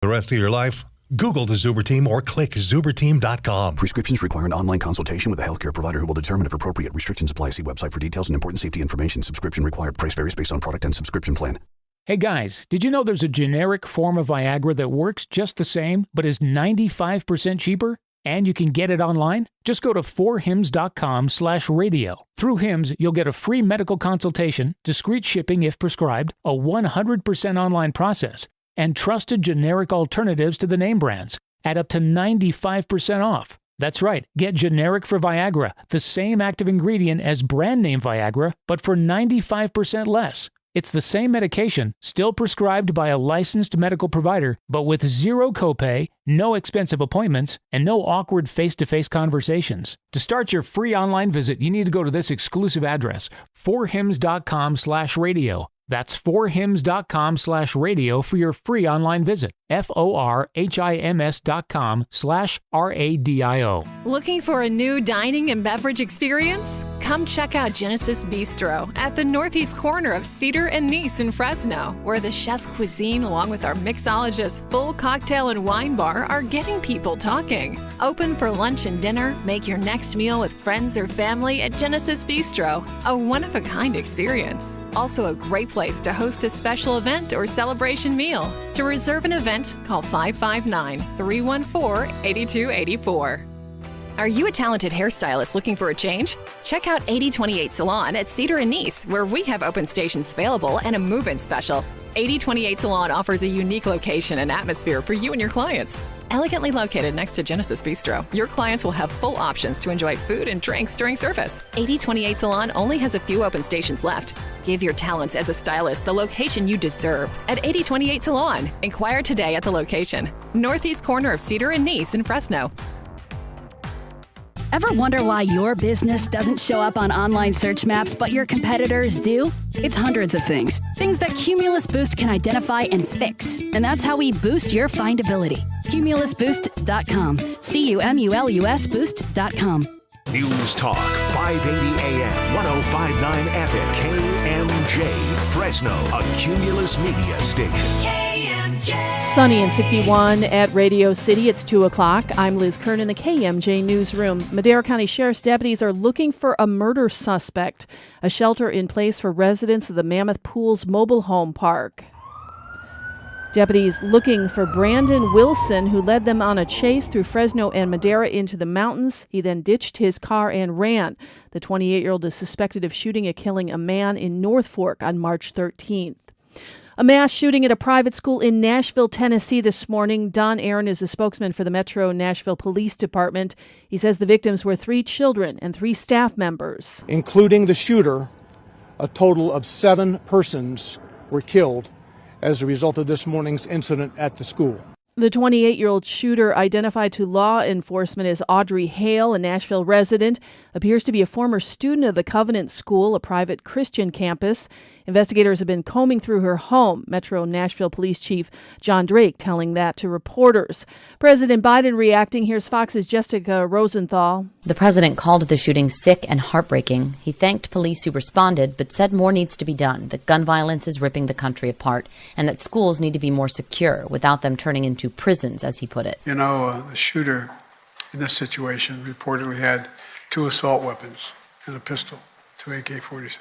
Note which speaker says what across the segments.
Speaker 1: The rest of your life, Google the Zuber Team or click ZuberTeam.com.
Speaker 2: Prescriptions require an online consultation with a healthcare provider who will determine if appropriate. Restrictions apply. See website for details and important safety information. Subscription required. Price varies based on product and subscription plan.
Speaker 3: Hey guys, did you know there's a generic form of Viagra that works just the same, but is 95% cheaper? And you can get it online? Just go to 4hims.com/radio. Through Hims, you'll get a free medical consultation, discreet shipping if prescribed, a 100% online process, and trusted generic alternatives to the name brands at up to 95% off. That's right, get generic for Viagra, the same active ingredient as brand name Viagra, but for 95% less. It's the same medication, still prescribed by a licensed medical provider, but with zero copay, no expensive appointments, and no awkward face-to-face conversations. To start your free online visit, you need to go to this exclusive address, 4hims.com/radio. That's 4hims.com/radio for your free online visit. FORHIMS.com/RADIO.
Speaker 4: Looking for a new dining and beverage experience? Come check out Genesis Bistro at the northeast corner of Cedar and Nice in Fresno, where the chef's cuisine along with our mixologist's full cocktail and wine bar are getting people talking. Open for lunch and dinner, make your next meal with friends or family at Genesis Bistro, a one-of-a-kind experience. Also a great place to host a special event or celebration meal. To reserve an event, call 559-314-8284. Are you a talented hairstylist looking for a change? Check out 8028 Salon at Cedar and Nice, where we have open stations available and a move-in special. 8028 Salon offers a unique location and atmosphere for you and your clients. Elegantly located next to Genesis Bistro, your clients will have full options to enjoy food and drinks during service. 8028 Salon only has a few open stations left. Give your talents as a stylist the location you deserve at 8028 Salon. Inquire today at the location, northeast corner of Cedar and Nice in Fresno.
Speaker 5: Ever wonder why your business doesn't show up on online search maps, but your competitors do? It's hundreds of things. Things that Cumulus Boost can identify and fix. And that's how we boost your findability. CumulusBoost.com. CUMULUS Boost.com.
Speaker 6: News Talk, 580 AM, 105.9 FM, KMJ, Fresno, a Cumulus Media station.
Speaker 7: Sunny and 61 at Radio City. It's 2 o'clock. I'm Liz Kern in the KMJ newsroom. Madera County Sheriff's deputies are looking for a murder suspect. A shelter in place for residents of the Mammoth Pools mobile home park. Deputies looking for Brandon Wilson, who led them on a chase through Fresno and Madera into the mountains. He then ditched his car and ran. The 28-year-old is suspected of shooting and killing a man in North Fork on March 13th. A mass shooting at a private school in Nashville, Tennessee this morning. Don Aaron is a spokesman for the Metro Nashville Police Department. He says the victims were 3 children and 3 staff members.
Speaker 8: Including the shooter, a total of 7 persons were killed as a result of this morning's incident at the school.
Speaker 7: The 28-year-old shooter, identified to law enforcement as Audrey Hale, a Nashville resident, appears to be a former student of the Covenant School, a private Christian campus. Investigators have been combing through her home, Metro Nashville Police Chief John Drake telling that to reporters. President Biden reacting. Here's Fox's Jessica Rosenthal.
Speaker 9: The president called the shooting sick and heartbreaking. He thanked police who responded, but said more needs to be done, that gun violence is ripping the country apart, and that schools need to be more secure without them turning into prisons, as he put it.
Speaker 10: You know, the shooter in this situation reportedly had 2 assault weapons and a pistol, 2 AK-47.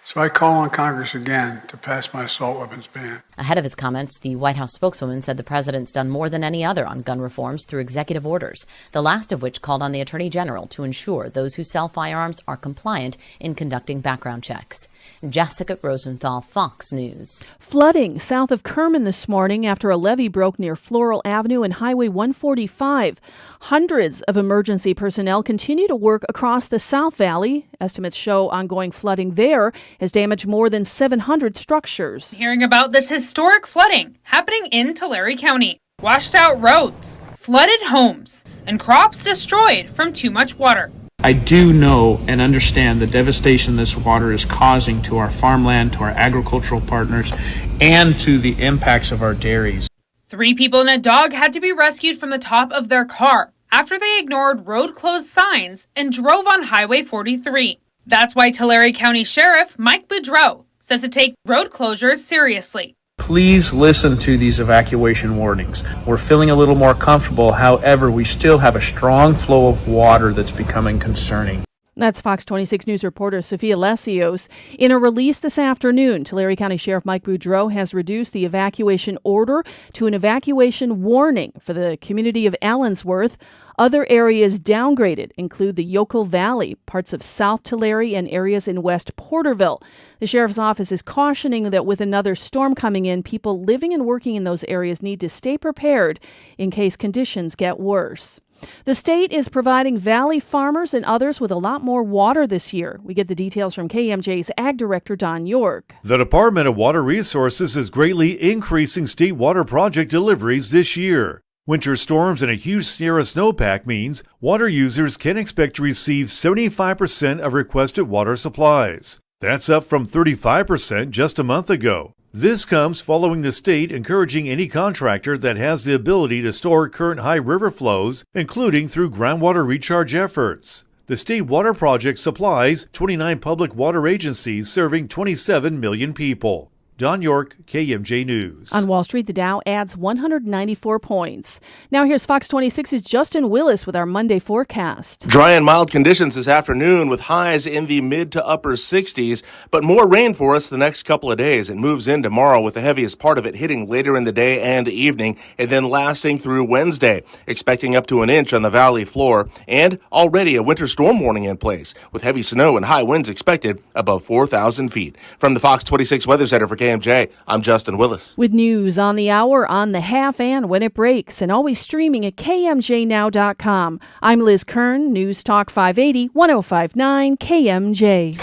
Speaker 10: So I call on Congress again to pass my assault weapons ban.
Speaker 9: Ahead of his comments, the White House spokeswoman said the president's done more than any other on gun reforms through executive orders, the last of which called on the Attorney General to ensure those who sell firearms are compliant in conducting background checks. Jessica Rosenthal, Fox News.
Speaker 7: Flooding south of Kerman this morning after a levee broke near Floral Avenue and Highway 145. Hundreds of emergency personnel continue to work across the South Valley. Estimates show ongoing flooding there has damaged more than 700 structures.
Speaker 11: Hearing about this historic flooding happening in Tulare County. Washed out roads, flooded homes, and crops destroyed from too much water.
Speaker 12: I do know and understand the devastation this water is causing to our farmland, to our agricultural partners, and to the impacts of our dairies.
Speaker 11: 3 people and a dog had to be rescued from the top of their car after they ignored road closed signs and drove on Highway 43. That's why Tulare County Sheriff Mike Boudreau says to take road closures seriously.
Speaker 12: please listen to these evacuation warnings. We're feeling a little more comfortable. However, we still have a strong flow of water that's becoming concerning.
Speaker 7: That's Fox 26 News reporter Sophia Lesios. In a release this afternoon, Tulare County Sheriff Mike Boudreau has reduced the evacuation order to an evacuation warning for the community of Allensworth. Other areas downgraded include the Yokel Valley, parts of South Tulare, and areas in West Porterville. The sheriff's office is cautioning that with another storm coming in, people living and working in those areas need to stay prepared in case conditions get worse. The state is providing valley farmers and others with a lot more water this year. We get the details from KMJ's Ag Director Don York.
Speaker 13: The Department of Water Resources is greatly increasing state water project deliveries this year. Winter storms and a huge Sierra snowpack means water users can expect to receive 75% of requested water supplies. That's up from 35% just a month ago. This comes following the state encouraging any contractor that has the ability to store current high river flows, including through groundwater recharge efforts. The state water project supplies 29 public water agencies serving 27 million people. Don York, KMJ News.
Speaker 7: On Wall Street, the Dow adds 194 points. Now here's Fox 26's Justin Willis with our Monday forecast.
Speaker 14: Dry and mild conditions this afternoon with highs in the mid to upper 60s, but more rain for us the next couple of days. It moves in tomorrow with the heaviest part of it hitting later in the day and evening and then lasting through Wednesday. Expecting up to an inch on the valley floor and already a winter storm warning in place with heavy snow and high winds expected above 4,000 feet. From the Fox 26 Weather Center for KMJ, I'm Justin Willis.
Speaker 7: With news on the hour, on the half, and when it breaks, and always streaming at KMJNow.com. I'm Liz Kern, News Talk 580, 1059 KMJ.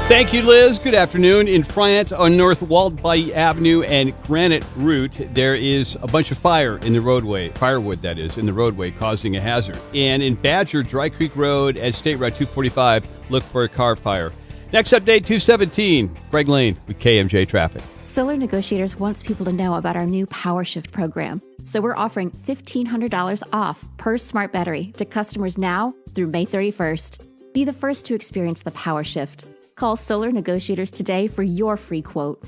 Speaker 15: Thank you, Liz. Good afternoon. In Friant on North Waldby Avenue and Granite Route, there is a bunch of fire in the roadway, firewood that is, in the roadway causing a hazard. And in Badger, Dry Creek Road at State Route 245, look for a car fire. Next update, 217. Greg Lane with KMJ Traffic.
Speaker 16: Solar Negotiators wants people to know about our new Power Shift program. So we're offering $1,500 off per smart battery to customers now through May 31st. Be the first to experience the Power Shift. Call Solar Negotiators today for your free quote.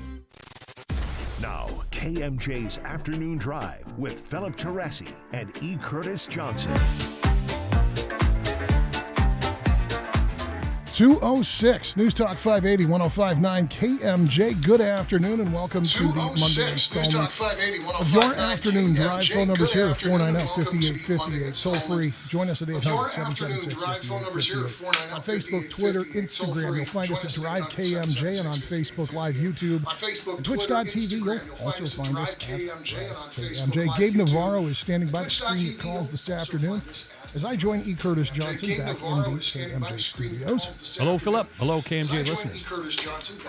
Speaker 6: Now, KMJ's Afternoon Drive with Philip Teresi and E. Curtis Johnson.
Speaker 17: 206 News Talk 580 1059 KMJ. Good afternoon and welcome to the Monday installment of your afternoon drive. Phone numbers here 490-5858. Toll free. Join us at 800-776-5858. On Facebook, Twitter, Instagram. You'll find us at Drive KMJ and on Facebook Live, YouTube, and Twitch.tv. You'll also find us at KMJ. Gabe Navarro is standing by the screen that calls this afternoon as I join E. Curtis Johnson back in the KMJ studios.
Speaker 18: Hello, Philip. Hello, KMJ listeners.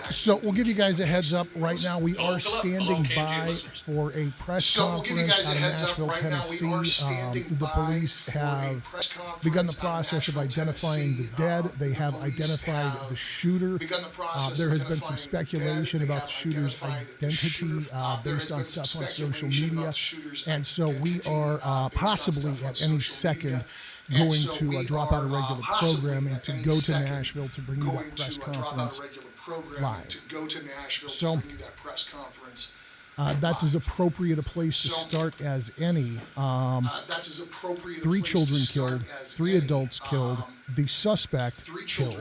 Speaker 17: So we'll give you guys a heads up right now. We are standing by for a press conference out of Nashville, Tennessee. The police have begun the process of identifying the dead. They have identified the shooter. There has been some speculation about the shooter's identity based on stuff on social media. And so we are possibly at any second going to drop out of regular programming to go to Nashville to bring you that press conference live. So that's as appropriate a place to start as any. 3 children killed, 3 adults killed, the suspect killed.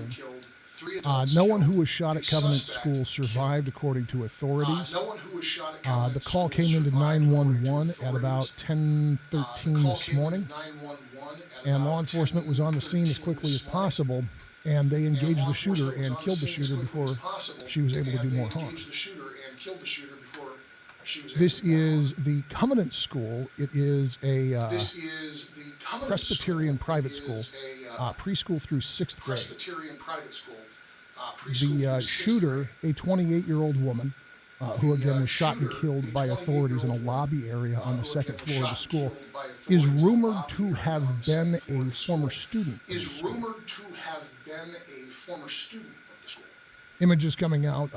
Speaker 17: No one who was shot at Covenant School survived, according to authorities. The call came into 911 at about 10:13 this morning, and law enforcement was on the scene as quickly as possible, and they engaged the shooter and killed the shooter before she was able to do more harm. This is the Covenant School. It is a Presbyterian private school, preschool through 6th grade. The shooter, a 28-year-old woman, who again was shot and killed by authorities in a lobby area on the 2nd floor of the school, is rumored to have been a former student. Images coming out,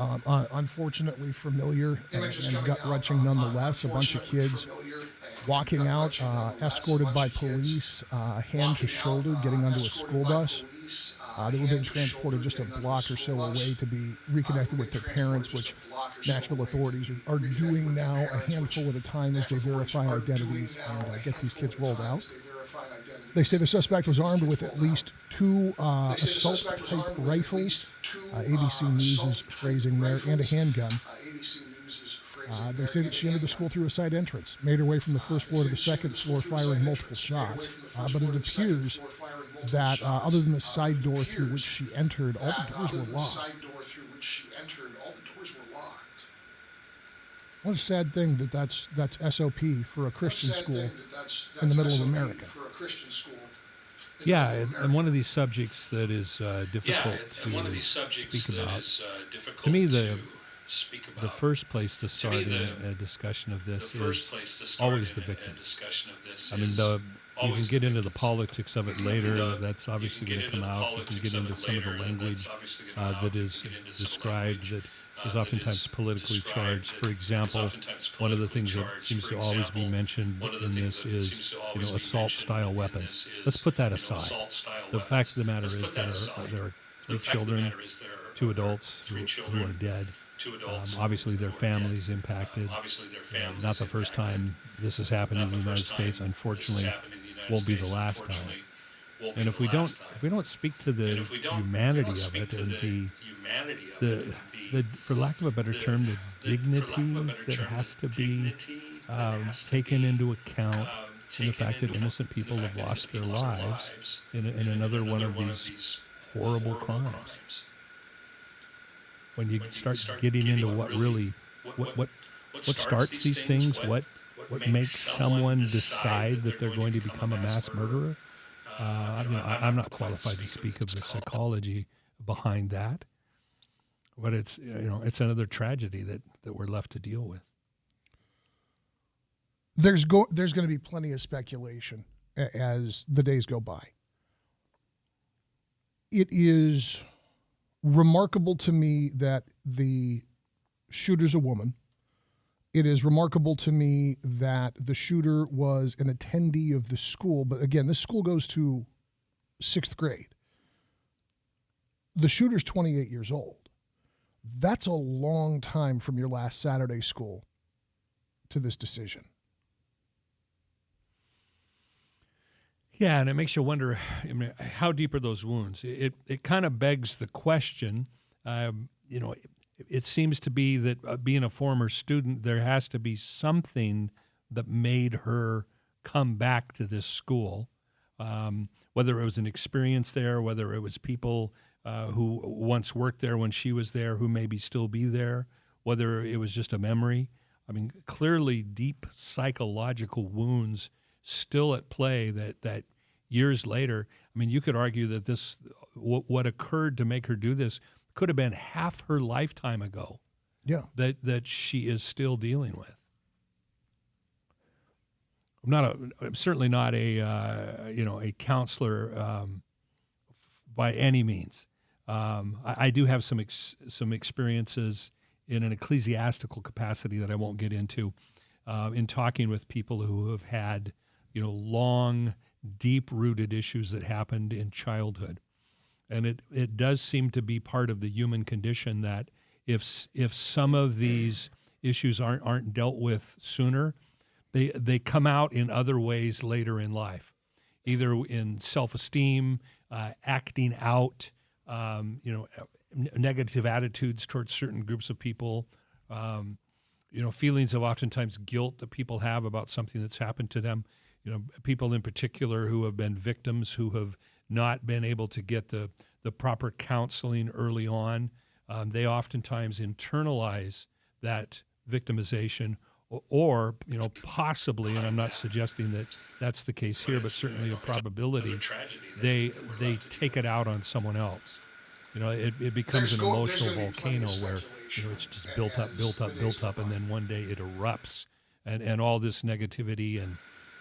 Speaker 17: unfortunately familiar and gut-wrenching nonetheless. A bunch of kids walking out, escorted by police, hand to shoulder, getting onto a school bus. They were being transported just a block or so away to be reconnected with their parents, which Nashville authorities are doing now a handful at a time as they verify identities and get these kids rolled out. They say the suspect was armed with at least 2 assault-type rifles, ABC News is phrasing there, and a handgun. They say that she entered the school through a side entrance, made her way from the first floor to the second floor, firing multiple shots. But it appears that other than the side door through which she entered, all the doors were locked. What a sad thing that's SOP for a Christian school in the middle of America.
Speaker 18: Yeah, and one of these subjects that is difficult to speak about. To me, the first place to start in a discussion of this is always the victim. I mean, you can get into the politics of it later. That's obviously going to come out. You can get into some of the language that is described that is oftentimes politically charged. For example, one of the things that seems to always be mentioned in this is, assault-style weapons. Let's put that aside. The fact of the matter is there are 3 children, 2 adults who are dead. Obviously, their families impacted. Not the first time this has happened in the United States. Unfortunately, won't be the last time. And if we don't speak to the humanity of it and the for lack of a better term, the dignity that has to be taken into account in the fact that innocent people have lost their lives in another one of these horrible crimes. When you start getting into what really, what starts these things, what makes someone decide that they're going to become a mass murderer, I'm not qualified to speak of the psychology behind that, but it's another tragedy that we're left to deal with.
Speaker 17: There's going to be plenty of speculation as the days go by. It is remarkable to me that the shooter's a woman. It is remarkable to me that the shooter was an attendee of the school. But again, this school goes to 6th grade. The shooter's 28 years old. That's a long time from your last Saturday school to this decision.
Speaker 18: Yeah, and it makes you wonder, how deep are those wounds? It kind of begs the question, it seems to be that being a former student, there has to be something that made her come back to this school, whether it was an experience there, whether it was people who once worked there when she was there who maybe still be there, whether it was just a memory. I mean, clearly deep psychological wounds still at play that years later, I mean, you could argue that this, what occurred to make her do this could have been half her lifetime ago.
Speaker 17: Yeah.
Speaker 18: That she is still dealing with. I'm certainly not a counselor by any means. I do have some experiences in an ecclesiastical capacity that I won't get into in talking with people who have had long, deep-rooted issues that happened in childhood. And it does seem to be part of the human condition that if some of these issues aren't dealt with sooner, they come out in other ways later in life, either in self-esteem, acting out, negative attitudes towards certain groups of people, feelings of oftentimes guilt that people have about something that's happened to them. People in particular who have been victims who have not been able to get the proper counseling early on. They oftentimes internalize that victimization or possibly, and I'm not suggesting that that's the case here, but certainly a probability, they take it out on someone else. It becomes an emotional volcano where, it's just built up, and then one day it erupts, and all this negativity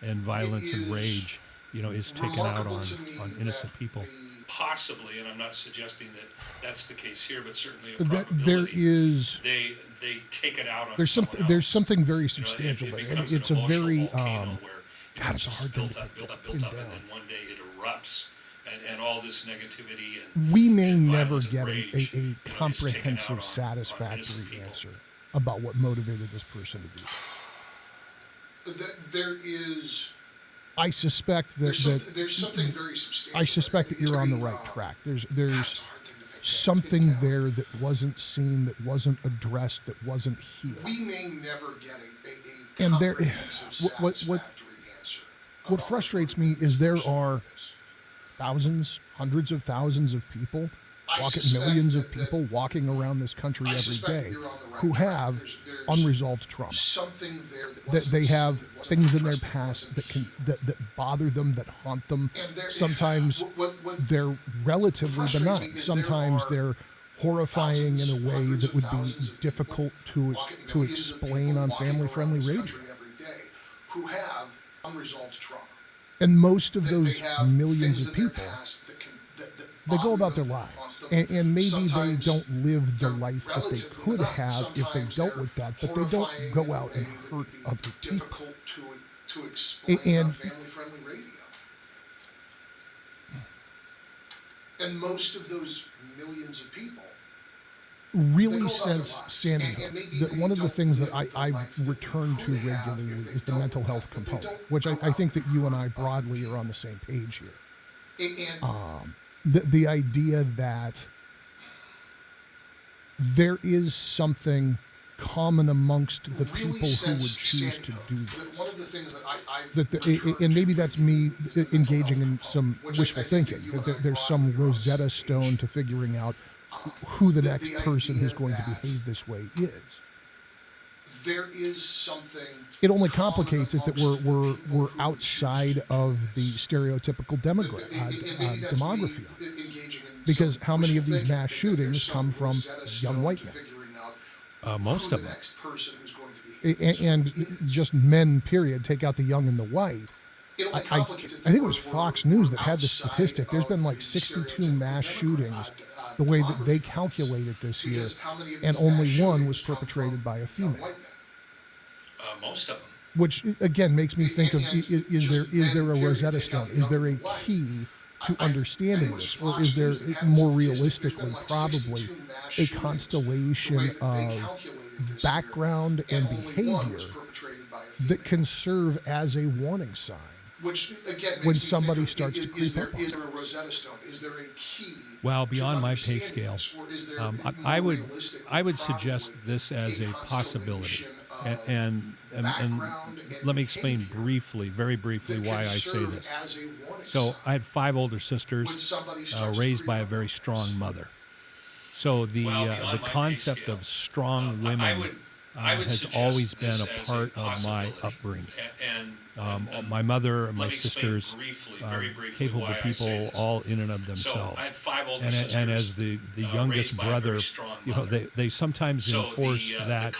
Speaker 18: and violence and rage, is taken out on innocent people. Possibly, and I'm not suggesting that that's the case here, but certainly a probability. They take it out on someone else.
Speaker 17: There's something very substantial there, and it's a very it's a hard thing to pin down.
Speaker 18: And then one day it erupts, and all this negativity.
Speaker 17: We may never get a comprehensive, satisfactory answer about what motivated this person to do this.
Speaker 19: There is.
Speaker 17: I suspect that
Speaker 19: there's something very substantial.
Speaker 17: I suspect that you're on the right track. There's something there that wasn't seen, that wasn't addressed, that wasn't healed.
Speaker 19: We may never get a
Speaker 17: And there,
Speaker 19: comprehensive,
Speaker 17: what frustrates me is there are thousands, hundreds of thousands of people, millions of people walking around this country every day who have unresolved trauma.
Speaker 19: Something there
Speaker 17: that they have things in their past that bother them, that haunt them. Sometimes they're relatively benign. Sometimes they're horrifying in a way that would be difficult to explain on family-friendly radio.
Speaker 19: Who have unresolved trauma.
Speaker 17: And most of those millions of people, they go about their lives. And maybe they don't live the life that they could have if they dealt with that, but they don't go out and hurt other people.
Speaker 19: To explain on family-friendly radio. And most of those millions of people
Speaker 17: really since Sandy Hook, that one of the things that I return to regularly is the mental health component, which I think that you and I broadly are on the same page here. The idea that there is something common amongst the people who would choose to do this.
Speaker 19: One of the things that
Speaker 17: and maybe that's me engaging in some wishful thinking, that there's some Rosetta Stone to figuring out who the next person who's going to behave this way is.
Speaker 19: There is something.
Speaker 17: It only complicates it that we're outside of the stereotypical demography. Because how many of these mass shootings come from young white men?
Speaker 18: Most of them.
Speaker 17: And just men, period. Take out the young and the white. I think it was Fox News that had the statistic. There's been like 62 mass shootings the way that they calculate it this year, and only one was perpetrated by a female.
Speaker 18: Most of them.
Speaker 17: Which again makes me think of: is there a Rosetta Stone? Is there a key to understanding this, or is there more realistically probably a constellation of background and behavior that can serve as a warning sign?
Speaker 19: Which again,
Speaker 17: when somebody starts to creep up on
Speaker 19: is there a Rosetta Stone? Is there a key?
Speaker 18: Well, beyond my pay scale, I would suggest this as a possibility, and let me explain briefly, very briefly, why I say this. So I had 5 older sisters, raised by a very strong mother. So the concept of strong women has always been a part of my upbringing. My mother and my sisters, capable people, all in and of themselves. And as the youngest brother, they sometimes enforced that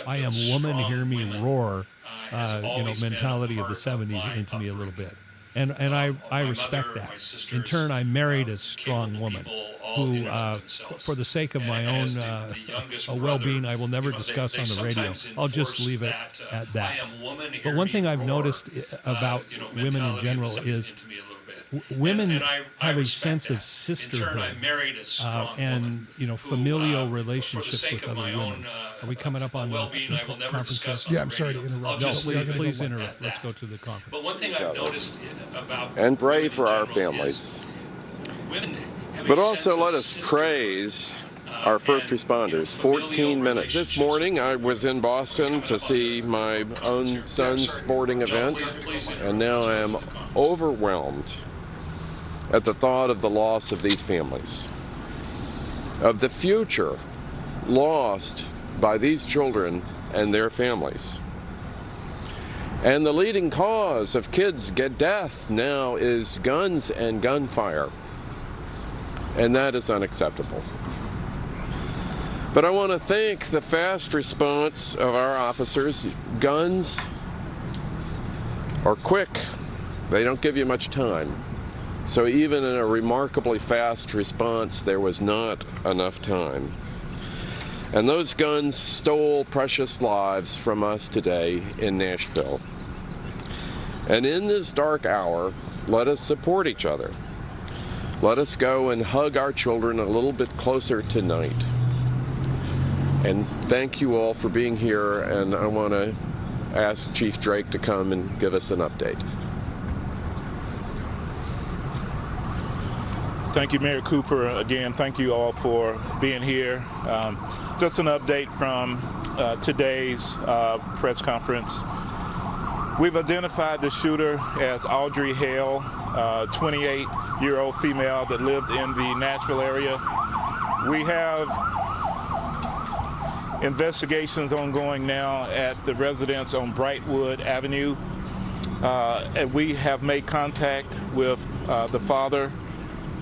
Speaker 18: I am woman, hear me roar, mentality of the 70s into me a little bit. And I respect that. In turn, I married a strong woman who, for the sake of my own well-being, I will never discuss on the radio. I'll just leave it at that. But one thing I've noticed about women in general is women have a sense of sisterhood and familial relationships with other women. Are we coming up on the conference?
Speaker 17: Yeah, I'm sorry to interrupt.
Speaker 18: No, please interrupt. Let's go to the conference.
Speaker 20: But one thing I've noticed about and pray for our families. But also let us praise our first responders. 14 minutes. This morning I was in Boston to see my own son's sporting event, and now I am overwhelmed at the thought of the loss of these families, of the future lost by these children and their families. And the leading cause of kids' death now is guns and gunfire. And that is unacceptable. But I want to thank the fast response of our officers. Guns are quick. They don't give you much time. So even in a remarkably fast response, there was not enough time. And those guns stole precious lives from us today in Nashville. And in this dark hour, let us support each other. Let us go and hug our children a little bit closer tonight. And thank you all for being here, and I want to ask Chief Drake to come and give us an update.
Speaker 21: Thank you, Mayor Cooper. Again, thank you all for being here. Just an update from today's press conference. We've identified the shooter as Audrey Hale, 28-year-old female that lived in the Nashville area. We have investigations ongoing now at the residence on Brightwood Avenue. And we have made contact with the father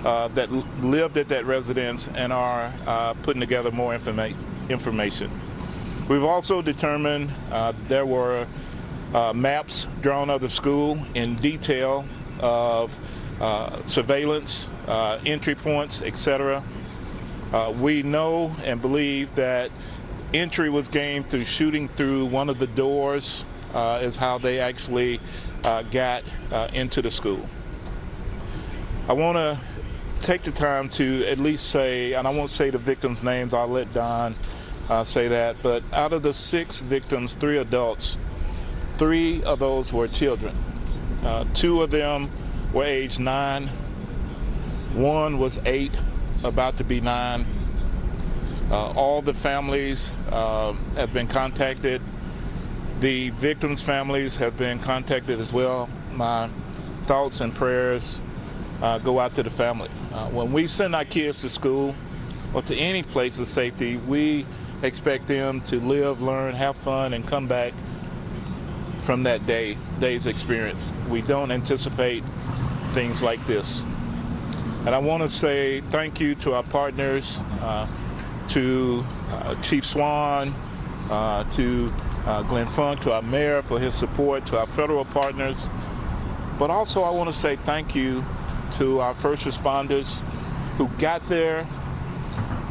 Speaker 21: that lived at that residence and are putting together more information. We've also determined there were maps drawn of the school in detail of surveillance, entry points, etc. We know and believe that entry was gained through shooting through one of the doors is how they actually got into the school. I want to take the time to at least say, and I won't say the victims' names, I'll let Don say that, but out of the 6 victims, 3 adults, 3 of those were children. 2 of them were age 9, 1 was 8, about to be 9. All the families have been contacted. The victims' families have been contacted as well. My thoughts and prayers go out to the family. When we send our kids to school or to any place of safety, we expect them to live, learn, have fun, and come back from that day's experience. We don't anticipate things like this. And I want to say thank you to our partners, to Chief Swan, to Glenn Funk, to our mayor for his support, to our federal partners. But also I want to say thank you to our first responders who got there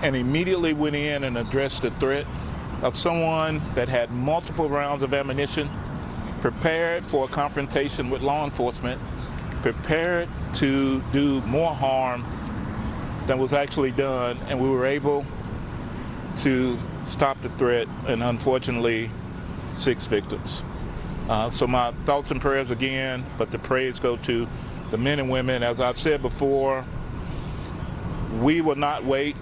Speaker 21: and immediately went in and addressed the threat of someone that had multiple rounds of ammunition, prepared for a confrontation with law enforcement, prepared to do more harm than was actually done, and we were able to stop the threat, and unfortunately 6 victims. So my thoughts and prayers again, but the praise go to the men and women. As I've said before, we will not wait.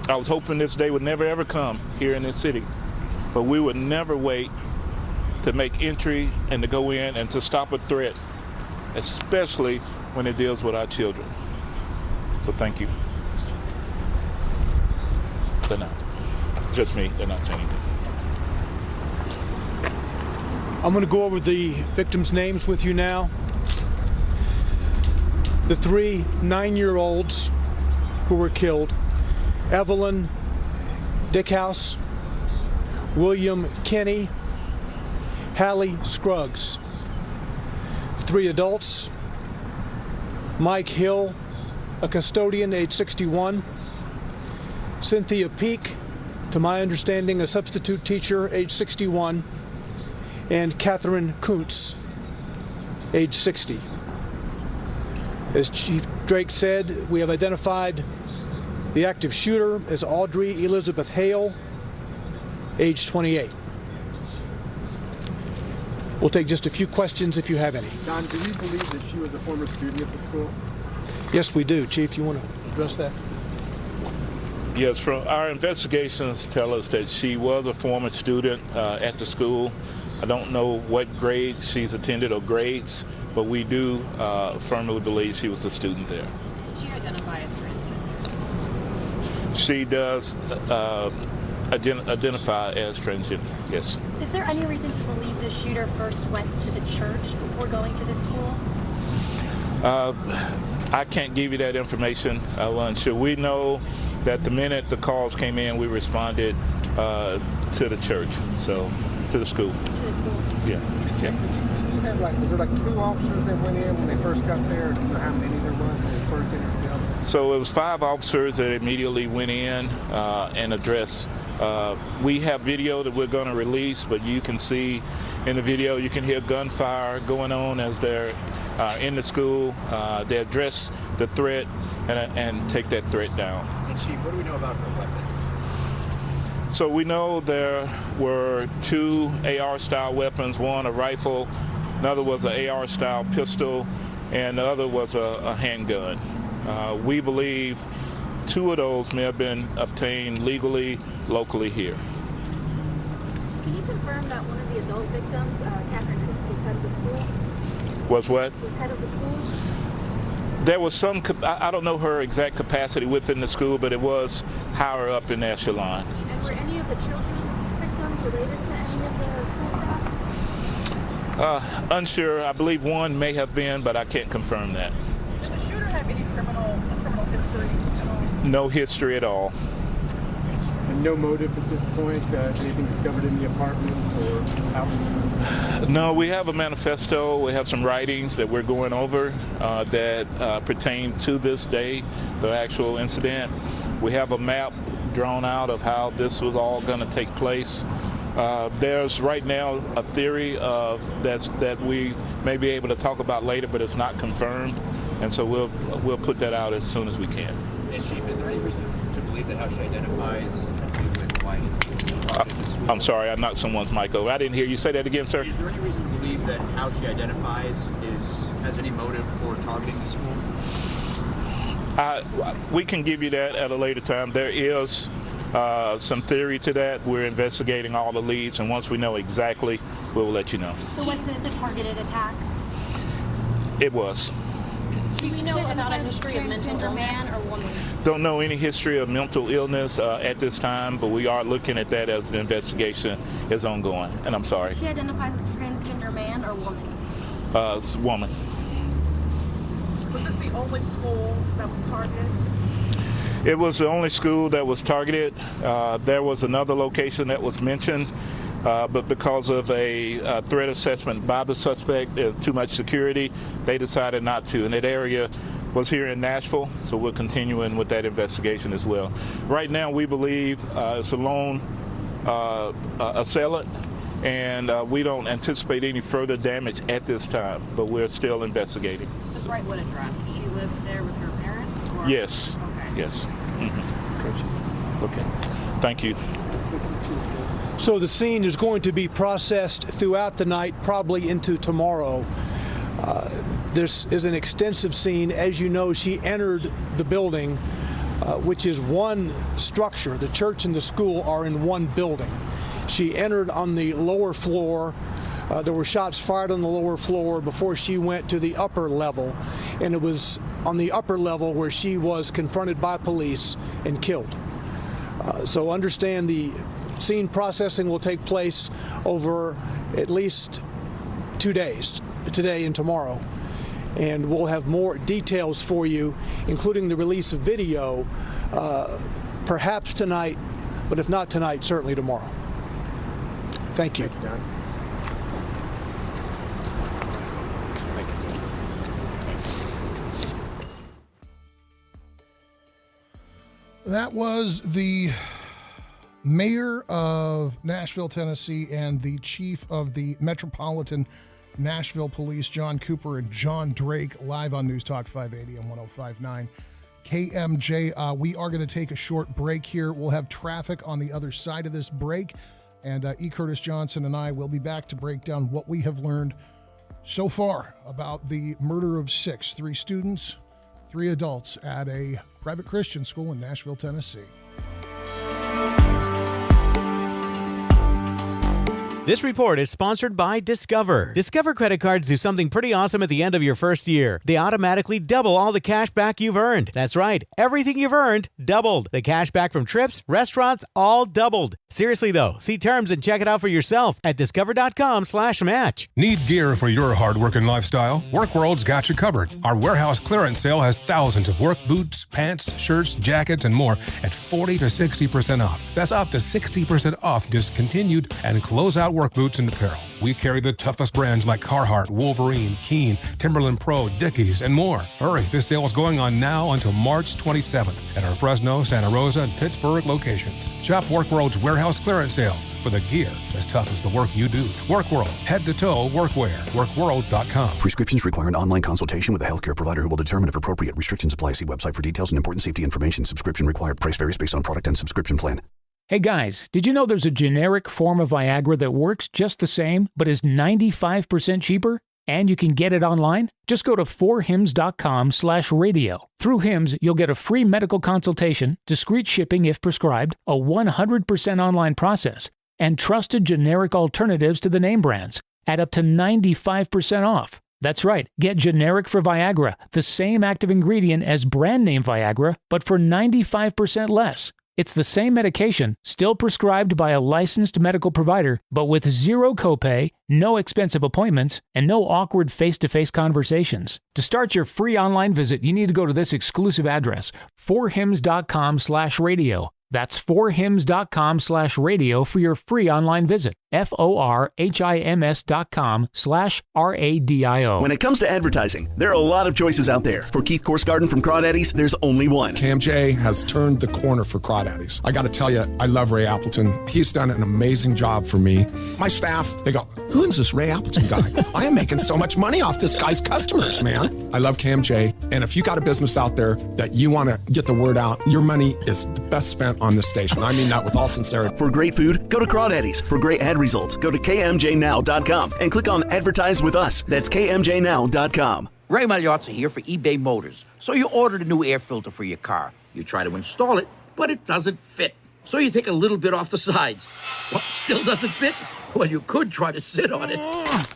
Speaker 21: I was hoping this day would never ever come here in this city, but we would never wait to make entry and to go in and to stop a threat, especially when it deals with our children. So thank you. They're not. Just me, they're not saying anything.
Speaker 8: I'm going to go over the victims' names with you now. The 3 9-year-olds who were killed: Evelyn Dickhouse, William Kinney, Hallie Scruggs. 3 adults: Mike Hill, a custodian, age 61, Cynthia Peak, to my understanding a substitute teacher, age 61, and Catherine Kuntz, age 60. As Chief Drake said, we have identified the active shooter as Audrey Elizabeth Hale, age 28. We'll take just a few questions if you have any.
Speaker 22: Don, do you believe that she was a former student at the school?
Speaker 8: Yes, we do. Chief, you want to address that?
Speaker 21: Yes, from our investigations tell us that she was a former student at the school. I don't know what grade she's attended or grades, but we do firmly believe she was a student there.
Speaker 23: Did she identify as transgender?
Speaker 21: She does identify as transgender, yes.
Speaker 23: Is there any reason to believe the shooter first went to the church before going to the school?
Speaker 21: I can't give you that information. Unsure. We know that the minute the calls came in, we responded to the church, so to the school.
Speaker 23: To the school?
Speaker 21: Yeah.
Speaker 22: Was there like 2 officers that went in when they first got there? Do you know how many there was when they first entered the other?
Speaker 21: So it was 5 officers that immediately went in and addressed. We have video that we're going to release, but you can see in the video, you can hear gunfire going on as they're in the school. They address the threat and take that threat down.
Speaker 22: And Chief, what do we know about her weapon?
Speaker 21: So we know there were 2 AR-style weapons, one a rifle, another was an AR-style pistol, and the other was a handgun. We believe 2 of those may have been obtained legally, locally here.
Speaker 23: Can you confirm that one of the adult victims, Catherine Cooks, was head of the school?
Speaker 21: Was what?
Speaker 23: Was head of the school?
Speaker 21: There was some, I don't know her exact capacity within the school, but it was higher up in the echelon.
Speaker 23: And were any of the children victims related to any of the school staff?
Speaker 21: Unsure. I believe one may have been, but I can't confirm that.
Speaker 1: Did the shooter have any criminal history at all?
Speaker 21: No history at all.
Speaker 22: And no motive at this point? Anything discovered in the apartment or house?
Speaker 21: No, we have a manifesto. We have some writings that we're going over that pertain to this day, the actual incident. We have a map drawn out of how this was all going to take place. There's right now a theory of that we may be able to talk about later, but it's not confirmed, and so we'll put that out as soon as we can.
Speaker 2: And Chief, is there any reason to believe that how she identifies somebody with white?
Speaker 21: I'm sorry, I knocked someone's mic over. I didn't hear you. Say that again, sir.
Speaker 2: Is there any reason to believe that how she identifies has any motive for targeting the school?
Speaker 21: We can give you that at a later time. There is some theory to that. We're investigating all the leads, and once we know exactly, we'll let you know.
Speaker 23: So was this a targeted attack?
Speaker 21: It was.
Speaker 23: Do we know about a history of mental illness? Man or woman?
Speaker 21: Don't know any history of mental illness at this time, but we are looking at that as the investigation is ongoing. And I'm sorry.
Speaker 23: She identifies as a transgender man or woman?
Speaker 21: Woman.
Speaker 1: Was this the only school that was targeted?
Speaker 21: It was the only school that was targeted. There was another location that was mentioned, but because of a threat assessment by the suspect, too much security, they decided not to. And that area was here in Nashville, so we're continuing with that investigation as well. Right now, we believe it's a lone assailant, and we don't anticipate any further damage at this time, but we're still investigating.
Speaker 3: This Brightwood address, she lived there with her parents? Or?
Speaker 21: Yes.
Speaker 3: Okay.
Speaker 21: Yes. Mm-hmm. Okay. Thank you.
Speaker 8: So the scene is going to be processed throughout the night, probably into tomorrow. This is an extensive scene. As you know, she entered the building, which is one structure. The church and the school are in one building. She entered on the lower floor. There were shots fired on the lower floor before she went to the upper level, and it was on the upper level where she was confronted by police and killed. So understand the scene processing will take place over at least 2 days, today and tomorrow. And we'll have more details for you, including the release of video, perhaps tonight, but if not tonight, certainly tomorrow. Thank you.
Speaker 2: Thank you, Don.
Speaker 17: That was the mayor of Nashville, Tennessee, and the chief of the Metropolitan Nashville Police, John Cooper and John Drake, live on News Talk 580 and 105.9 KMJ. We are going to take a short break here. We'll have traffic on the other side of this break, and E. Curtis Johnson and I will be back to break down what we have learned so far about the murder of 3 students, 3 adults at a private Christian school in Nashville, Tennessee.
Speaker 24: This report is sponsored by Discover. Discover credit cards do something pretty awesome at the end of your first year. They automatically double all the cash back you've earned. That's right, everything you've earned doubled. The cash back from trips, restaurants, all doubled. Seriously though, see terms and check it out for yourself at discover.com/match.
Speaker 25: Need gear for your hard-working lifestyle? WorkWorld's got you covered. Our warehouse clearance sale has thousands of work boots, pants, shirts, jackets, and more at 40 to 60% off. That's up to 60% off discontinued and closeout work boots and apparel. We carry the toughest brands like Carhartt, Wolverine, Keen, Timberland Pro, Dickies, and more. Hurry, this sale is going on now until March 27th at our Fresno, Santa Rosa, and Pittsburgh locations. Shop WorkWorld's warehouse clearance sale for the gear as tough as the work you do. WorkWorld, head-to-toe workwear. WorkWorld.com.
Speaker 26: Prescriptions require an online consultation with a healthcare provider who will determine if appropriate. Restrictions apply. See website for details and important safety information. Subscription required. Price varies based on product and subscription plan.
Speaker 4: Hey guys, did you know there's a generic form of Viagra that works just the same, but is 95% cheaper? And you can get it online? Just go to 4hims.com/radio. Through Hims, you'll get a free medical consultation, discreet shipping if prescribed, a 100% online process, and trusted generic alternatives to the name brands at up to 95% off. That's right, get generic for Viagra, the same active ingredient as brand name Viagra, but for 95% less. It's the same medication, still prescribed by a licensed medical provider, but with zero copay, no expensive appointments, and no awkward face-to-face conversations. To start your free online visit, you need to go to this exclusive address, 4hims.com/radio. That's 4hims.com/radio for your free online visit. FORHIMS.com/RADIO.
Speaker 5: When it comes to advertising, there are a lot of choices out there. For Keith Korsgarden from Crawdaddies, there's only one.
Speaker 9: KMJ has turned the corner for Crawdaddies. I got to tell you, I love Ray Appleton. He's done an amazing job for me. My staff, they go, who is this Ray Appleton guy? I am making so much money off this guy's customers, man. I love KMJ. And if you got a business out there that you want to get the word out, your money is best spent on this station. I mean that with all sincerity.
Speaker 5: For great food, go to Crawdaddies. For great ad results, go to KMJNow.com and click on Advertise with Us. That's KMJNow.com.
Speaker 10: Ray Magliozzi here for eBay Motors. So you ordered a new air filter for your car. You try to install it, but it doesn't fit. So you take a little bit off the sides. What, still doesn't fit? Well, you could try to sit on it.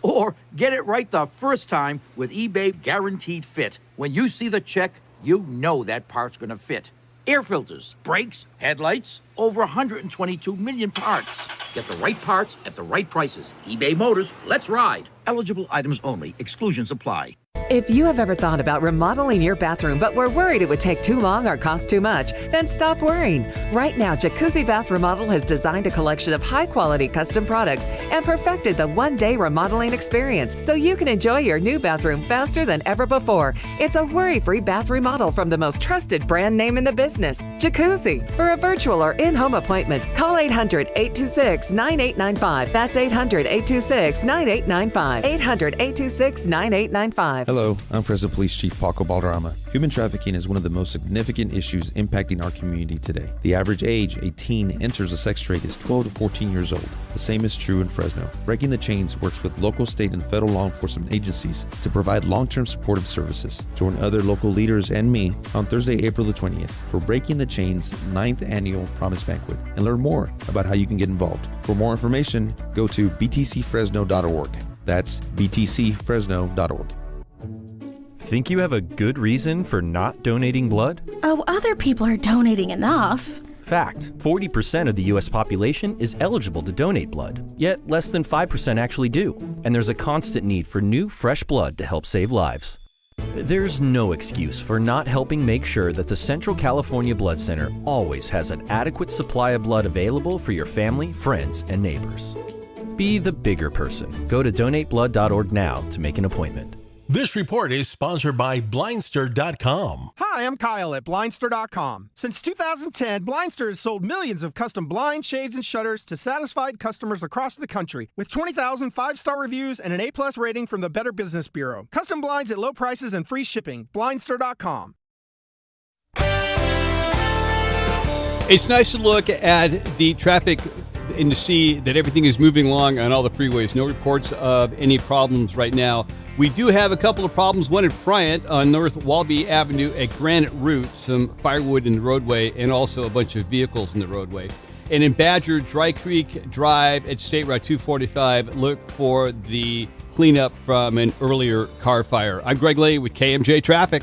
Speaker 10: Or get it right the first time with eBay Guaranteed Fit. When you see the check, you know that part's going to fit. Air filters, brakes, headlights, over 122 million parts. Get the right parts at the right prices. eBay Motors, let's ride. Eligible items only. Exclusions apply.
Speaker 11: If you have ever thought about remodeling your bathroom but were worried it would take too long or cost too much, then stop worrying. Right now, Jacuzzi Bath Remodel has designed a collection of high-quality custom products and perfected the one-day remodeling experience so you can enjoy your new bathroom faster than ever before. It's a worry-free bath remodel from the most trusted brand name in the business, Jacuzzi. For a virtual or in-home appointment, call 800-826-9895. That's 800-826-9895. 800-826-9895.
Speaker 12: Hello, I'm Fresno Police Chief Paco Balderrama. Human trafficking is one of the most significant issues impacting our community today. The average age a teen enters a sex trade is 12 to 14 years old. The same is true in Fresno. Breaking the Chains works with local, state, and federal law enforcement agencies to provide long-term supportive services. Join other local leaders and me on Thursday, April the 20th for Breaking the Chains 9th Annual Promise Banquet and learn more about how you can get involved. For more information, go to btcfresno.org. That's btcfresno.org.
Speaker 27: Think you have a good reason for not donating blood?
Speaker 28: Oh, other people are donating enough.
Speaker 27: Fact, 40% of the US population is eligible to donate blood, yet less than 5% actually do. And there's a constant need for new, fresh blood to help save lives. There's no excuse for not helping make sure that the Central California Blood Center always has an adequate supply of blood available for your family, friends, and neighbors. Be the bigger person. Go to donateblood.org now to make an appointment.
Speaker 29: This report is sponsored by Blindster.com.
Speaker 30: Hi, I'm Kyle at Blindster.com. Since 2010, Blindster has sold millions of custom blinds, shades, and shutters to satisfied customers across the country with 20,000 five-star reviews and an A+ rating from the Better Business Bureau. Custom blinds at low prices and free shipping. Blindster.com.
Speaker 15: It's nice to look at the traffic and to see that everything is moving along on all the freeways. No reports of any problems right now. We do have a couple of problems, one in Friant on North Walby Avenue at Granite Route, some firewood in the roadway, and also a bunch of vehicles in the roadway. And in Badger, Dry Creek Drive at State Route 245, look for the cleanup from an earlier car fire. I'm Greg Lay with KMJ Traffic.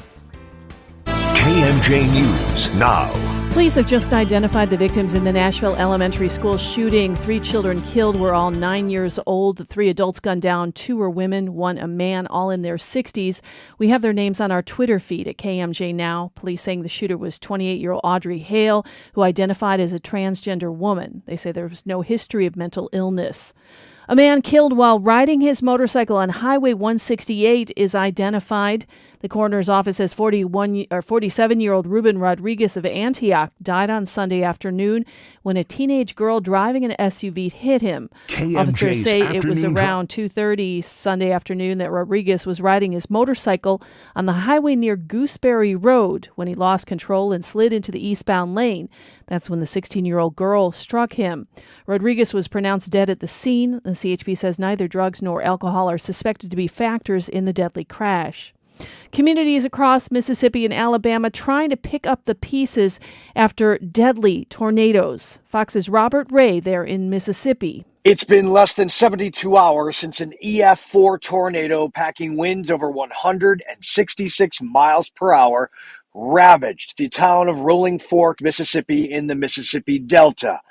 Speaker 6: KMJ News now.
Speaker 7: Police have just identified the victims in the Nashville elementary school shooting. 3 children killed were all 9 years old. 3 adults gunned down. 2 were women, 1 a man, all in their 60s. We have their names on our Twitter feed at KMJ Now. Police saying the shooter was 28-year-old Audrey Hale, who identified as a transgender woman. They say there was no history of mental illness. A man killed while riding his motorcycle on Highway 168 is identified. The coroner's office says 47-year-old Ruben Rodriguez of Antioch died on Sunday afternoon when a teenage girl driving an SUV hit him.
Speaker 6: KMJ's
Speaker 7: Officers say it was
Speaker 6: afternoon
Speaker 7: around 2:30 Sunday afternoon that Rodriguez was riding his motorcycle on the highway near Gooseberry Road when he lost control and slid into the eastbound lane. That's when the 16-year-old girl struck him. Rodriguez was pronounced dead at the scene. The CHP says neither drugs nor alcohol are suspected to be factors in the deadly crash. Communities across Mississippi and Alabama trying to pick up the pieces after deadly tornadoes. Fox's Robert Ray there in Mississippi.
Speaker 1: It's been less than 72 hours since an EF4 tornado packing winds over 166 miles per hour ravaged the town of Rolling Fork, Mississippi in the Mississippi Delta.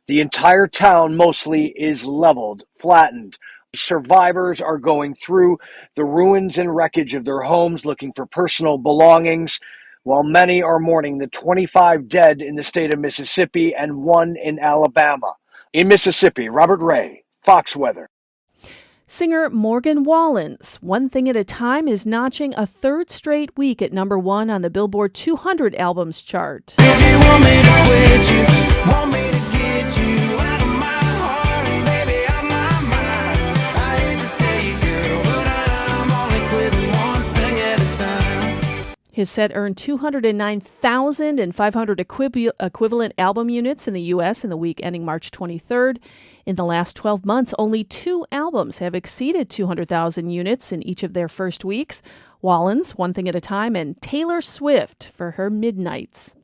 Speaker 1: The entire town mostly is leveled, flattened. Survivors are going through the ruins and wreckage of their homes looking for personal belongings, while many are mourning the 25 dead in the state of Mississippi and 1 in Alabama. In Mississippi, Robert Ray, Fox Weather.
Speaker 7: Singer Morgan Wallen's One Thing at a Time is notching a third straight week at number 1 on the Billboard 200 albums chart.
Speaker 3: If you want me to quit you, want me to get you out of my heart, baby, out of my mind. I hate to tell you, girl, but I'm only quitting one thing at a time.
Speaker 7: His set earned 209,500 equivalent album units in the U.S. in the week ending March 23rd. In the last 12 months, only 2 albums have exceeded 200,000 units in each of their first weeks. Wallen's One Thing at a Time and Taylor Swift for her Midnights.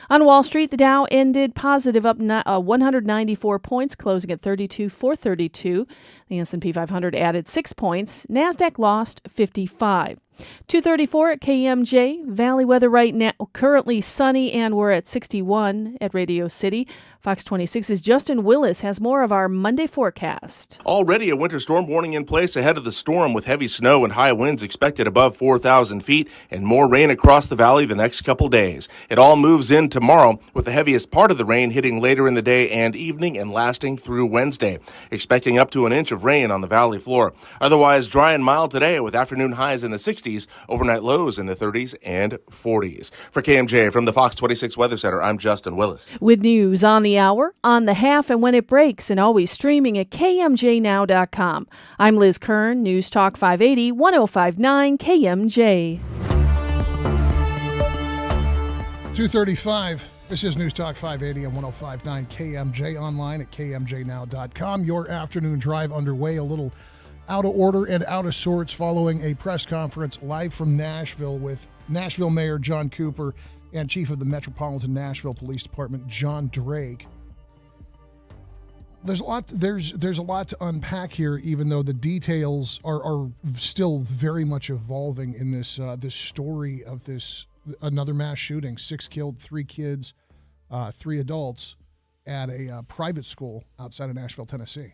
Speaker 7: On Wall Street, the Dow ended positive, up 194 points, closing at 32,432. The S&P 500 added 6 points. NASDAQ lost 55. 2:34 at KMJ. Valley weather right now, currently sunny, and we're at 61 at Radio City. Fox 26's Justin Willis has more of our Monday forecast.
Speaker 13: Already a winter storm warning in place ahead of the storm, with heavy snow and high winds expected above 4,000 feet and more rain across the valley the next couple days. It all moves in tomorrow, with the heaviest part of the rain hitting later in the day and evening and lasting through Wednesday. Expecting up to an inch of rain on the valley floor. Otherwise dry and mild today, with afternoon highs in the 60s, overnight lows in the 30s and 40s. For KMJ from the Fox 26 Weather Center, I'm Justin Willis.
Speaker 7: With news on the hour, on the half, and when it breaks, and always streaming at KMJNow.com. I'm Liz Kern, News Talk 580, 105.9 KMJ.
Speaker 17: 2:35. This is News Talk 580 and 105.9 KMJ, online at KMJNow.com. Your afternoon drive underway, a little out of order and out of sorts following a press conference live from Nashville with Nashville Mayor John Cooper and Chief of the Metropolitan Nashville Police Department, John Drake. There's a lot to unpack here, even though the details are still very much evolving in this story of this another mass shooting. 6 killed, 3 kids, 3 adults at a private school outside of Nashville, Tennessee.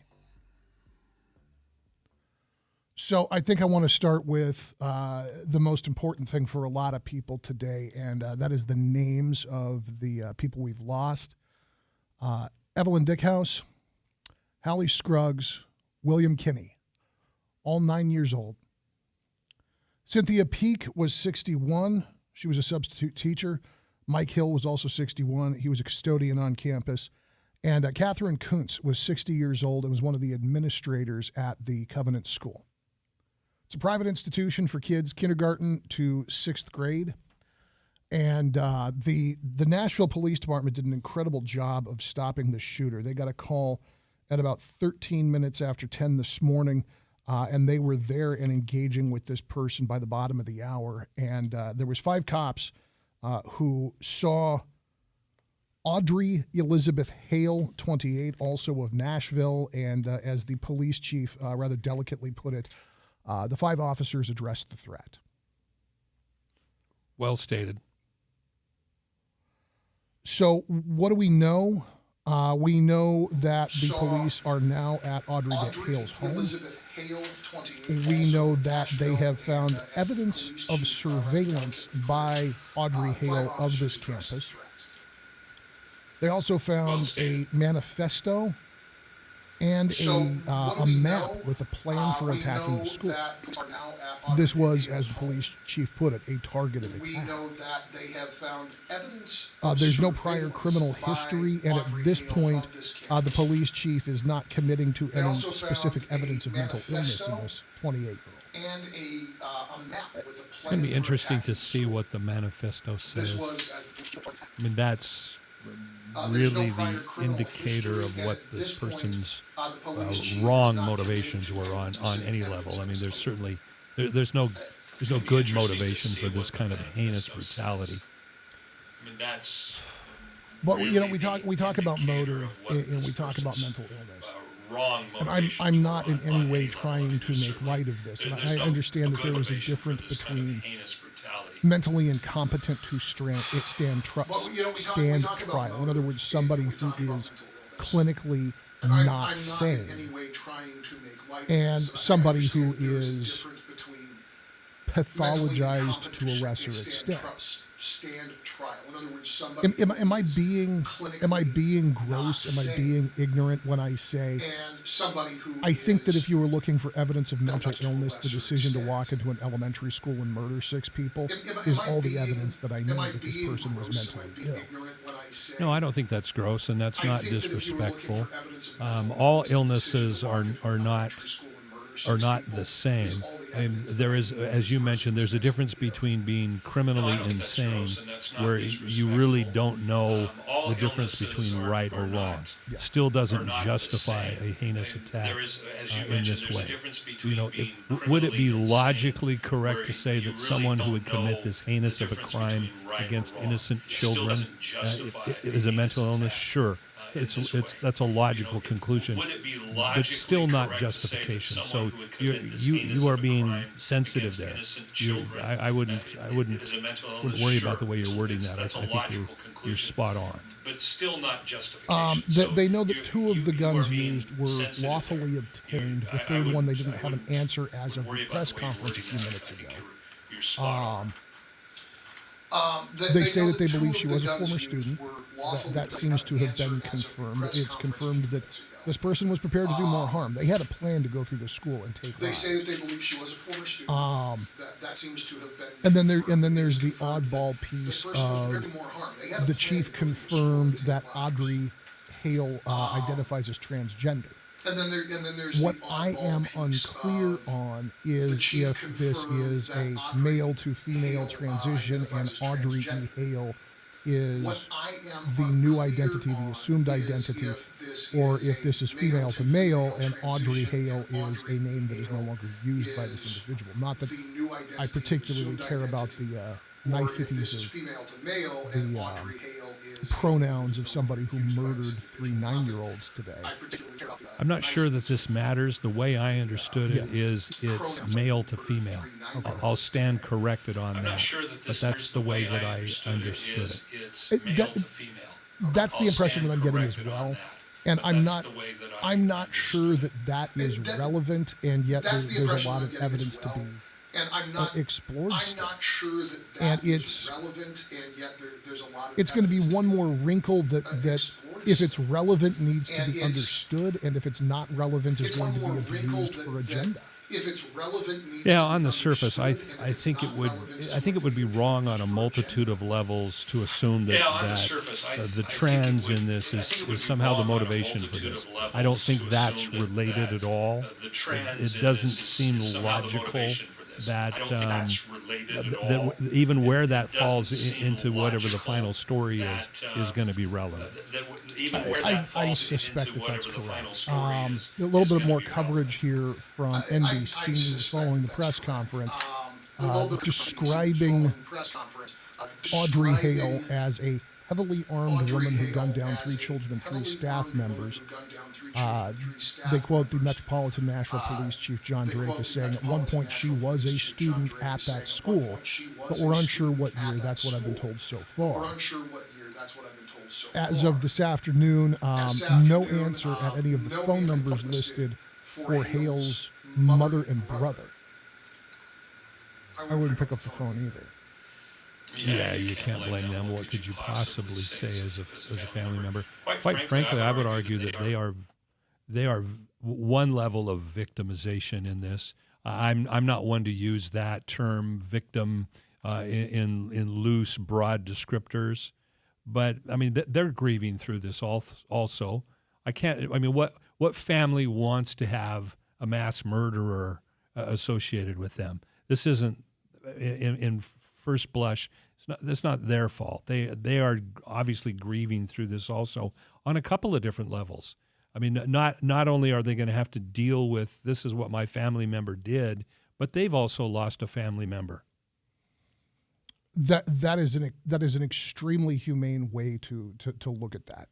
Speaker 17: So I think I want to start with the most important thing for a lot of people today, and that is the names of the people we've lost. Evelyn Dickhouse, Hallie Scruggs, William Kinney, all 9 years old. Cynthia Peak was 61. She was a substitute teacher. Mike Hill was also 61. He was a custodian on campus. And Catherine Kuntz was 60 years old and was one of the administrators at the Covenant School. It's a private institution for kids kindergarten to 6th grade. And the Nashville Police Department did an incredible job of stopping the shooter. They got a call at about 13 minutes after 10 this morning, and they were there and engaging with this person by the bottom of the hour. And there was 5 cops who saw Audrey Elizabeth Hale, 28, also of Nashville. And as the police chief rather delicately put it, the 5 officers addressed the threat.
Speaker 14: Well stated.
Speaker 17: So what do we know? We know that the police are now at Audrey Hale's home. We know that they have found evidence of surveillance by Audrey Hale of this campus. They also found a manifesto and a map with a plan for attacking the school. This was, as the police chief put it, a targeted attack.
Speaker 2: We know that they have found evidence.
Speaker 17: There's no prior criminal history, and at this point, the police chief is not committing to any specific evidence of mental illness in this 28-year-old.
Speaker 2: And a map with a plan.
Speaker 8: It's going to be interesting to see what the manifesto says. I mean, that's really the indicator of what this person's wrong motivations were on any level. I mean, there's certainly there's no good motivation for this kind of heinous brutality.
Speaker 2: I mean, that's.
Speaker 17: But we talk about motive and we talk about mental illness. And I'm not in any way trying to make light of this. And I understand that there is a difference between mentally incompetent to stand trial. In other words, somebody who is clinically not sane, and somebody who is pathologized to a lesser extent. In other words, somebody am I being gross? Am I being ignorant when I say I think that if you were looking for evidence of mental illness, the decision to walk into an elementary school and murder 6 people is all the evidence that I need that this person was mentally ill.
Speaker 8: No, I don't think that's gross, and that's not disrespectful. All illnesses are not the same. I mean, there is, as you mentioned, there's a difference between being criminally insane, where you really don't know the difference between right or wrong. Still doesn't justify a heinous attack in this way. Would it be logically correct to say that someone who would commit this heinous of a crime against innocent children is a mental illness? Sure. That's a logical conclusion, but still not justification. So you are being sensitive there. I wouldn't worry about the way you're wording that. I think you're spot on.
Speaker 2: But still not justification.
Speaker 17: They know that 2 of the guns used were lawfully obtained. The third one they didn't have an answer as of the press conference a few minutes ago. They say that they believe she was a former student. That seems to have been confirmed. It's confirmed that this person was prepared to do more harm. They had a plan to go through the school and take lives.
Speaker 2: They say that they believe she was a former student. That seems to have been.
Speaker 17: And then there's the oddball piece of the chief confirmed that Audrey Hale identifies as transgender.
Speaker 2: And then there's
Speaker 17: what I am unclear on is if this is a male to female transition and Audrey E. Hale is the new identity, the assumed identity, or if this is female to male and Audrey Hale is a name that is no longer used by this individual. Not that I particularly care about the niceties of the pronouns of somebody who murdered 3 9-year-olds today.
Speaker 8: I'm not sure that this matters. The way I understood it is it's male to female. I'll stand corrected on that, but that's the way that I understood it.
Speaker 17: That's the impression that I'm getting as well. And I'm not sure that is relevant, and yet there's a lot of evidence to be explored.
Speaker 2: I'm not sure that is relevant, and yet there's a lot of.
Speaker 17: It's going to be one more wrinkle that if it's relevant needs to be understood, and if it's not relevant is going to be abused for agenda.
Speaker 2: If it's relevant,
Speaker 8: on the surface, I think it would be wrong on a multitude of levels to assume that the trans in this is somehow the motivation for this. I don't think that's related at all. It doesn't seem logical that even where that falls into whatever the final story is going to be relevant.
Speaker 17: I suspect that's correct. A little bit more coverage here from NBC following the press conference, describing Audrey Hale as a heavily armed woman who gunned down 3 children and 3 staff members. They quote the Metropolitan Nashville Police Chief John Drake as saying, at one point she was a student at that school, but we're unsure what year. That's what I've been told so far. As of this afternoon, no answer at any of the phone numbers listed for Hale's mother and brother. I wouldn't pick up the phone either.
Speaker 8: Yeah, you can't blame them. What could you possibly say as a family member? Quite frankly, I would argue that they are one level of victimization in this. I'm not one to use that term victim in loose, broad descriptors, but I mean they're grieving through this also. What family wants to have a mass murderer associated with them? This isn't in first blush. It's not their fault. They are obviously grieving through this also on a couple of different levels. I mean, not only are they going to have to deal with this is what my family member did, but they've also lost a family member.
Speaker 17: That is an extremely humane way to look at that.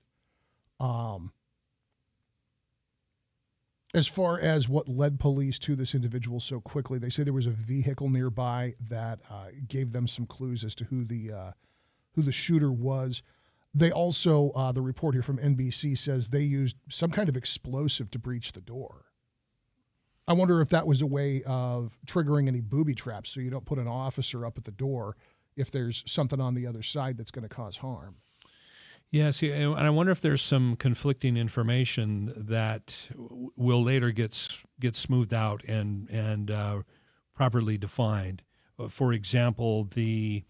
Speaker 17: As far as what led police to this individual so quickly, they say there was a vehicle nearby that gave them some clues as to who the shooter was. They also, the report here from NBC says they used some kind of explosive to breach the door. I wonder if that was a way of triggering any booby traps so you don't put an officer up at the door if there's something on the other side that's going to cause harm.
Speaker 8: Yes, and I wonder if there's some conflicting information that will later get smoothed out and properly defined. For example, the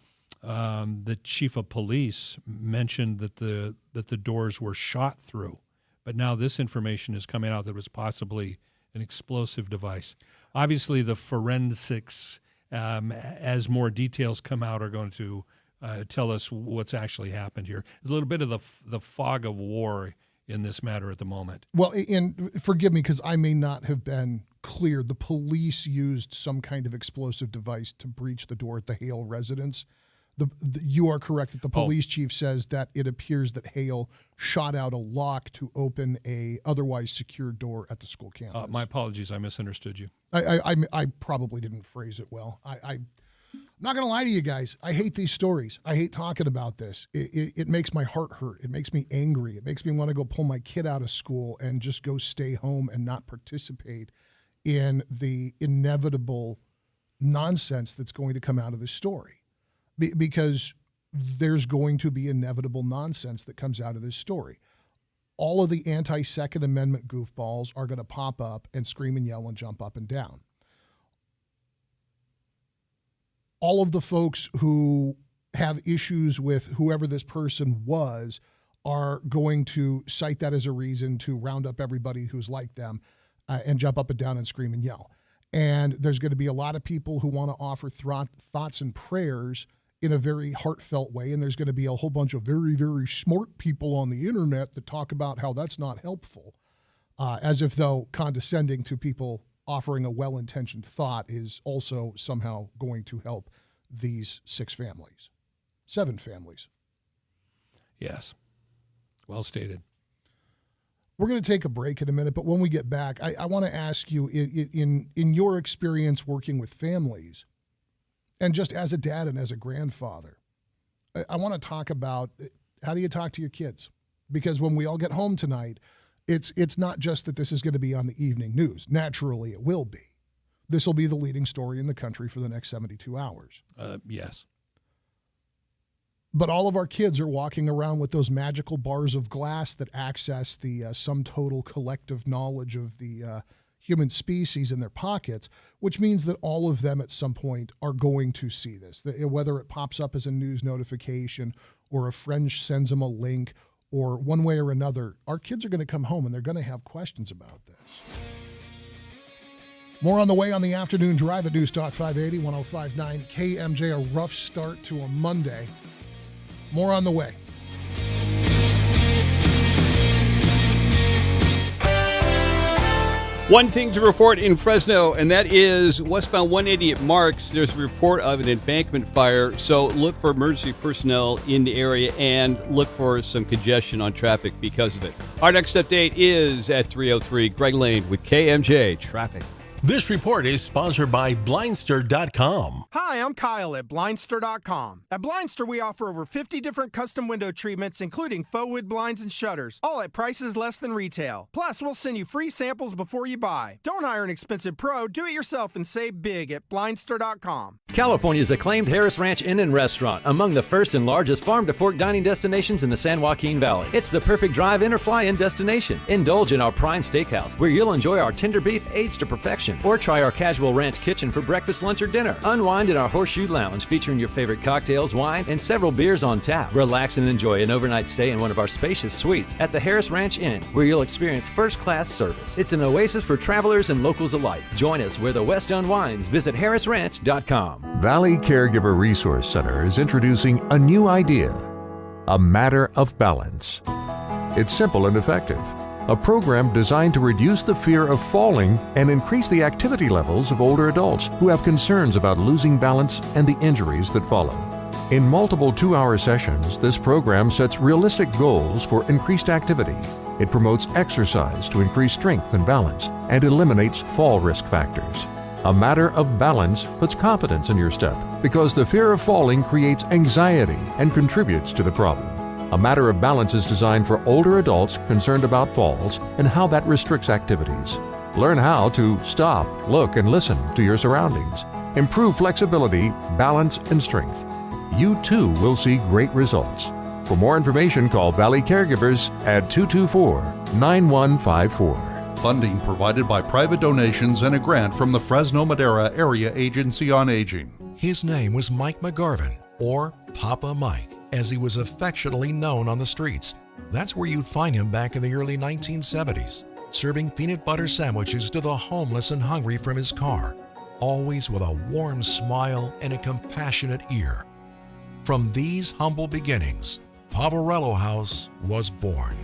Speaker 8: chief of police mentioned that the doors were shot through, but now this information is coming out that it was possibly an explosive device. Obviously, the forensics, as more details come out, are going to tell us what's actually happened here. A little bit of the fog of war in this matter at the moment.
Speaker 17: Well, and forgive me because I may not have been clear. The police used some kind of explosive device to breach the door at the Hale residence. You are correct that the police chief says that it appears that Hale shot out a lock to open a otherwise secure door at the school campus.
Speaker 8: My apologies, I misunderstood you.
Speaker 17: I probably didn't phrase it well. I'm not going to lie to you guys. I hate these stories. I hate talking about this. It makes my heart hurt. It makes me angry. It makes me want to go pull my kid out of school and just go stay home and not participate in the inevitable nonsense that's going to come out of this story. Because there's going to be inevitable nonsense that comes out of this story. All of the anti-Second Amendment goofballs are going to pop up and scream and yell and jump up and down. All of the folks who have issues with whoever this person was are going to cite that as a reason to round up everybody who's like them and jump up and down and scream and yell. And there's going to be a lot of people who want to offer thoughts and prayers in a very heartfelt way, and there's going to be a whole bunch of very, very smart people on the internet that talk about how that's not helpful, as if though condescending to people offering a well-intentioned thought is also somehow going to help these 7 families.
Speaker 8: Yes, well stated.
Speaker 17: We're going to take a break in a minute, but when we get back, I want to ask you, in your experience working with families, and just as a dad and as a grandfather, I want to talk about how do you talk to your kids? Because when we all get home tonight, it's not just that this is going to be on the evening news. Naturally, it will be. This will be the leading story in the country for the next 72 hours.
Speaker 8: Yes.
Speaker 17: But all of our kids are walking around with those magical bars of glass that access the sum total collective knowledge of the human species in their pockets, which means that all of them at some point are going to see this. Whether it pops up as a news notification or a friend sends them a link or one way or another, our kids are going to come home and they're going to have questions about this. More on the way on the afternoon drive at News Talk 580, 105.9 KMJ, a rough start to a Monday. More on the way.
Speaker 15: One thing to report in Fresno, and that is westbound 180 at Marks. There's a report of an embankment fire, so look for emergency personnel in the area and look for some congestion on traffic because of it. Our next update is at 3:03. Greg Lane with KMJ Traffic.
Speaker 29: This report is sponsored by Blindster.com.
Speaker 30: Hi, I'm Kyle at Blindster.com. At Blindster, we offer over 50 different custom window treatments, including faux wood blinds and shutters, all at prices less than retail. Plus, we'll send you free samples before you buy. Don't hire an expensive pro. Do it yourself and save big at Blindster.com.
Speaker 14: California's acclaimed Harris Ranch Inn and Restaurant, among the first and largest farm-to-fork dining destinations in the San Joaquin Valley. It's the perfect drive-in or fly-in destination. Indulge in our prime steakhouse, where you'll enjoy our tender beef aged to perfection, or try our casual ranch kitchen for breakfast, lunch, or dinner. Unwind in our Horseshoe Lounge, featuring your favorite cocktails, wine, and several beers on tap. Relax and enjoy an overnight stay in one of our spacious suites at the Harris Ranch Inn, where you'll experience first-class service. It's an oasis for travelers and locals alike. Join us where the West unwinds. Visit harrisranch.com.
Speaker 16: Valley Caregiver Resource Center is introducing a new idea, a matter of balance. It's simple and effective. A program designed to reduce the fear of falling and increase the activity levels of older adults who have concerns about losing balance and the injuries that follow. In multiple 2-hour sessions, this program sets realistic goals for increased activity. It promotes exercise to increase strength and balance and eliminates fall risk factors. A matter of balance puts confidence in your step because the fear of falling creates anxiety and contributes to the problem. A matter of balance is designed for older adults concerned about falls and how that restricts activities. Learn how to stop, look, and listen to your surroundings. Improve flexibility, balance, and strength. You too will see great results. For more information, call Valley Caregivers at 224-9154.
Speaker 18: Funding provided by private donations and a grant from the Fresno Madera Area Agency on Aging.
Speaker 19: His name was Mike McGarvin, or Papa Mike, as he was affectionately known on the streets. That's where you'd find him back in the early 1970s, serving peanut butter sandwiches to the homeless and hungry from his car, always with a warm smile and a compassionate ear. From these humble beginnings, Poverello House was born.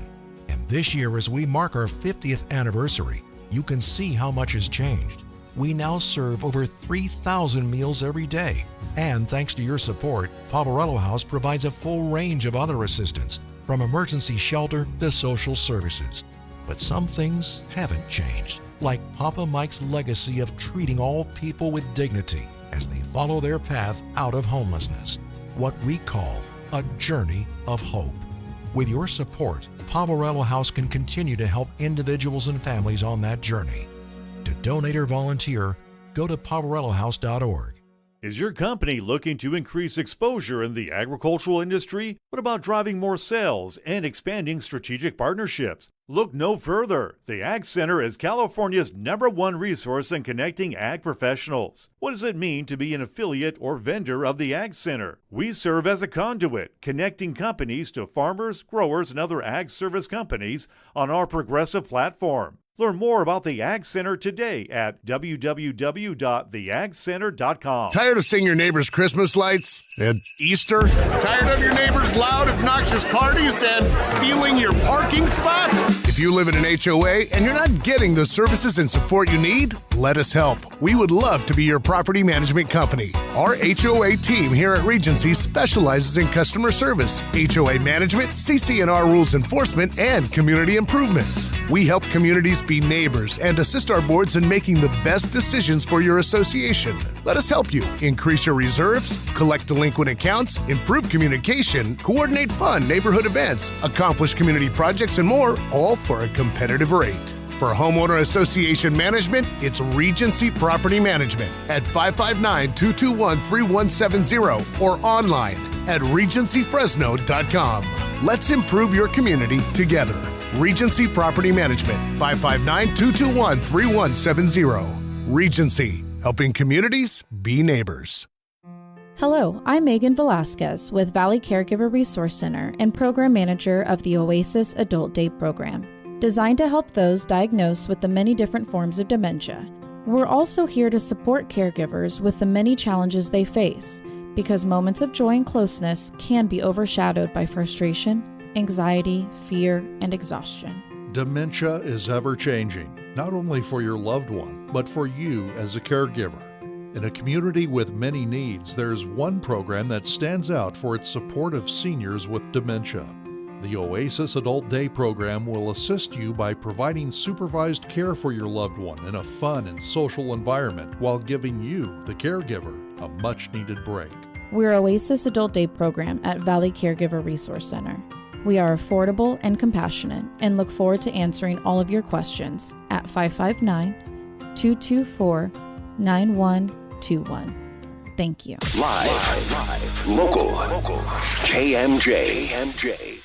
Speaker 19: And this year, as we mark our 50th anniversary, you can see how much has changed. We now serve over 3,000 meals every day. And thanks to your support, Poverello House provides a full range of other assistance, from emergency shelter to social services. But some things haven't changed, like Papa Mike's legacy of treating all people with dignity as they follow their path out of homelessness, what we call a journey of hope. With your support, Poverello House can continue to help individuals and families on that journey. To donate or volunteer, go to poverellohouse.org.
Speaker 20: Is your company looking to increase exposure in the agricultural industry? What about driving more sales and expanding strategic partnerships? Look no further. The Ag Center is California's #1 resource in connecting ag professionals. What does it mean to be an affiliate or vendor of the Ag Center? We serve as a conduit, connecting companies to farmers, growers, and other ag service companies on our progressive platform. Learn more about the Ag Center today at www.theagcenter.com.
Speaker 21: Tired of seeing your neighbor's Christmas lights at Easter? Tired of your neighbor's loud, obnoxious parties and stealing your parking spot? If you live in an HOA and you're not getting the services and support you need, let us help. We would love to be your property management company. Our HOA team here at Regency specializes in customer service, HOA management, CC&R rules enforcement, and community improvements. We help communities be neighbors and assist our boards in making the best decisions for your association. Let us help you increase your reserves, collect delinquent accounts, improve communication, coordinate fun neighborhood events, accomplish community projects, and more, all for a competitive rate. For homeowner association management, it's Regency Property Management at 559-221-3170 or online at regencyfresno.com. Let's improve your community together. Regency Property Management, 559-221-3170. Regency, helping communities be neighbors.
Speaker 22: Hello, I'm Megan Velasquez with Valley Caregiver Resource Center and Program Manager of the Oasis Adult Day Program, designed to help those diagnosed with the many different forms of dementia. We're also here to support caregivers with the many challenges they face, because moments of joy and closeness can be overshadowed by frustration, anxiety, fear, and exhaustion.
Speaker 18: Dementia is ever-changing, not only for your loved one, but for you as a caregiver. In a community with many needs, there's one program that stands out for its support of seniors with dementia. The Oasis Adult Day program will assist you by providing supervised care for your loved one in a fun and social environment while giving you, the caregiver, a much-needed break.
Speaker 22: We're Oasis Adult Day program at Valley Caregiver Resource Center. We are affordable and compassionate and look forward to answering all of your questions at 559-224-9121. Thank you.
Speaker 6: Live. Local. KMJ.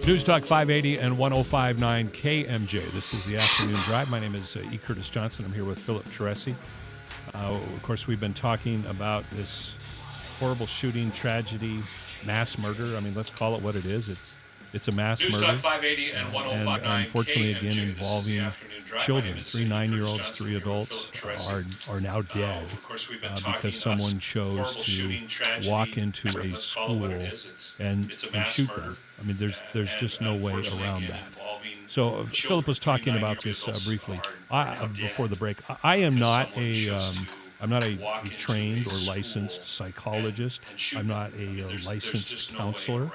Speaker 8: News Talk 580 and 105.9 KMJ. This is the Afternoon Drive. My name is E. Curtis Johnson. I'm here with Philip Teresi. Of course, we've been talking about this horrible shooting, tragedy, mass murder. I mean, let's call it what it is. It's a mass
Speaker 4: News
Speaker 8: murder.
Speaker 4: Talk 580 and 105.9
Speaker 8: And unfortunately,
Speaker 4: KMJ.
Speaker 8: again, involving children. 3 9-year-olds, 3 adults are now dead because someone chose to walk into a school and shoot them. I mean, there's just no way around that. So Philip was talking about this briefly before the break. I am not I'm not a trained or licensed psychologist. I'm not a licensed counselor.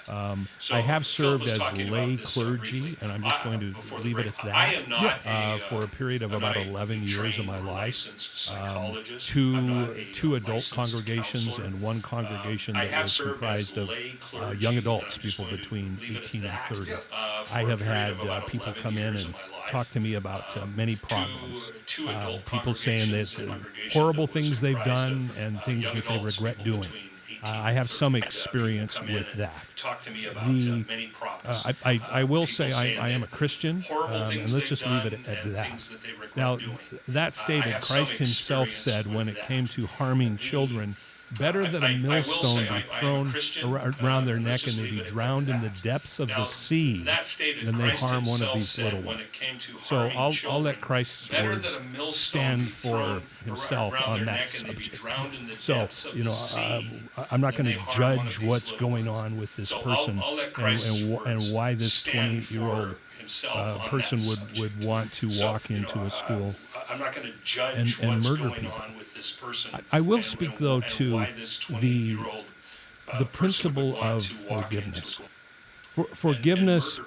Speaker 8: I have served as lay clergy, and I'm just going to leave it at that, for a period of about 11 years of my life. Two adult congregations and one congregation that was comprised of young adults, people between 18 and 30. I have had people come in and talk to me about many problems. People saying that horrible things they've done and things that they regret doing. I have some experience with that. I will say I am a Christian, and let's just leave it at that. Now, that stated, Christ himself said when it came to harming children, better that a millstone be thrown around their neck and they be drowned in the depths of the sea than they harm one of these little ones. So I'll let Christ's words stand for himself on that subject. So, I'm not going to judge what's going on with this person and why this 28-year-old person would want to walk into a school and murder people. I will speak, though, to the principle of forgiveness. Forgiveness,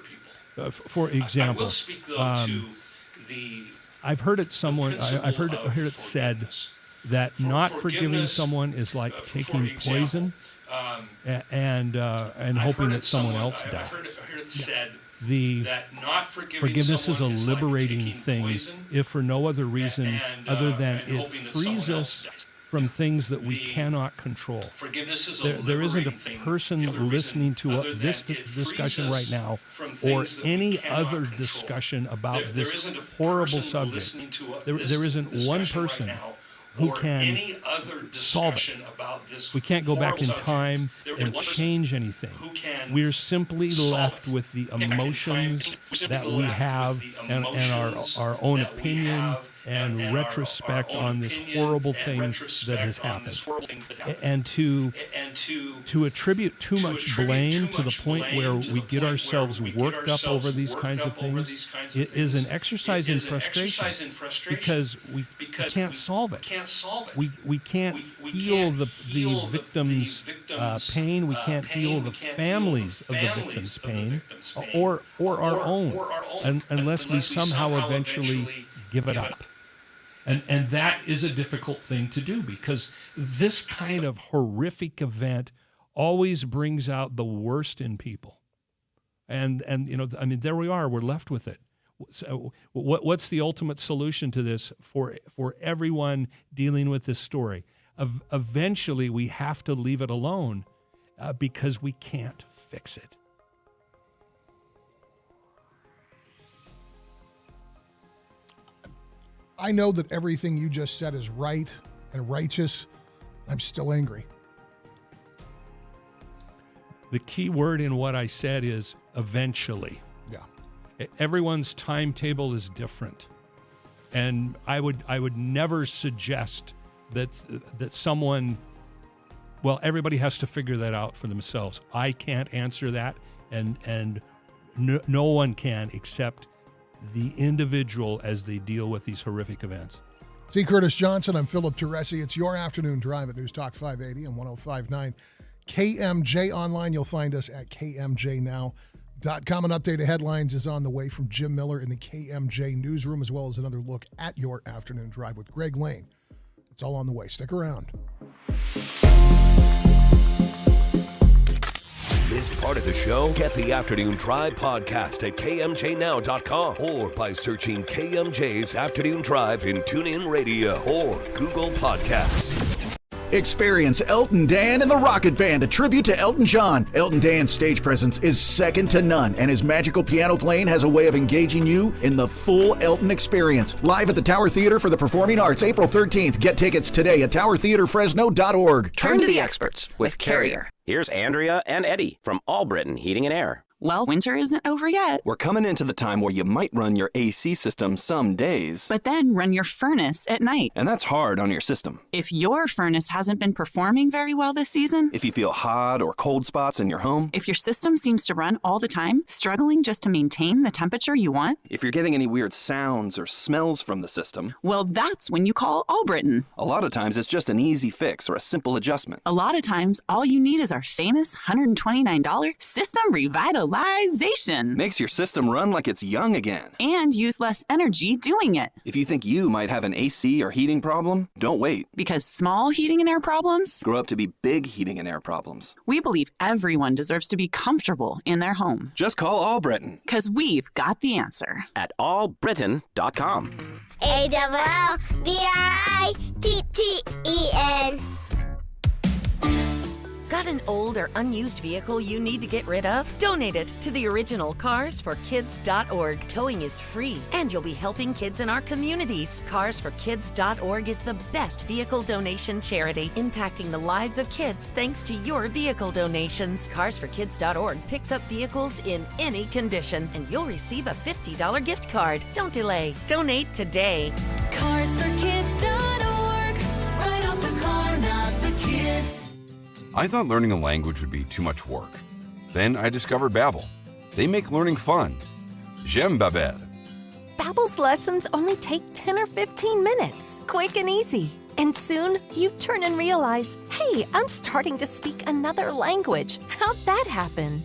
Speaker 8: for example, I've heard it said that not forgiving someone is like taking poison and hoping that someone else dies. Forgiveness is a liberating thing, if for no other reason other than it frees us from things that we cannot control. There isn't a person listening to this discussion right now or any other discussion about this horrible subject. There isn't one person who can solve it. We can't go back in time and change anything. We're simply left with the emotions that we have and our own opinion and retrospect on this horrible thing that has happened. And to attribute too much blame to the point where we get ourselves worked up over these kinds of things is an exercise in frustration because we can't solve it. We can't heal the victim's pain. We can't heal the families of the victim's pain or our own unless we somehow eventually give it up. And that is a difficult thing to do because this kind of horrific event always brings out the worst in people. And there we are. We're left with it. So what's the ultimate solution to this for everyone dealing with this story? Eventually, we have to leave it alone because we can't fix it.
Speaker 17: I know that everything you just said is right and righteous. I'm still angry.
Speaker 8: The key word in what I said is eventually.
Speaker 17: Yeah.
Speaker 8: Everyone's timetable is different. And I would never suggest that someone, well, everybody has to figure that out for themselves. I can't answer that, and no one can except the individual as they deal with these horrific events.
Speaker 17: C. Curtis Johnson, I'm Philip Teresi. It's your afternoon drive at News Talk 580 and 105.9 KMJ online. You'll find us at KMJnow.com. An update of headlines is on the way from Jim Miller in the KMJ newsroom, as well as another look at your afternoon drive with Greg Lane. It's all on the way. Stick around.
Speaker 6: Missed part of the show? Get the Afternoon Drive podcast at KMJnow.com or by searching KMJ's Afternoon Drive in TuneIn Radio or Google Podcasts.
Speaker 4: Experience Elton Dan and the Rocket Band, a tribute to Elton John. Elton Dan's stage presence is second to none, and his magical piano playing has a way of engaging you in the full Elton experience. Live at the Tower Theater for the Performing Arts, April 13th. Get tickets today at towertheaterfresno.org.
Speaker 5: Turn to the experts with Carrier.
Speaker 9: Here's Andrea and Eddie from All Britain Heating and Air.
Speaker 10: Well, winter isn't over yet.
Speaker 9: We're coming into the time where you might run your AC system some days,
Speaker 10: But then run your furnace at night.
Speaker 9: and that's hard on your system.
Speaker 10: If your furnace hasn't been performing very well this season,
Speaker 9: If you feel hot or cold spots in your home,
Speaker 10: if your system seems to run all the time, struggling just to maintain the temperature you want,
Speaker 9: if you're getting any weird sounds or smells from the system,
Speaker 10: well, that's when you call All Britain.
Speaker 9: a lot of times it's just an easy fix or a simple adjustment.
Speaker 10: A lot of times, all you need is our famous $129 System Revitalization.
Speaker 9: Makes your system run like it's young again.
Speaker 10: And use less energy doing it.
Speaker 9: If you think you might have an AC or heating problem, don't wait.
Speaker 10: Because small heating and air problems
Speaker 9: Grow up to be big heating and air problems.
Speaker 10: We believe everyone deserves to be comfortable in their home.
Speaker 9: Just call All Britain.
Speaker 10: Because we've got the answer.
Speaker 9: At allbritain.com.
Speaker 11: ALLBRITTEN.
Speaker 12: Got an old or unused vehicle you need to get rid of? Donate it to the original carsforkids.org. Towing is free, and you'll be helping kids in our communities. Carsforkids.org is the best vehicle donation charity, impacting the lives of kids thanks to your vehicle donations. Carsforkids.org picks up vehicles in any condition, and you'll receive a $50 gift card. Don't delay. Donate today.
Speaker 23: Carsforkids.org. Right off the car, not the kid.
Speaker 24: I thought learning a language would be too much work. Then I discovered Babbel. They make learning fun. J'aime Babel.
Speaker 25: Babbel's lessons only take 10 or 15 minutes, quick and easy. And soon, you turn and realize, hey, I'm starting to speak another language. How'd that happen?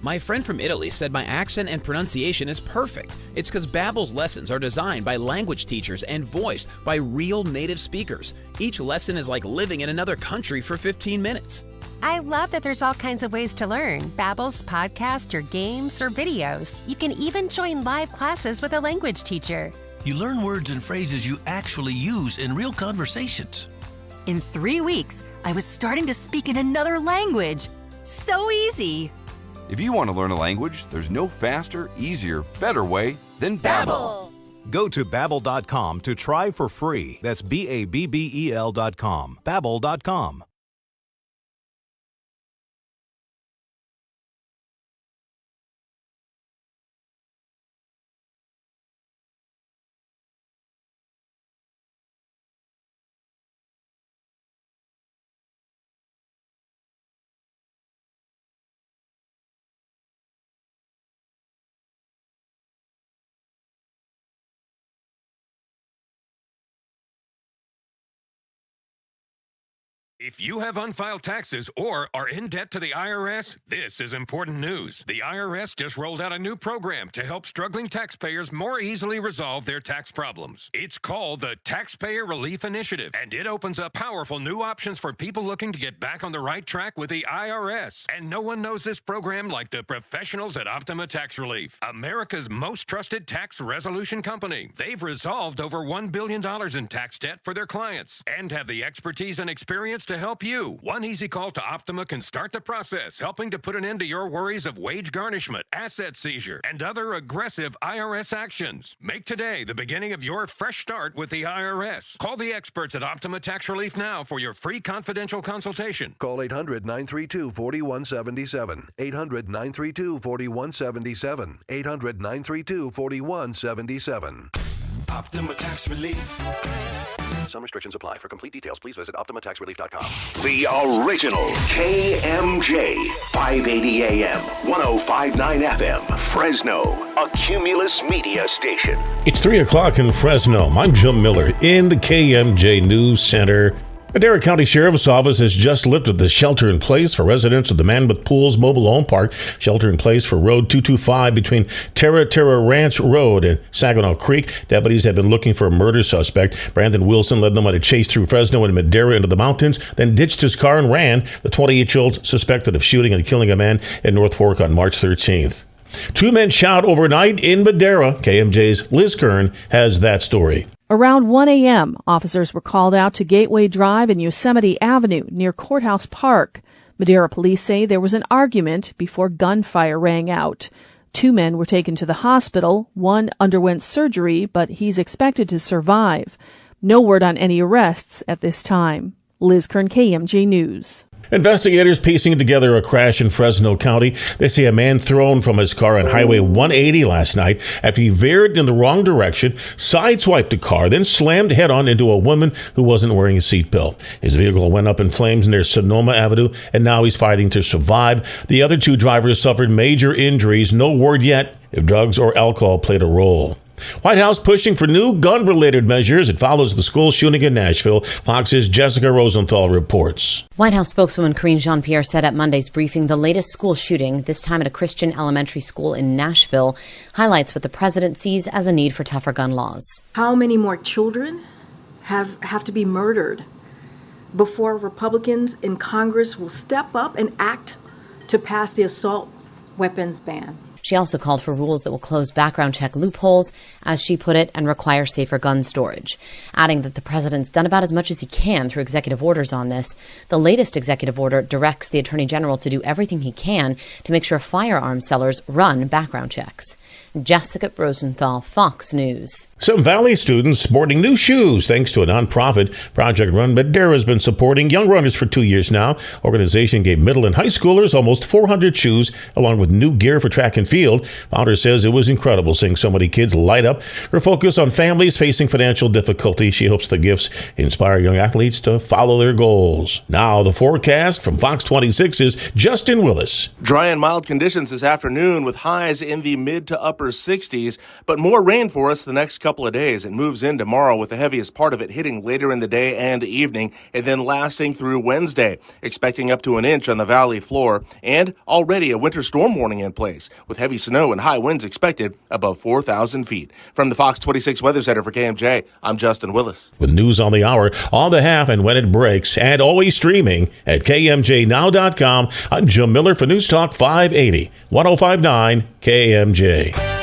Speaker 26: My friend from Italy said my accent and pronunciation is perfect. It's because Babbel's lessons are designed by language teachers and voiced by real native speakers. Each lesson is like living in another country for 15 minutes.
Speaker 31: I love that there's all kinds of ways to learn. Babbel's podcast or games or videos. You can even join live classes with a language teacher.
Speaker 32: You learn words and phrases you actually use in real conversations.
Speaker 24: In 3 weeks, I was starting to speak in another language. So easy.
Speaker 25: If you want to learn a language, there's no faster, easier, better way than Babbel.
Speaker 6: Go to Babbel.com to try for free. That's BABBEL.com. Babbel.com.
Speaker 33: If you have unfiled taxes or are in debt to the IRS, this is important news. The IRS just rolled out a new program to help struggling taxpayers more easily resolve their tax problems. It's called the Taxpayer Relief Initiative, and it opens up powerful new options for people looking to get back on the right track with the IRS. And no one knows this program like the professionals at Optima Tax Relief, America's most trusted tax resolution company. They've resolved over $1 billion in tax debt for their clients and have the expertise and experience to help you. One easy call to Optima can start the process, helping to put an end to your worries of wage garnishment, asset seizure, and other aggressive IRS actions. Make today the beginning of your fresh start with the IRS. Call the experts at Optima Tax Relief now for your free confidential consultation.
Speaker 34: Call 800-932-4177. 800-932-4177. 800-932-4177.
Speaker 3: Optima Tax Relief.
Speaker 21: Some restrictions apply. For complete details, please visit OptimaTaxRelief.com.
Speaker 6: The original KMJ, 580 AM, 105.9 FM, Fresno, a Cumulus media station.
Speaker 35: It's 3 o'clock in Fresno. I'm Jim Miller in the KMJ News Center. Madera County Sheriff's Office has just lifted the shelter-in-place for residents of the Mammoth Pools Mobile Home Park. Shelter-in-place for Road 225 between Terra Ranch Road and Saginaw Creek. Deputies have been looking for a murder suspect. Brandon Wilson led them on a chase through Fresno and Madera into the mountains, then ditched his car and ran. The 28-year-old suspected of shooting and killing a man in North Fork on March 13th. 2 men shot overnight in Madera. KMJ's Liz Kern has that story.
Speaker 1: Around 1 a.m., officers were called out to Gateway Drive and Yosemite Avenue near Courthouse Park. Madera police say there was an argument before gunfire rang out. 2 men were taken to the hospital. One underwent surgery, but he's expected to survive. No word on any arrests at this time. Liz Kern, KMJ News.
Speaker 35: Investigators piecing together a crash in Fresno County. They say a man thrown from his car on Highway 180 last night after he veered in the wrong direction, sideswiped a car, then slammed head-on into a woman who wasn't wearing a seatbelt. His vehicle went up in flames near Sonoma Avenue, and now he's fighting to survive. The other 2 drivers suffered major injuries. No word yet if drugs or alcohol played a role. White House pushing for new gun-related measures. It follows the school shooting in Nashville. Fox's Jessica Rosenthal reports.
Speaker 2: White House spokeswoman Karine Jean-Pierre said at Monday's briefing the latest school shooting, this time at a Christian elementary school in Nashville, highlights what the president sees as a need for tougher gun laws.
Speaker 7: How many more children have to be murdered before Republicans in Congress will step up and act to pass the assault weapons ban?
Speaker 2: She also called for rules that will close background check loopholes, as she put it, and require safer gun storage, adding that the president's done about as much as he can through executive orders on this. The latest executive order directs the attorney general to do everything he can to make sure firearms sellers run background checks. Jessica Rosenthal, Fox News.
Speaker 35: Some Valley students sporting new shoes thanks to a nonprofit project run Madera has been supporting young runners for 2 years now. Organization gave middle and high schoolers almost 400 shoes along with new gear for track and field. Founder says it was incredible seeing so many kids light up. Her focus on families facing financial difficulty. She hopes the gifts inspire young athletes to follow their goals. Now the forecast from Fox 26's Justin Willis.
Speaker 11: Dry and mild conditions this afternoon with highs in the mid to upper 60s, but more rain for us the next couple of days. It moves in tomorrow with the heaviest part of it hitting later in the day and evening and then lasting through Wednesday. Expecting up to an inch on the valley floor and already a winter storm warning in place with heavy snow and high winds expected above 4,000 feet. From the Fox 26 Weather Center for KMJ, I'm Justin Willis.
Speaker 35: With news on the hour, on the half, and when it breaks, and always streaming at KMJNow.com, I'm Jim Miller for News Talk 580, 105.9 KMJ.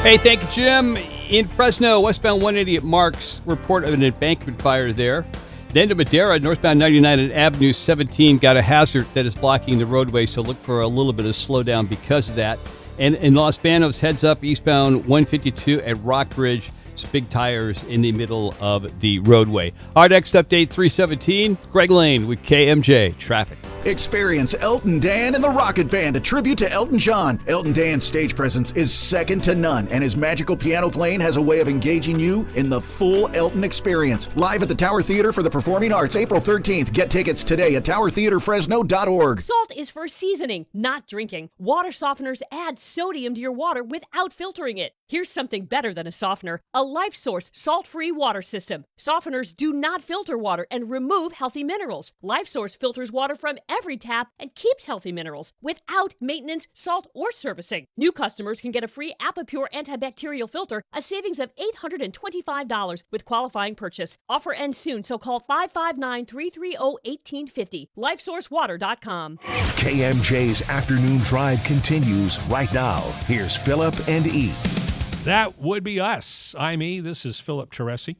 Speaker 13: Hey, thank you, Jim. In Fresno, westbound 180 at Marks, report of an embankment fire there. Then to Madera, northbound 99 at Avenue 17, got a hazard that is blocking the roadway, so look for a little bit of slowdown because of that. And in Los Banos, heads up eastbound 152 at Rockbridge. Big tires in the middle of the roadway. Our next update, 317, Greg Lane with KMJ Traffic.
Speaker 4: Experience Elton Dan and the Rocket Band, a tribute to Elton John. Elton Dan's stage presence is second to none, and his magical piano playing has a way of engaging you in the full Elton experience. Live at the Tower Theater for the Performing Arts, April 13th. Get tickets today at towertheaterfresno.org.
Speaker 14: Salt is for seasoning, not drinking. Water softeners add sodium to your water without filtering it. Here's something better than a softener, a Life Source salt-free water system. Softeners do not filter water and remove healthy minerals. Life Source filters water from every tap and keeps healthy minerals without maintenance, salt, or servicing. New customers can get a free Apapure antibacterial filter, a savings of $825 with qualifying purchase. Offer ends soon, so call 559-330-1850. LifeSourceWater.com.
Speaker 6: KMJ's afternoon drive continues right now. Here's Philip and E.
Speaker 8: That would be us. I'm E. This is Philip Teresi.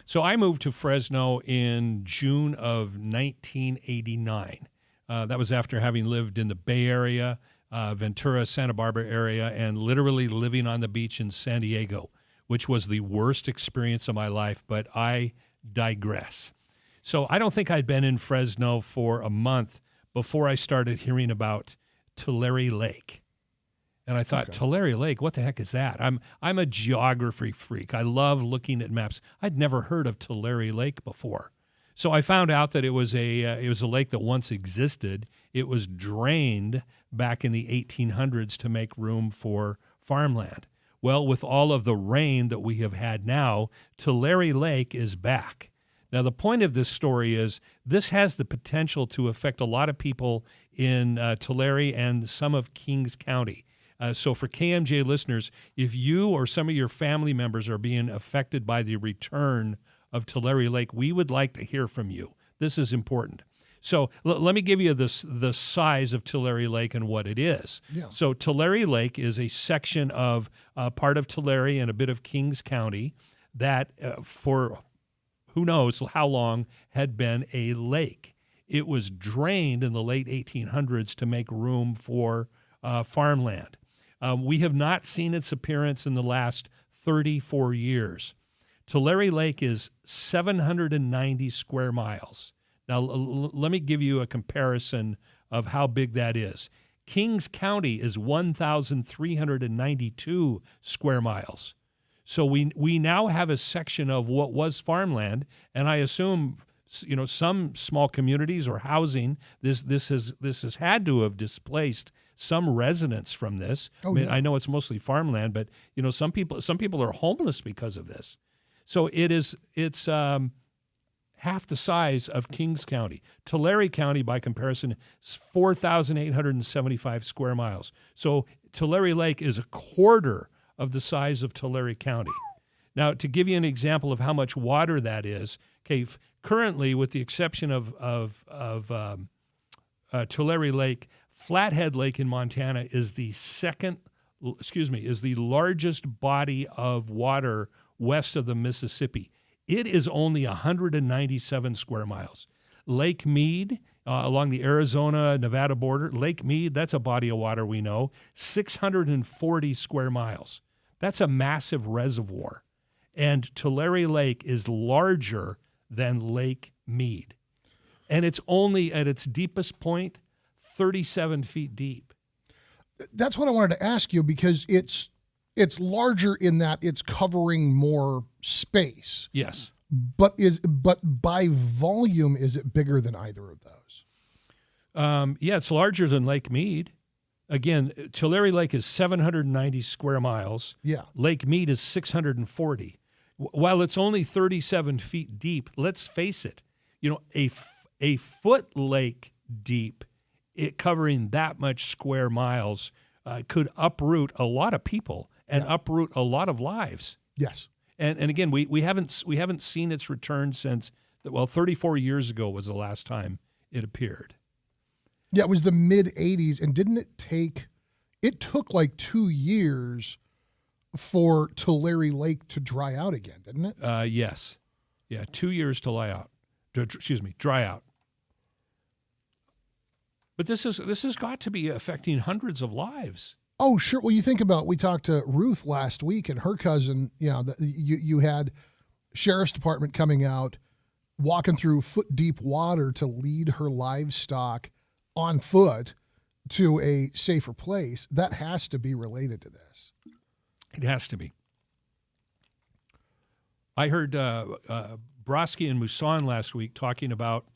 Speaker 8: So I moved to Fresno in June of 1989. That was after having lived in the Bay Area, Ventura, Santa Barbara area, and literally living on the beach in San Diego, which was the worst experience of my life, but I digress. So I don't think I'd been in Fresno for a month before I started hearing about Tulare Lake. And I thought, okay. Tulare Lake, what the heck is that? I'm a geography freak. I love looking at maps. I'd never heard of Tulare Lake before. So I found out that it was a lake that once existed. It was drained back in the 1800s to make room for farmland. Well, with all of the rain that we have had now, Tulare Lake is back. Now, the point of this story is this has the potential to affect a lot of people in Tulare and some of Kings County. So for KMJ listeners, if you or some of your family members are being affected by the return of Tulare Lake, we would like to hear from you. This is important. So let me give you the size of Tulare Lake and what it is. Yeah. So Tulare Lake is a section of part of Tulare and a bit of Kings County that for who knows how long had been a lake. It was drained in the late 1800s to make room for farmland. We have not seen its appearance in the last 34 years. Tulare Lake is 790 square miles. Now, let me give you a comparison of how big that is. Kings County is 1,392 square miles. So we now have a section of what was farmland, and I assume some small communities or housing. This has had to have displaced some residents from this.
Speaker 5: Oh,
Speaker 8: I mean,
Speaker 5: yeah.
Speaker 8: I know it's mostly farmland, but some people are homeless because of this. So it's half the size of Kings County. Tulare County, by comparison, is 4,875 square miles. So Tulare Lake is a quarter of the size of Tulare County. Now, to give you an example of how much water that is, okay, currently, with the exception of Tulare Lake, Flathead Lake in Montana is the largest body of water west of the Mississippi. It is only 197 square miles. Lake Mead, along the Arizona-Nevada border, Lake Mead, that's a body of water we know, 640 square miles. That's a massive reservoir. And Tulare Lake is larger than Lake Mead. And it's only at its deepest point, 37 feet deep.
Speaker 5: That's what I wanted to ask you, because it's larger in that it's covering more space.
Speaker 8: Yes.
Speaker 5: But by volume, is it bigger than either of those?
Speaker 8: Yeah, it's larger than Lake Mead. Again, Tulare Lake is 790 square miles.
Speaker 5: Yeah.
Speaker 8: Lake Mead is 640. While it's only 37 feet deep, let's face it, a foot lake deep, it covering that much square miles could uproot a lot of people and uproot a lot of lives.
Speaker 5: Yes.
Speaker 8: And again, we haven't seen its return since 34 years ago was the last time it appeared.
Speaker 5: Yeah, it was the mid-'80s, and didn't it took like 2 years for Tulare Lake to dry out again, didn't it?
Speaker 8: Yes. Yeah, 2 years to dry out. But this has got to be affecting hundreds of lives.
Speaker 5: Oh, sure. Well, you think about, we talked to Ruth last week, and her cousin, you had Sheriff's Department coming out, walking through foot-deep water to lead her livestock on foot to a safer place. That has to be related to this.
Speaker 8: It has to be. I heard Broski and Mousson last week talking about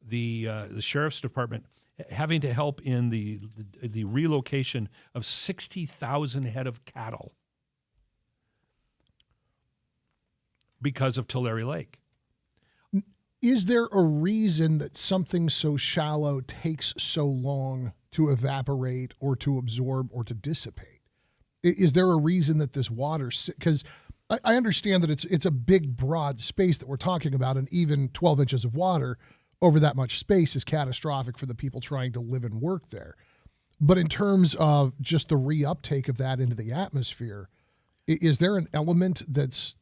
Speaker 8: the Sheriff's Department having to help in the relocation of 60,000 head of cattle because of Tulare Lake.
Speaker 5: Is there a reason that something so shallow takes so long to evaporate or to absorb or to dissipate? Is there a reason that this water, because I understand that it's a big, broad space that we're talking about, and even 12 inches of water over that much space is catastrophic for the people trying to live and work there. But in terms of just the reuptake of that into the atmosphere, is there an element that's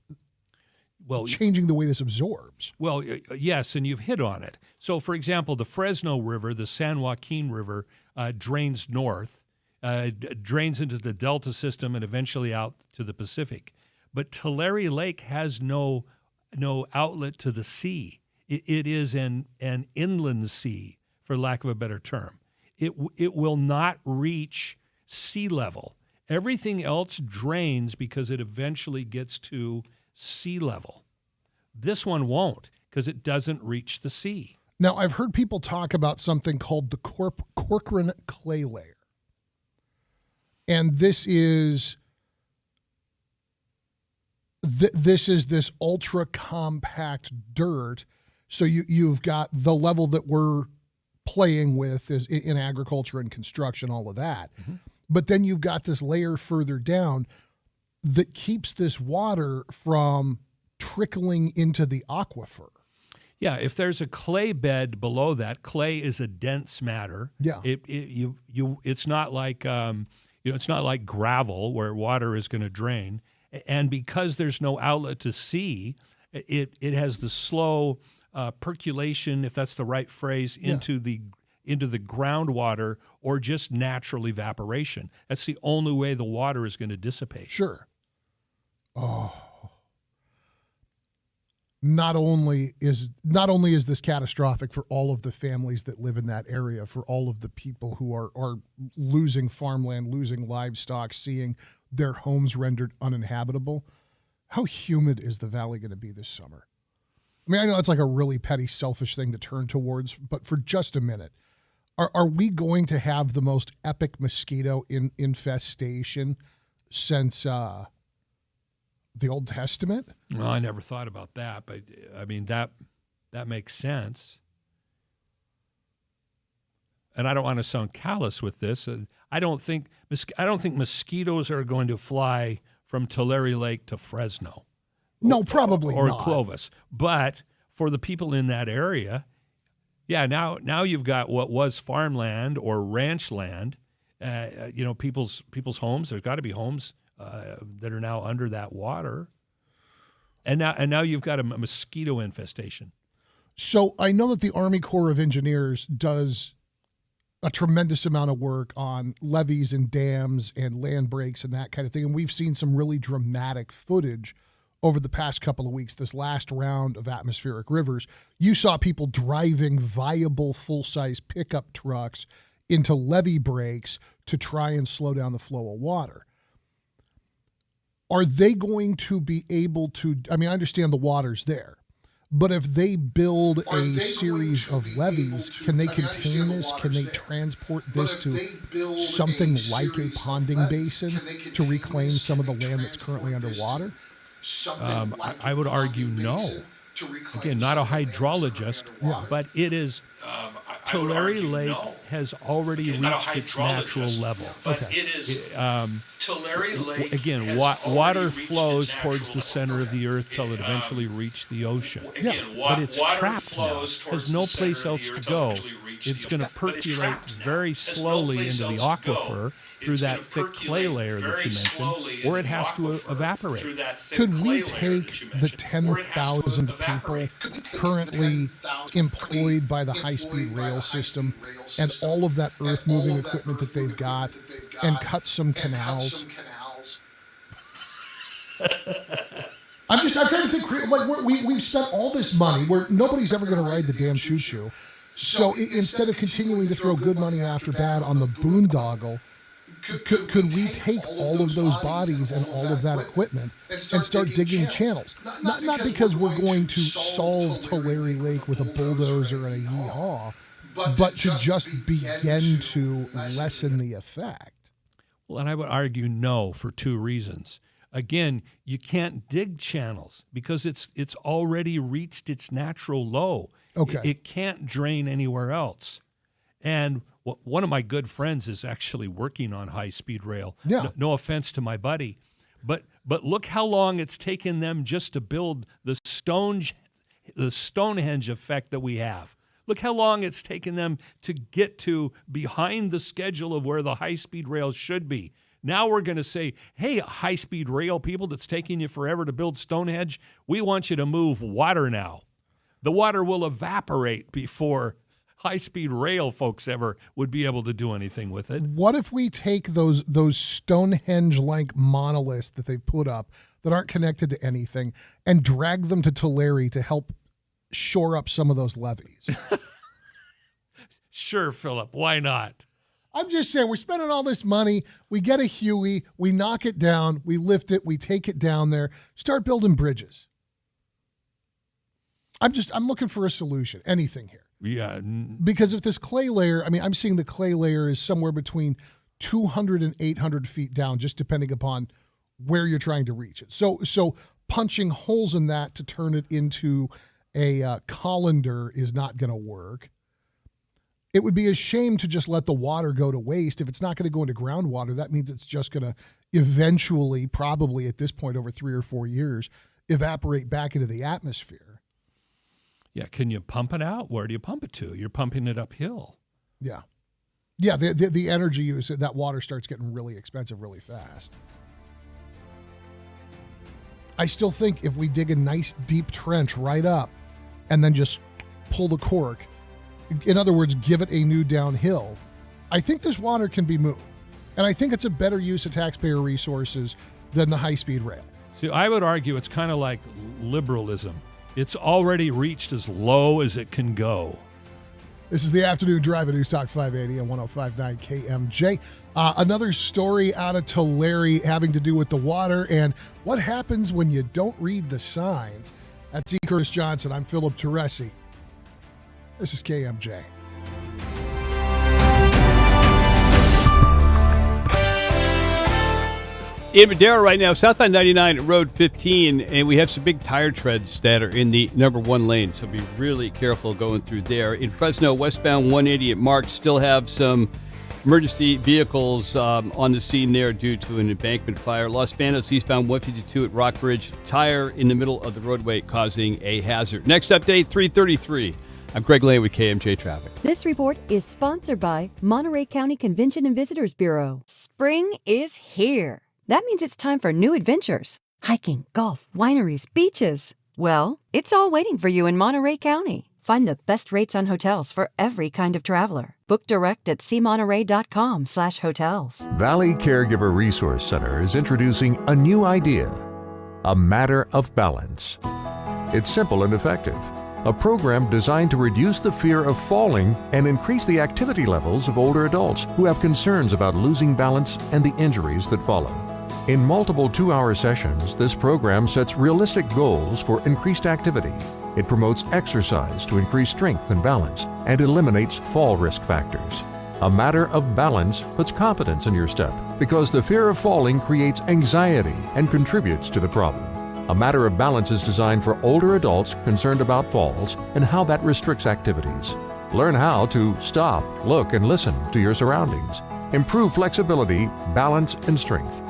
Speaker 5: changing the way this absorbs?
Speaker 8: Well, yes, and you've hit on it. So, for example, the Fresno River, the San Joaquin River, drains north, drains into the Delta system, and eventually out to the Pacific. But Tulare Lake has no outlet to the sea. It is an inland sea, for lack of a better term. It will not reach sea level. Everything else drains because it eventually gets to sea level. This one won't, because it doesn't reach the sea.
Speaker 5: Now, I've heard people talk about something called the Corcoran clay layer. And this is this ultra compact dirt. So you've got the level that we're playing with is in agriculture and construction, all of that. Mm-hmm. But then you've got this layer further down that keeps this water from trickling into the aquifer.
Speaker 8: Yeah, if there's a clay bed below that, clay is a dense matter.
Speaker 5: Yeah,
Speaker 8: it's not like it's not like gravel where water is going to drain. And because there's no outlet to sea, it has the slow percolation, if that's the right phrase, into the groundwater or just natural evaporation. That's the only way the water is going to dissipate.
Speaker 5: Sure. Oh. Not only is this catastrophic for all of the families that live in that area, for all of the people who are losing farmland, losing livestock, seeing their homes rendered uninhabitable. How humid is the valley going to be this summer? I mean, I know it's like a really petty, selfish thing to turn towards, but for just a minute, are we going to have the most epic mosquito infestation since the Old Testament?
Speaker 8: Well, I never thought about that, but I mean that makes sense. And I don't want to sound callous with this. I don't think mosquitoes are going to fly from Tulare Lake to Fresno.
Speaker 5: No, probably
Speaker 8: or
Speaker 5: not.
Speaker 8: Clovis. But for the people in that area, yeah, now you've got what was farmland or ranch land. People's homes. There's got to be homes that are now under that water, and now you've got a mosquito infestation.
Speaker 5: So I know that the Army Corps of Engineers does a tremendous amount of work on levees and dams and land breaks and that kind of thing, and we've seen some really dramatic footage over the past couple of weeks. This last round of atmospheric rivers, you saw people driving viable full-size pickup trucks into levee breaks to try and slow down the flow of water. Are they going to be able to, I mean, I understand the water's there, but if they build a series of levees, can they contain this? Can they transport this to something like a ponding basin to reclaim some of the land that's currently underwater?
Speaker 8: I would argue no. Again, not a hydrologist, but it is. Tulare Lake has already reached its natural level.
Speaker 9: Tulare Lake.
Speaker 8: Again, water flows towards the center of the earth till it eventually reaches the ocean. But it's trapped now. There's no place else to go. It's going to percolate very slowly into the aquifer through that thick clay layer that you mentioned, or it has to evaporate.
Speaker 5: Could we take the 10,000 people currently employed by the high-speed rail system and all of that earth-moving equipment that they've got and cut some canals? I'm trying to think, like, we've spent all this money where nobody's ever going to ride the damn choo-choo. So instead of continuing to throw good money after bad on the boondoggle, could we take all of those bodies and all of that equipment and start digging channels? Not because we're going to solve Tulare Lake with a bulldozer and a yee-haw, but to just begin to lessen the effect.
Speaker 8: Well, and I would argue no for two reasons. Again, you can't dig channels because it's already reached its natural low.
Speaker 5: Okay.
Speaker 8: It can't drain anywhere else. And one of my good friends is actually working on high-speed rail.
Speaker 5: Yeah.
Speaker 8: No offense to my buddy, but look how long it's taken them just to build the Stonehenge effect that we have. Look how long it's taken them to get to behind the schedule of where the high-speed rail should be. Now we're going to say, hey, high-speed rail people that's taking you forever to build Stonehenge, we want you to move water now. The water will evaporate before high-speed rail folks ever would be able to do anything with it.
Speaker 5: What if we take those Stonehenge-like monoliths that they put up that aren't connected to anything and drag them to Tulare to help shore up some of those levees?
Speaker 8: Sure, Philip, why not?
Speaker 5: I'm just saying, we're spending all this money. We get a Huey, we knock it down, we lift it, we take it down there, start building bridges. I'm looking for a solution, anything here.
Speaker 8: Yeah.
Speaker 5: Because if this clay layer, I mean, I'm seeing the clay layer is somewhere between 200 and 800 feet down, just depending upon where you're trying to reach it. So punching holes in that to turn it into a colander is not going to work. It would be a shame to just let the water go to waste. If it's not going to go into groundwater, that means it's just going to eventually, probably at this point over 3 or 4 years, evaporate back into the atmosphere.
Speaker 8: Yeah, can you pump it out? Where do you pump it to? You're pumping it uphill.
Speaker 5: Yeah. Yeah, the energy use, that water starts getting really expensive really fast. I still think if we dig a nice deep trench right up and then just pull the cork, in other words, give it a new downhill, I think this water can be moved. And I think it's a better use of taxpayer resources than the high-speed rail.
Speaker 8: See, I would argue it's kind of like liberalism. It's already reached as low as it can go.
Speaker 5: This is the Afternoon Drive at News Talk 580 and 105.9 KMJ. Another story out of Tulare having to do with the water and what happens when you don't read the signs. That's E. Curtis Johnson. I'm Philip Teresi. This is KMJ.
Speaker 13: In Madera right now, southbound 99 at Road 15, and we have some big tire treads that are in the number 1 lane, so be really careful going through there. In Fresno, westbound 180 at Marks, still have some emergency vehicles on the scene there due to an embankment fire. Los Banos, eastbound 152 at Rockbridge, tire in the middle of the roadway causing a hazard. Next update, 3:33. I'm Greg Lane with KMJ Traffic.
Speaker 9: This report is sponsored by Monterey County Convention and Visitors Bureau. Spring is here. That means it's time for new adventures. Hiking, golf, wineries, beaches. Well, it's all waiting for you in Monterey County. Find the best rates on hotels for every kind of traveler. Book direct at cmonterey.com/hotels.
Speaker 10: Valley Caregiver Resource Center is introducing a new idea, a matter of balance. It's simple and effective. A program designed to reduce the fear of falling and increase the activity levels of older adults who have concerns about losing balance and the injuries that follow. In multiple 2-hour sessions, this program sets realistic goals for increased activity. It promotes exercise to increase strength and balance and eliminates fall risk factors. A matter of balance puts confidence in your step because the fear of falling creates anxiety and contributes to the problem. A Matter of Balance is designed for older adults concerned about falls and how that restricts activities. Learn how to stop, look, and listen to your surroundings. Improve flexibility, balance, and strength.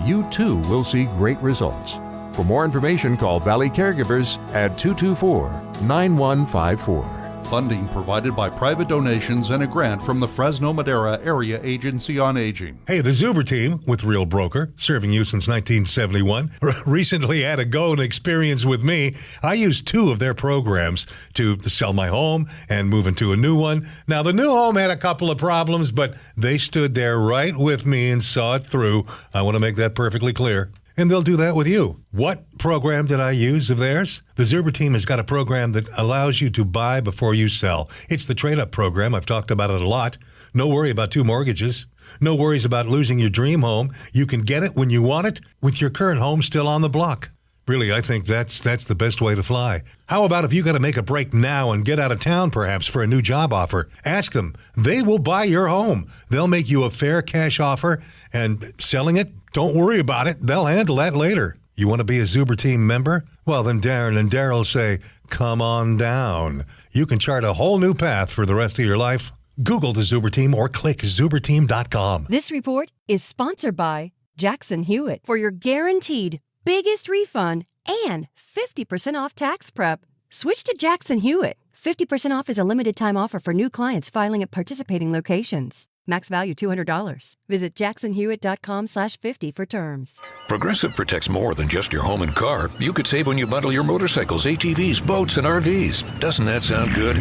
Speaker 10: You too will see great results. For more information, call Valley Caregivers at 224-9154.
Speaker 12: Funding provided by private donations and a grant from the Fresno Madera Area Agency on Aging.
Speaker 35: Hey, the Zuber team with Real Broker, serving you since 1971, recently had a go and experience with me. I used 2 of their programs to sell my home and move into a new one. Now, the new home had a couple of problems, but they stood there right with me and saw it through. I want to make that perfectly clear. And they'll do that with you. What program did I use of theirs? The Zuber team has got a program that allows you to buy before you sell. It's the trade-up program. I've talked about it a lot. No worry about 2 mortgages. No worries about losing your dream home. You can get it when you want it with your current home still on the block. Really, I think that's the best way to fly. How about if you got to make a break now and get out of town perhaps for a new job offer? Ask them. They will buy your home. They'll make you a fair cash offer, and selling it, don't worry about it. They'll handle that later. You want to be a Zuber team member? Well, then Darren and Daryl say, come on down. You can chart a whole new path for the rest of your life. Google the Zuber team or click zuberteam.com.
Speaker 9: This report is sponsored by Jackson Hewitt for your guaranteed biggest refund and 50% off tax prep. Switch to Jackson Hewitt. 50% off is a limited time offer for new clients filing at participating locations. Max value $200. Visit jacksonhewitt.com/50 for terms.
Speaker 33: Progressive protects more than just your home and car. You could save when you bundle your motorcycles, ATVs, boats, and RVs. Doesn't that sound good?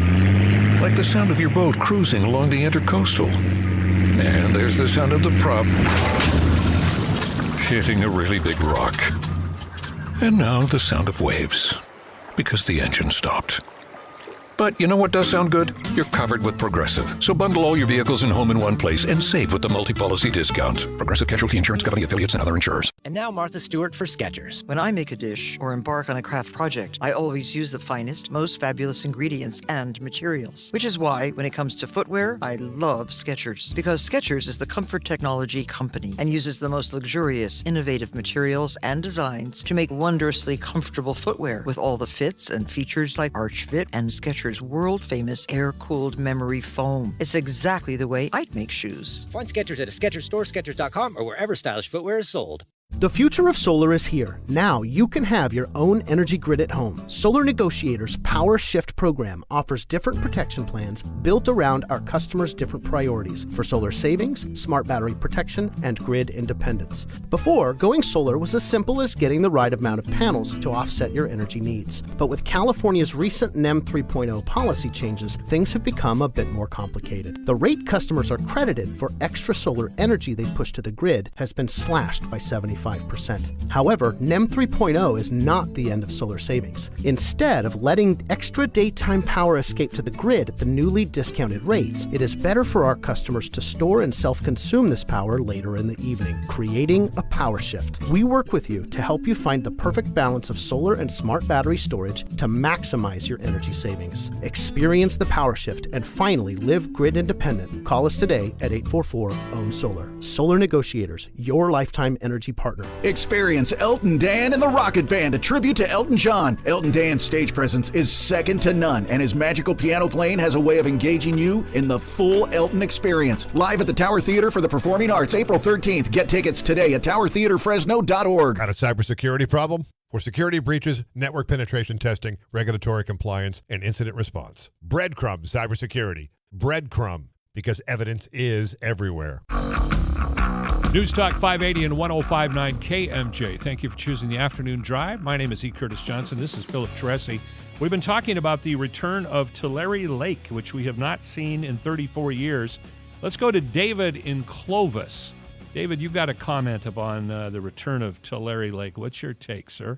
Speaker 33: Like the sound of your boat cruising along the Intercoastal. And there's the sound of the prop hitting a really big rock. And now the sound of waves, because the engine stopped. But you know what does sound good? You're covered with Progressive. So bundle all your vehicles and home in one place and save with the multi-policy discount. Progressive Casualty Insurance Company, affiliates, and other insurers.
Speaker 15: And now Martha Stewart for Skechers. When I make a dish or embark on a craft project, I always use the finest, most fabulous ingredients and materials. Which is why, when it comes to footwear, I love Skechers. Because Skechers is the comfort technology company and uses the most luxurious, innovative materials and designs to make wondrously comfortable footwear with all the fits and features like Arch Fit and Skechers world-famous air-cooled memory foam. It's exactly the way I'd make shoes.
Speaker 16: Find Skechers at a Skechers store, Skechers.com, or wherever stylish footwear is sold. The future of solar is here. Now you can have your own energy grid at home. Solar Negotiators' Power Shift program offers different protection plans built around our customers' different priorities for solar savings, smart battery protection, and grid independence. Before, going solar was as simple as getting the right amount of panels to offset your energy needs. But with California's recent NEM 3.0 policy changes, things have become a bit more complicated. The rate customers are credited for extra solar energy they push to the grid has been slashed by 75%. However, NEM 3.0 is not the end of solar savings. Instead of letting extra daytime power escape to the grid at the newly discounted rates, it is better for our customers to store and self-consume this power later in the evening, creating a power shift. We work with you to help you find the perfect balance of solar and smart battery storage to maximize your energy savings. Experience the power shift and finally live grid independent. Call us today at 844-OWN-SOLAR. Solar Negotiators, your lifetime energy partner.
Speaker 4: Experience Elton Dan and the Rocket Band, a tribute to Elton John. Elton Dan's stage presence is second to none, and his magical piano playing has a way of engaging you in the full Elton experience. Live at the Tower Theater for the Performing Arts, April 13th. Get tickets today at towertheaterfresno.org.
Speaker 17: Got a cybersecurity problem? For security breaches, network penetration testing, regulatory compliance, and incident response. Breadcrumb Cybersecurity. Breadcrumb, because evidence is everywhere.
Speaker 8: News Talk 580 and 105.9 KMJ. Thank you for choosing the afternoon drive. My name is E. Curtis Johnson. This is Philip Teresi. We've been talking about the return of Tulare Lake, which we have not seen in 34 years. Let's go to David in Clovis. David, you've got a comment upon the return of Tulare Lake. What's your take, sir?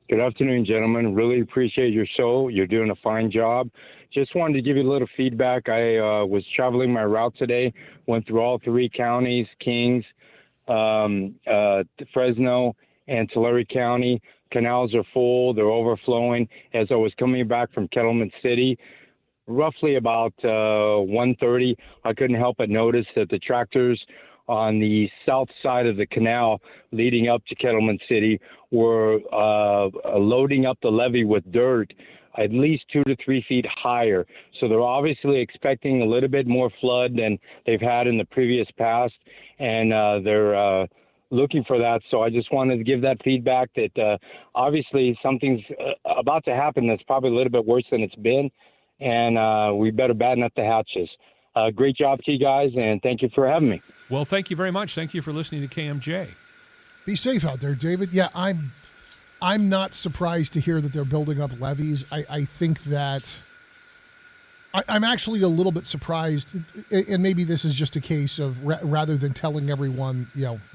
Speaker 18: Good afternoon, gentlemen. Really appreciate your show. You're doing a fine job. Just wanted to give you a little feedback. I was traveling my route today, went through all three counties, Kings, Fresno, and Tulare County. Canals are full. They're overflowing. As I was coming back from Kettleman City, roughly about 1:30, I couldn't help but notice that the tractors on the south side of the canal leading up to Kettleman City were loading up the levee with dirt at least 2 to 3 feet higher. So they're obviously expecting a little bit more flood than they've had in the previous past, and they're looking for that. So I just wanted to give that feedback that obviously something's about to happen that's probably a little bit worse than it's been, and we better batten up the hatches. Great job to you guys, and thank you for having me.
Speaker 8: Well, thank you very much. Thank you for listening to KMJ.
Speaker 5: Be safe out there, David. Yeah, I'm not surprised to hear that they're building up levees. I think that I'm actually a little bit surprised, and maybe this is just a case of rather than telling everyone,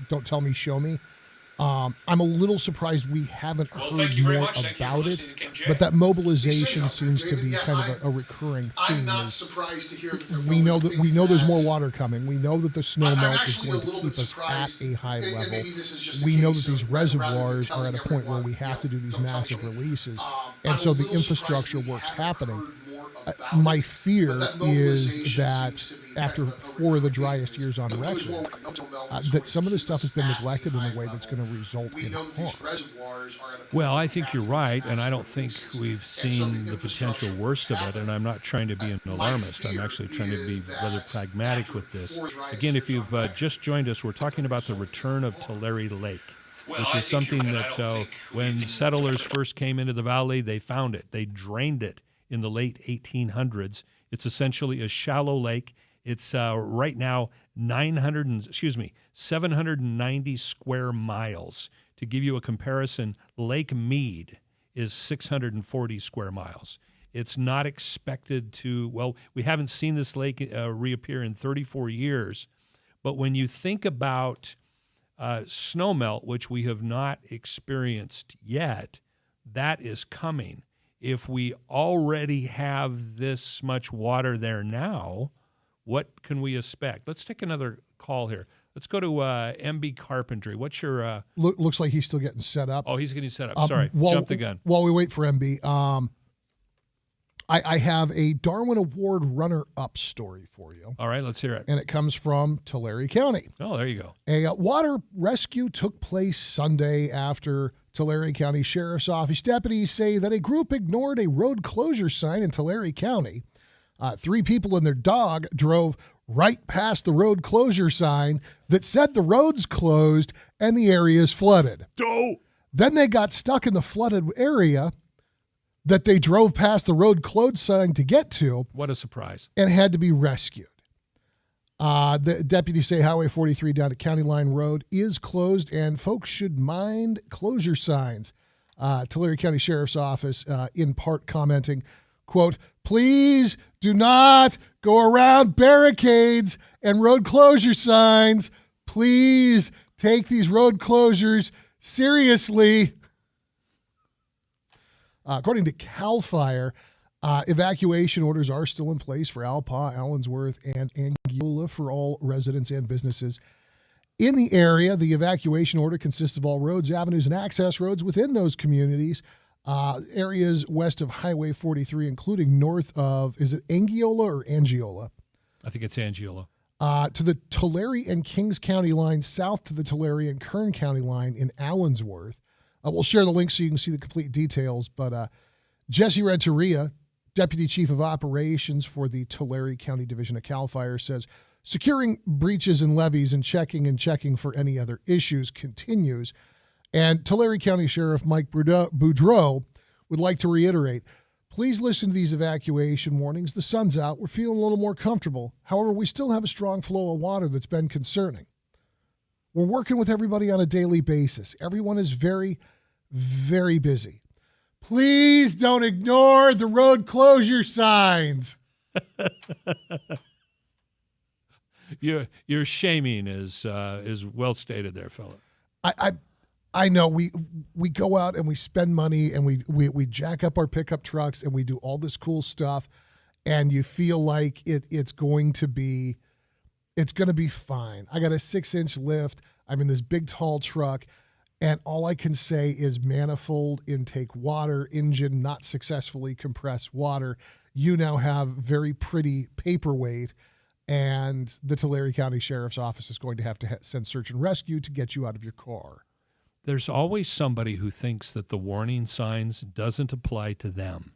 Speaker 5: don't tell me, show me. I'm a little surprised we haven't heard more about it, but that mobilization seems to be kind of a recurring theme.
Speaker 19: I'm not surprised to hear that
Speaker 5: we know there's more water coming. We know that the snow melt is going to keep us at a high level. We know that these reservoirs are at a point where we have to do these massive releases, and so the infrastructure work's happening. My fear is that after 4 of the driest years on record, that some of this stuff has been neglected in a way that's going to result in harm.
Speaker 8: Well, I think you're right, and I don't think we've seen the potential worst of it, and I'm not trying to be an alarmist. I'm actually trying to be rather pragmatic with this. Again, if you've just joined us, we're talking about the return of Tulare Lake, which is something that when settlers first came into the valley, they found it. They drained it in the late 1800s. It's essentially a shallow lake. It's right now 790 square miles. To give you a comparison, Lake Mead is 640 square miles. It's not expected to, well, we haven't seen this lake reappear in 34 years, but when you think about snowmelt, which we have not experienced yet, that is coming. If we already have this much water there now, what can we expect? Let's take another call here. Let's go to MB Carpentry. What's your...
Speaker 5: Looks like he's still getting set up.
Speaker 8: Oh, he's getting set up. Sorry, jumped the gun.
Speaker 5: While we wait for MB, I have a Darwin Award runner-up story for you.
Speaker 8: All right, let's hear it.
Speaker 5: And it comes from Tulare County.
Speaker 8: Oh, there you go.
Speaker 5: A water rescue took place Sunday after Tulare County Sheriff's Office deputies say that a group ignored a road closure sign in Tulare County. 3 people and their dog drove right past the road closure sign that said the road's closed and the area is flooded. Then they got stuck in the flooded area that they drove past the road closed sign to get to.
Speaker 8: What a surprise.
Speaker 5: And had to be rescued. The deputies say Highway 43 down at County Line Road is closed, and folks should mind closure signs. Tulare County Sheriff's Office in part commenting, quote, please do not go around barricades and road closure signs. Please take these road closures seriously. According to CAL FIRE, evacuation orders are still in place for Alpa, Allensworth, and Angiola for all residents and businesses in the area. The evacuation order consists of all roads, avenues, and access roads within those communities. Areas west of Highway 43, including north of, is it Angiola or Angiola?
Speaker 8: I think it's Angiola.
Speaker 5: To the Tulare and Kings County line, south to the Tulare and Kern County line in Allensworth. We'll share the link so you can see the complete details. But Jesse Renteria, Deputy Chief of Operations for the Tulare County Division of CAL FIRE, says securing breaches and levees and checking for any other issues continues. And Tulare County Sheriff Mike Boudreau would like to reiterate, please listen to these evacuation warnings. The sun's out. We're feeling a little more comfortable. However, we still have a strong flow of water that's been concerning. We're working with everybody on a daily basis. Everyone is very, very busy. Please don't ignore the road closure signs.
Speaker 8: Your shaming is well stated there, fella.
Speaker 5: I know we go out and we spend money and we jack up our pickup trucks and we do all this cool stuff, and you feel like it's going to be fine. I got a 6-inch lift. I'm in this big tall truck, and all I can say is manifold intake water, engine not successfully compressed water. You now have very pretty paperweight, and the Tulare County Sheriff's Office is going to have to send search and rescue to get you out of your car.
Speaker 8: There's always somebody who thinks that the warning signs doesn't apply to them.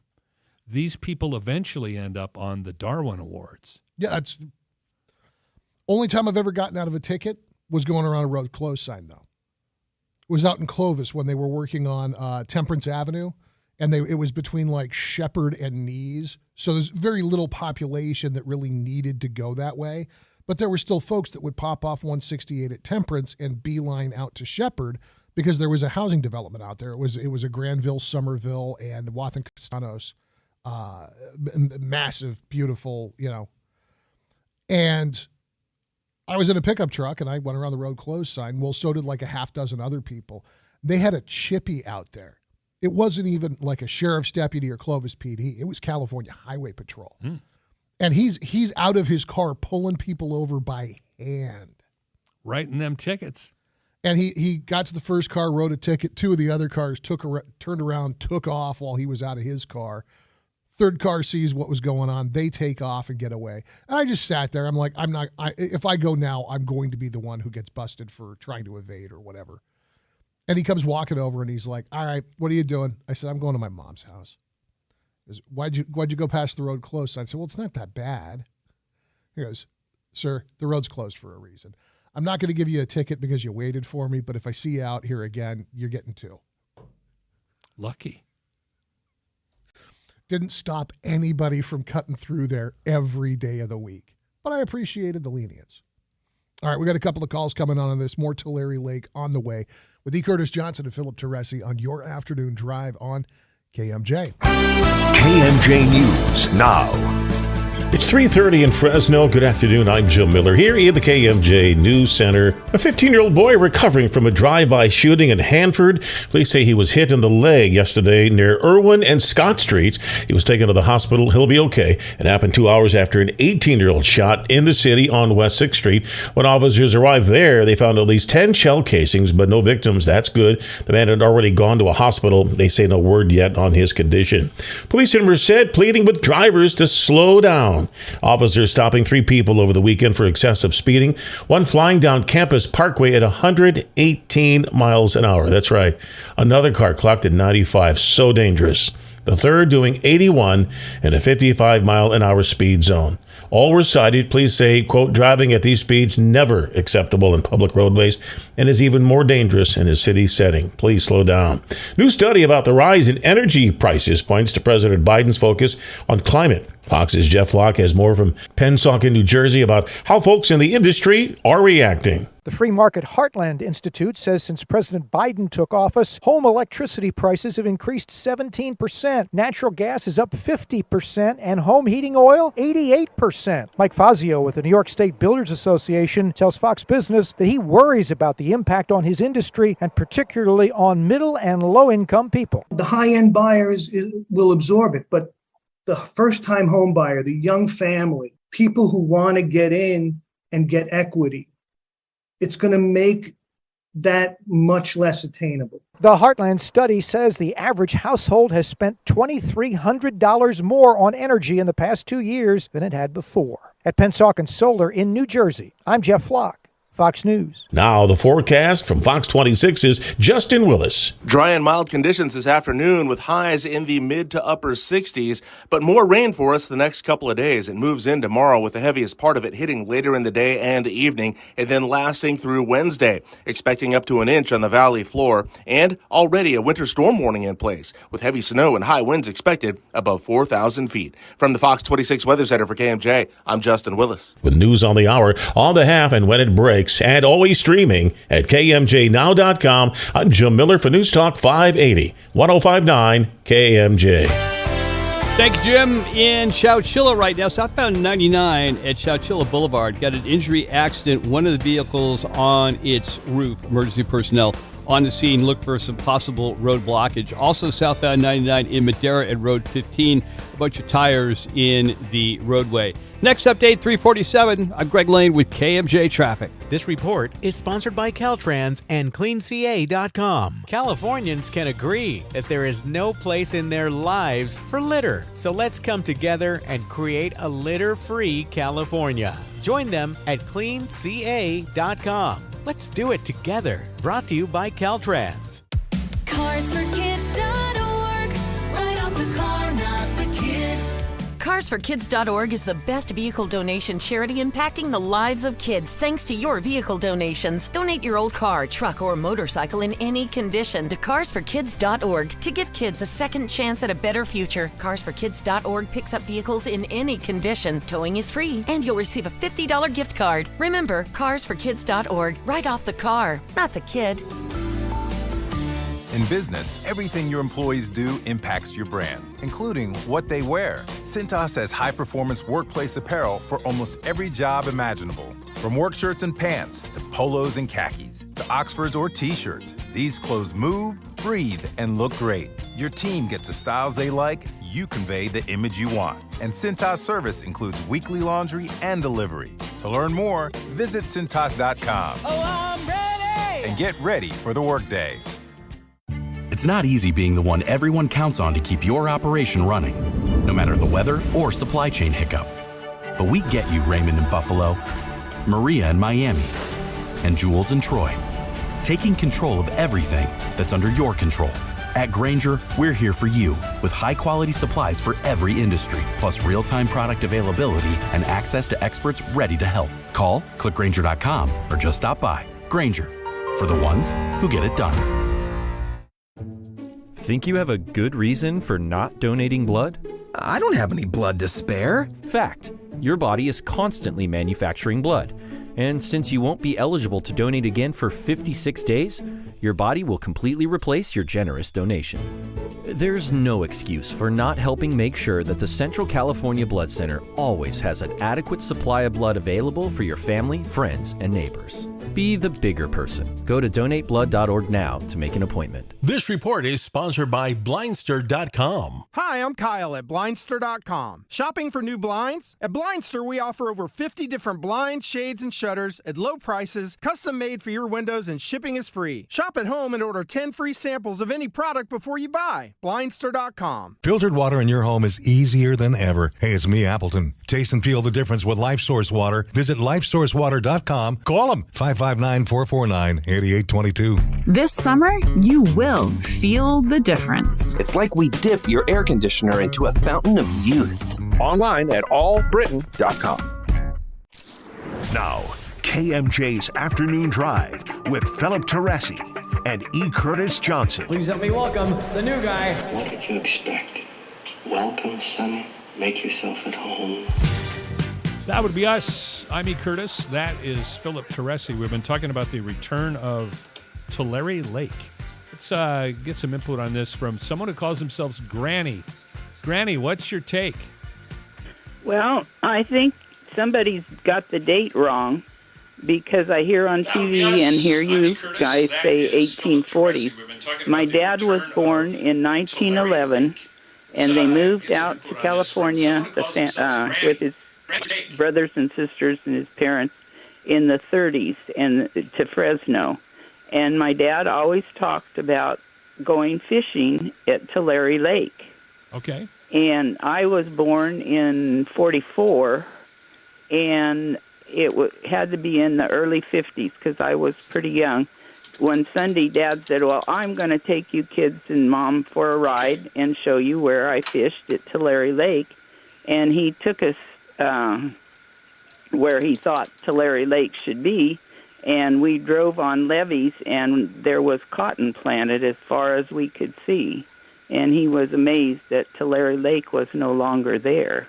Speaker 8: These people eventually end up on the Darwin Awards.
Speaker 5: Yeah, that's only time I've ever gotten out of a ticket was going around a road closed sign, though. It was out in Clovis when they were working on Temperance Avenue, and it was between like Shepherd and Nees. So there's very little population that really needed to go that way. But there were still folks that would pop off 168 at Temperance and beeline out to Shepherd because there was a housing development out there. It was a Granville, Somerville, and Wathen Castanos, massive, beautiful, And I was in a pickup truck and I went around the road closed sign. Well, so did like a half dozen other people. They had a chippy out there. It wasn't even like a sheriff's deputy or Clovis PD. It was California Highway Patrol. And he's out of his car pulling people over by hand.
Speaker 8: Writing them tickets.
Speaker 5: And he got to the first car, wrote a ticket. 2 of the other cars turned around, took off while he was out of his car. Third car sees what was going on. They take off and get away. And I just sat there. I'm like, if I go now, I'm going to be the one who gets busted for trying to evade or whatever. And he comes walking over and he's like, all right, what are you doing? I said, I'm going to my mom's house. He goes, why'd you go past the road closed? I said, well, it's not that bad. He goes, sir, the road's closed for a reason. I'm not going to give you a ticket because you waited for me, but if I see you out here again, you're getting 2.
Speaker 8: Lucky.
Speaker 5: Didn't stop anybody from cutting through there every day of the week. But I appreciated the lenience. All right, we got a couple of calls coming on this. More Tulare Lake on the way with E. Curtis Johnson and Philip Teresi on your afternoon drive on KMJ.
Speaker 6: KMJ News now.
Speaker 35: It's 3:30 in Fresno. Good afternoon. I'm Jim Miller here in the KMJ News Center. A 15-year-old boy recovering from a drive-by shooting in Hanford. Police say he was hit in the leg yesterday near Irwin and Scott Streets. He was taken to the hospital. He'll be okay. It happened 2 hours after an 18-year-old shot in the city on West 6th Street. When officers arrived there, they found at least 10 shell casings, but no victims. That's good. The man had already gone to a hospital. They say no word yet on his condition. Police in Merced pleading with drivers to slow down. Officers stopping 3 people over the weekend for excessive speeding. One flying down Campus Parkway at 118 miles an hour. That's right. Another car clocked at 95. So dangerous. The third doing 81 in a 55 mile an hour speed zone. All were cited. Police say, quote, driving at these speeds never acceptable in public roadways and is even more dangerous in a city setting. Please slow down. New study about the rise in energy prices points to President Biden's focus on climate. Fox's Jeff Locke has more from Pennsauken, New Jersey about how folks in the industry are reacting.
Speaker 3: The Free Market Heartland Institute says since President Biden took office, home electricity prices have increased 17%. Natural gas is up 50%, and home heating oil, 88%. Mike Fazio with the New York State Builders Association tells Fox Business that he worries about the impact on his industry and particularly on middle and low-income people.
Speaker 20: The high-end buyers will absorb it, but the first-time home buyer, the young family, people who want to get in and get equity, it's going to make that much less attainable.
Speaker 3: The Heartland study says the average household has spent $2,300 more on energy in the past 2 years than it had before. At Pennsauken Solar in New Jersey, I'm Jeff Flock, Fox News.
Speaker 35: Now the forecast from Fox 26's Justin Willis.
Speaker 11: Dry and mild conditions this afternoon with highs in the mid to upper 60s, but more rain for us the next couple of days. It moves in tomorrow with the heaviest part of it hitting later in the day and evening and then lasting through Wednesday. Expecting up to an inch on the valley floor and already a winter storm warning in place with heavy snow and high winds expected above 4,000 feet. From the Fox 26 Weather Center for KMJ, I'm Justin Willis.
Speaker 35: With news on the hour, on the half, and when it breaks, and always streaming at KMJNow.com. I'm Jim Miller for News Talk 580, 105.9 KMJ.
Speaker 13: Thank you, Jim. In Chowchilla right now, southbound 99 at Chowchilla Boulevard, got an injury accident. One of the vehicles on its roof. Emergency personnel on the scene look for some possible road blockage. Also southbound 99 in Madera at Road 15, a bunch of tires in the roadway. Next update, 347. I'm Greg Lane with KMJ Traffic.
Speaker 21: This report is sponsored by Caltrans and CleanCA.com. Californians can agree that there is no place in their lives for litter. So let's come together and create a litter-free California. Join them at CleanCA.com. Let's do it together. Brought to you by Caltrans.
Speaker 22: CarsForKids.org. Right off the car, not the kid. CarsForKids.org is the best vehicle donation charity impacting the lives of kids thanks to your vehicle donations. Donate your old car, truck, or motorcycle in any condition to CarsForKids.org to give kids a second chance at a better future. CarsForKids.org picks up vehicles in any condition. Towing is free, and you'll receive a $50 gift card. Remember, CarsForKids.org. Right off the car, not the kid.
Speaker 23: In business, everything your employees do impacts your brand, including what they wear. Cintas has high-performance workplace apparel for almost every job imaginable. From work shirts and pants, to polos and khakis, to Oxfords or T-shirts, these clothes move, breathe, and look great. Your team gets the styles they like, you convey the image you want. And Cintas service includes weekly laundry and delivery. To learn more, visit Cintas.com.
Speaker 22: Oh, I'm ready!
Speaker 23: And get ready for the workday.
Speaker 24: It's not easy being the one everyone counts on to keep your operation running, no matter the weather or supply chain hiccup. But we get you, Raymond in Buffalo, Maria in Miami, and Jules in Troy, taking control of everything that's under your control. At Grainger, we're here for you with high-quality supplies for every industry, plus real-time product availability and access to experts ready to help. Call, click Grainger.com, or just stop by. Grainger, for the ones who get it done.
Speaker 25: Think you have a good reason for not donating blood?
Speaker 26: I don't have any blood to spare.
Speaker 25: Fact. Your body is constantly manufacturing blood. And since you won't be eligible to donate again for 56 days, your body will completely replace your generous donation. There's no excuse for not helping make sure that the Central California Blood Center always has an adequate supply of blood available for your family, friends, and neighbors. Be the bigger person. Go to donateblood.org now to make an appointment.
Speaker 27: This report is sponsored by Blindster.com.
Speaker 28: Hi, I'm Kyle at Blindster.com. Shopping for new blinds? At Blindster, we offer over 50 different blinds, shades, and shutters at low prices, custom made for your windows, and shipping is free. Shop at home and order 10 free samples of any product before you buy. Blindster.com.
Speaker 17: Filtered water in your home is easier than ever. Hey, it's me, Appleton. Taste and feel the difference with LifeSource Water. Visit LifeSourceWater.com. Call them 559-449-8822.
Speaker 29: This summer, you will feel the difference.
Speaker 30: It's like we dip your air conditioner into a fountain of youth.
Speaker 6: Online at allbritain.com. Now, KMJ's Afternoon Drive with Philip Teresi and E. Curtis Johnson.
Speaker 1: Please help me welcome the new guy.
Speaker 2: What did you expect? Welcome, Sonny. Make yourself at home.
Speaker 8: That would be us. I'm E. Curtis. That is Philip Teresi. We've been talking about the return of Tulare Lake. Let's get some input on this from someone who calls themselves Granny. Granny, what's your take?
Speaker 4: Well, I think somebody's got the date wrong, because I hear on TV and hear you guys say 1840s. My dad was born in 1911, and they moved out to California with his brothers and sisters and his parents in the 30s and to Fresno. And my dad always talked about going fishing at Tulare Lake.
Speaker 8: Okay.
Speaker 4: And I was born in 44, and it had to be in the early 50s because I was pretty young. One Sunday, Dad said, well, I'm going to take you kids and Mom for a ride and show you where I fished at Tulare Lake. And he took us where he thought Tulare Lake should be, and we drove on levees, and there was cotton planted as far as we could see. And he was amazed that Tulare Lake was no longer there.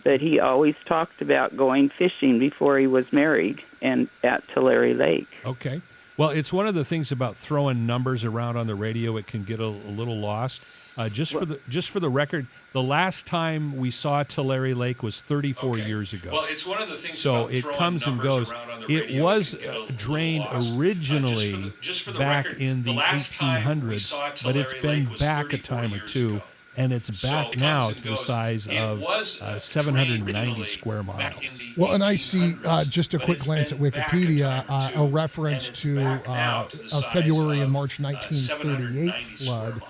Speaker 4: But he always talked about going fishing before he was married and at Tulare Lake.
Speaker 8: Okay. Well, it's one of the things about throwing numbers around on the radio. It can get a little lost. Just for the record, the last time we saw Tulare Lake was 34 years ago.
Speaker 7: Well, it's one of the things.
Speaker 8: So it comes and goes. It was drained originally back in the 1800s, but it's been back a time or two, and it's back now to the size of 790 square miles.
Speaker 5: Well, and I see just a quick glance at Wikipedia, a reference to a February and March 1938 flood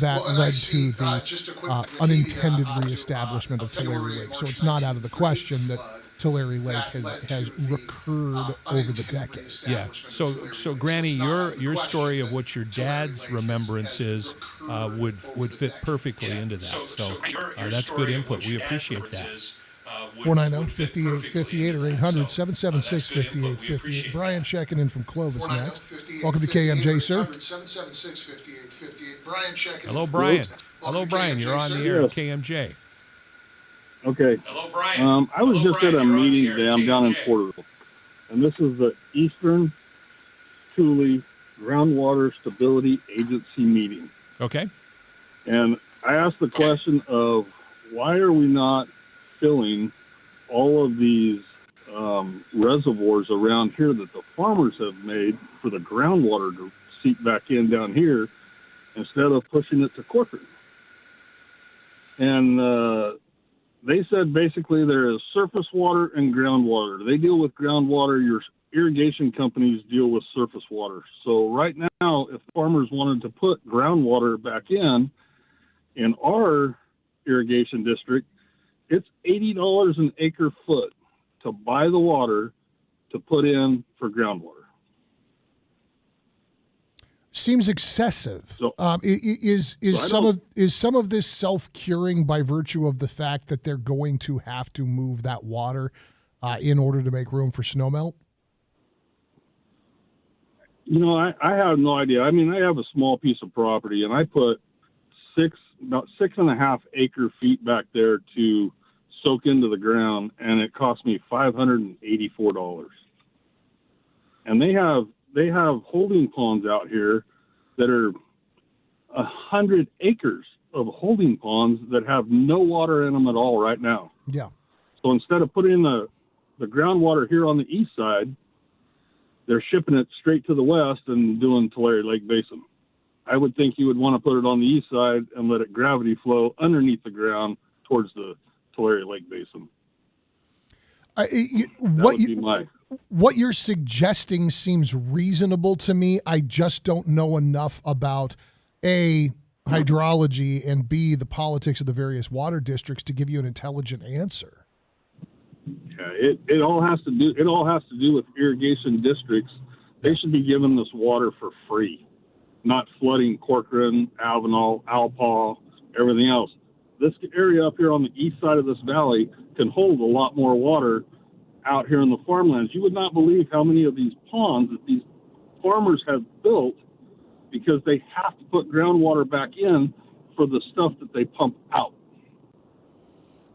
Speaker 5: that led to the unintended reestablishment of Tulare Lake. So it's not out of the question that Tulare Lake has recurred over the decades.
Speaker 8: Yeah. So Granny, your story of what your dad's remembrance is would fit perfectly into that. So that's good input. We appreciate that.
Speaker 5: 490-5858 or 800-776-5858. Brian checking in from Clovis next. Welcome to KMJ, sir.
Speaker 19: 776-5858. Brian checking in.
Speaker 8: Hello, Brian. Hello, Brian. You're on the air at KMJ.
Speaker 9: Okay.
Speaker 8: Hello, Brian.
Speaker 9: I was just at a meeting today. I'm down in Porterville, and this is the Eastern Tule Groundwater Stability Agency meeting.
Speaker 8: Okay.
Speaker 9: And I asked the question of why are we not filling all of these reservoirs around here that the farmers have made for the groundwater to seep back in down here instead of pushing it to Corcoran. And they said basically there is surface water and groundwater. They deal with groundwater. Your irrigation companies deal with surface water. So right now, if farmers wanted to put groundwater back in our irrigation district, it's $80 an acre foot to buy the water to put in for groundwater.
Speaker 5: Seems excessive.
Speaker 9: So,
Speaker 5: is some of this self-curing by virtue of the fact that they're going to have to move that water in order to make room for snowmelt?
Speaker 9: You know, I have no idea. I mean, I have a small piece of property, and I put about 6.5 acre feet back there to soak into the ground, and it cost me $584. And they have holding ponds out here that are 100 acres of holding ponds that have no water in them at all right now.
Speaker 5: Yeah.
Speaker 9: So instead of putting the groundwater here on the east side, they're shipping it straight to the west and doing Tulare Lake Basin. I would think you would want to put it on the east side and let it gravity flow underneath the ground towards the Tulare Lake Basin.
Speaker 5: What you're suggesting seems reasonable to me. I just don't know enough about A, hydrology, and B, the politics of the various water districts to give you an intelligent answer.
Speaker 9: Yeah, it all has to do with irrigation districts. They should be giving this water for free, not flooding Corcoran, Avenal, Alpaw, everything else. this area up here on the east side of this valley can hold a lot more water out here in the farmlands. You would not believe how many of these ponds that these farmers have built because they have to put groundwater back in for the stuff that they pump out.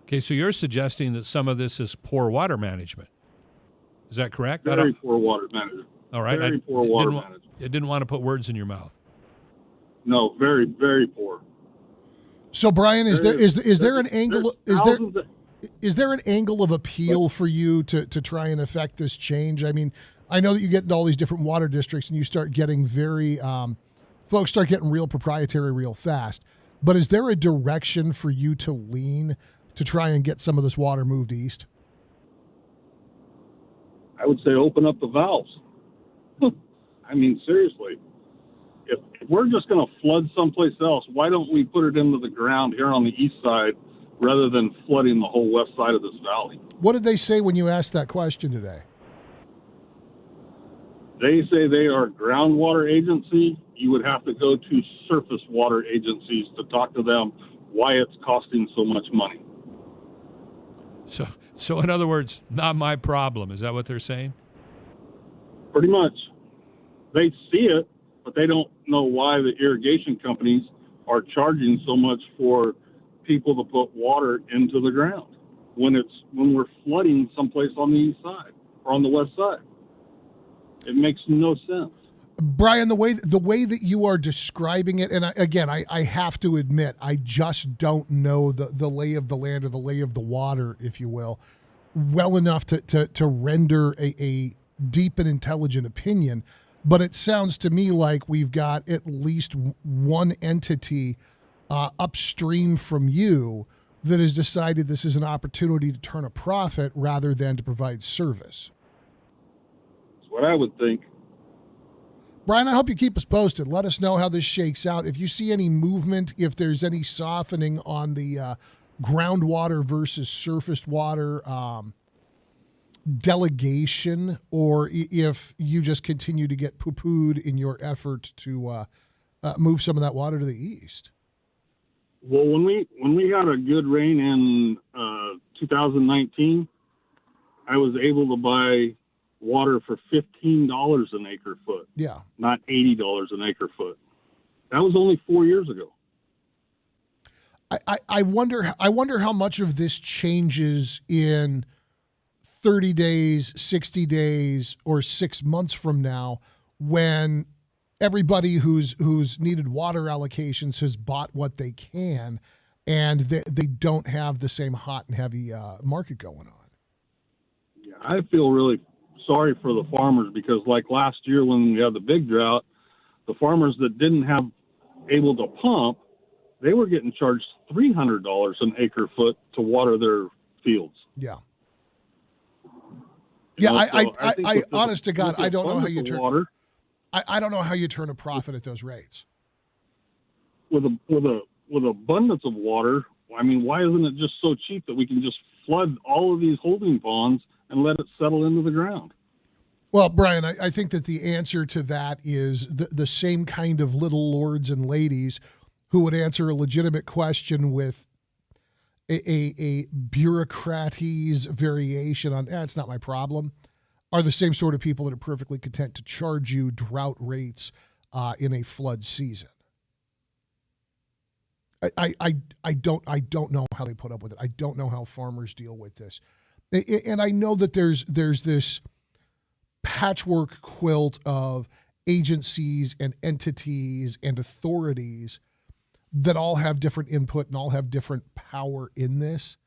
Speaker 8: Okay, so you're suggesting that some of this is poor water management. Is that correct?
Speaker 9: Very poor water management.
Speaker 8: All right.
Speaker 9: Very poor water management.
Speaker 8: I didn't want to put words in your mouth.
Speaker 9: No, very, very poor.
Speaker 5: So, Brian, is there an angle of appeal for you to try and affect this change? I mean, I know that you get into all these different water districts and you start getting folks start getting real proprietary real fast. But is there a direction for you to lean to try and get some of this water moved east?
Speaker 9: I would say open up the valves. I mean, seriously. If we're just going to flood someplace else, why don't we put it into the ground here on the east side rather than flooding the whole west side of this valley?
Speaker 5: What did they say when you asked that question today?
Speaker 9: They say they are a groundwater agency. You would have to go to surface water agencies to talk to them why it's costing so much money.
Speaker 8: So in other words, not my problem. Is that what they're saying?
Speaker 9: Pretty much. They see it, but they don't know why the irrigation companies are charging so much for people to put water into the ground when we're flooding someplace on the east side or on the west side. It makes no sense.
Speaker 5: Brian, the way that you are describing it, and I have to admit, I just don't know the lay of the land or the lay of the water, if you will, well enough to render a deep and intelligent opinion. But it sounds to me like we've got at least one entity upstream from you that has decided this is an opportunity to turn a profit rather than to provide service.
Speaker 9: That's what I would think.
Speaker 5: Brian, I hope you keep us posted. Let us know how this shakes out. If you see any movement, if there's any softening on the groundwater versus surface water delegation, or if you just continue to get poo-pooed in your effort to move some of that water to the east.
Speaker 9: Well, when we had a good rain in 2019, I was able to buy water for $15 an acre foot.
Speaker 5: Yeah.
Speaker 9: Not $80 an acre foot. That was only 4 years ago.
Speaker 5: I wonder how much of this changes in 30 days, 60 days, or 6 months from now when everybody who's needed water allocations has bought what they can and they don't have the same hot and heavy market going on.
Speaker 9: Yeah, I feel really sorry for the farmers because like last year when we had the big drought, the farmers that didn't have able to pump, they were getting charged $300 an acre foot to water their fields.
Speaker 5: Yeah.
Speaker 9: You know,
Speaker 5: I honest to God, I don't know how you turn
Speaker 9: water.
Speaker 5: I don't know how you turn a profit at those rates.
Speaker 9: With abundance of water, I mean, why isn't it just so cheap that we can just flood all of these holding ponds and let it settle into the ground?
Speaker 5: Well, Brian, I think that the answer to that is the same kind of little lords and ladies who would answer a legitimate question with a bureaucraty's variation on, it's not my problem, are the same sort of people that are perfectly content to charge you drought rates in a flood season. I don't know how they put up with it. I don't know how farmers deal with this. And I know that there's this patchwork quilt of agencies and entities and authorities that all have different input and all have different power in this.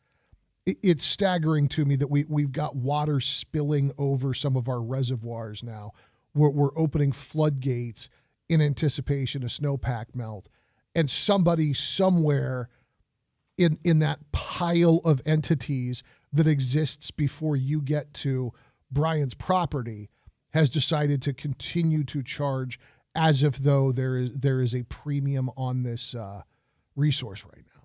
Speaker 5: It's staggering to me that we've got water spilling over some of our reservoirs now. We're opening floodgates in anticipation of snowpack melt. And somebody somewhere in that pile of entities that exists before you get to Brian's property has decided to continue to charge as if though there is a premium on this resource right now.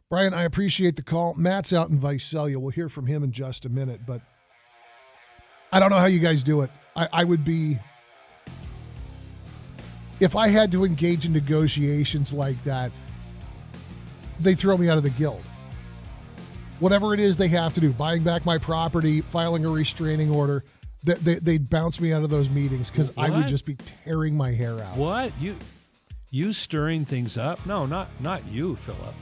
Speaker 5: Brian, I appreciate the call. Matt's out in Visalia. We'll hear from him in just a minute, but I don't know how you guys do it. I would be if I had to engage in negotiations like that, they throw me out of the guild. Whatever it is they have to do, buying back my property, filing a restraining order, they'd bounce me out of those meetings because I would just be tearing my hair out.
Speaker 8: What? You stirring things up? No, not you, Philip.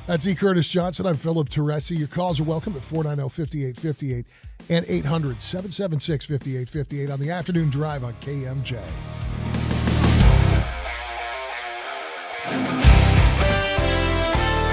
Speaker 5: That's E. Curtis Johnson. I'm Philip Teresi. Your calls are welcome at 490-5858 and 800-776-5858 on the afternoon drive on KMJ.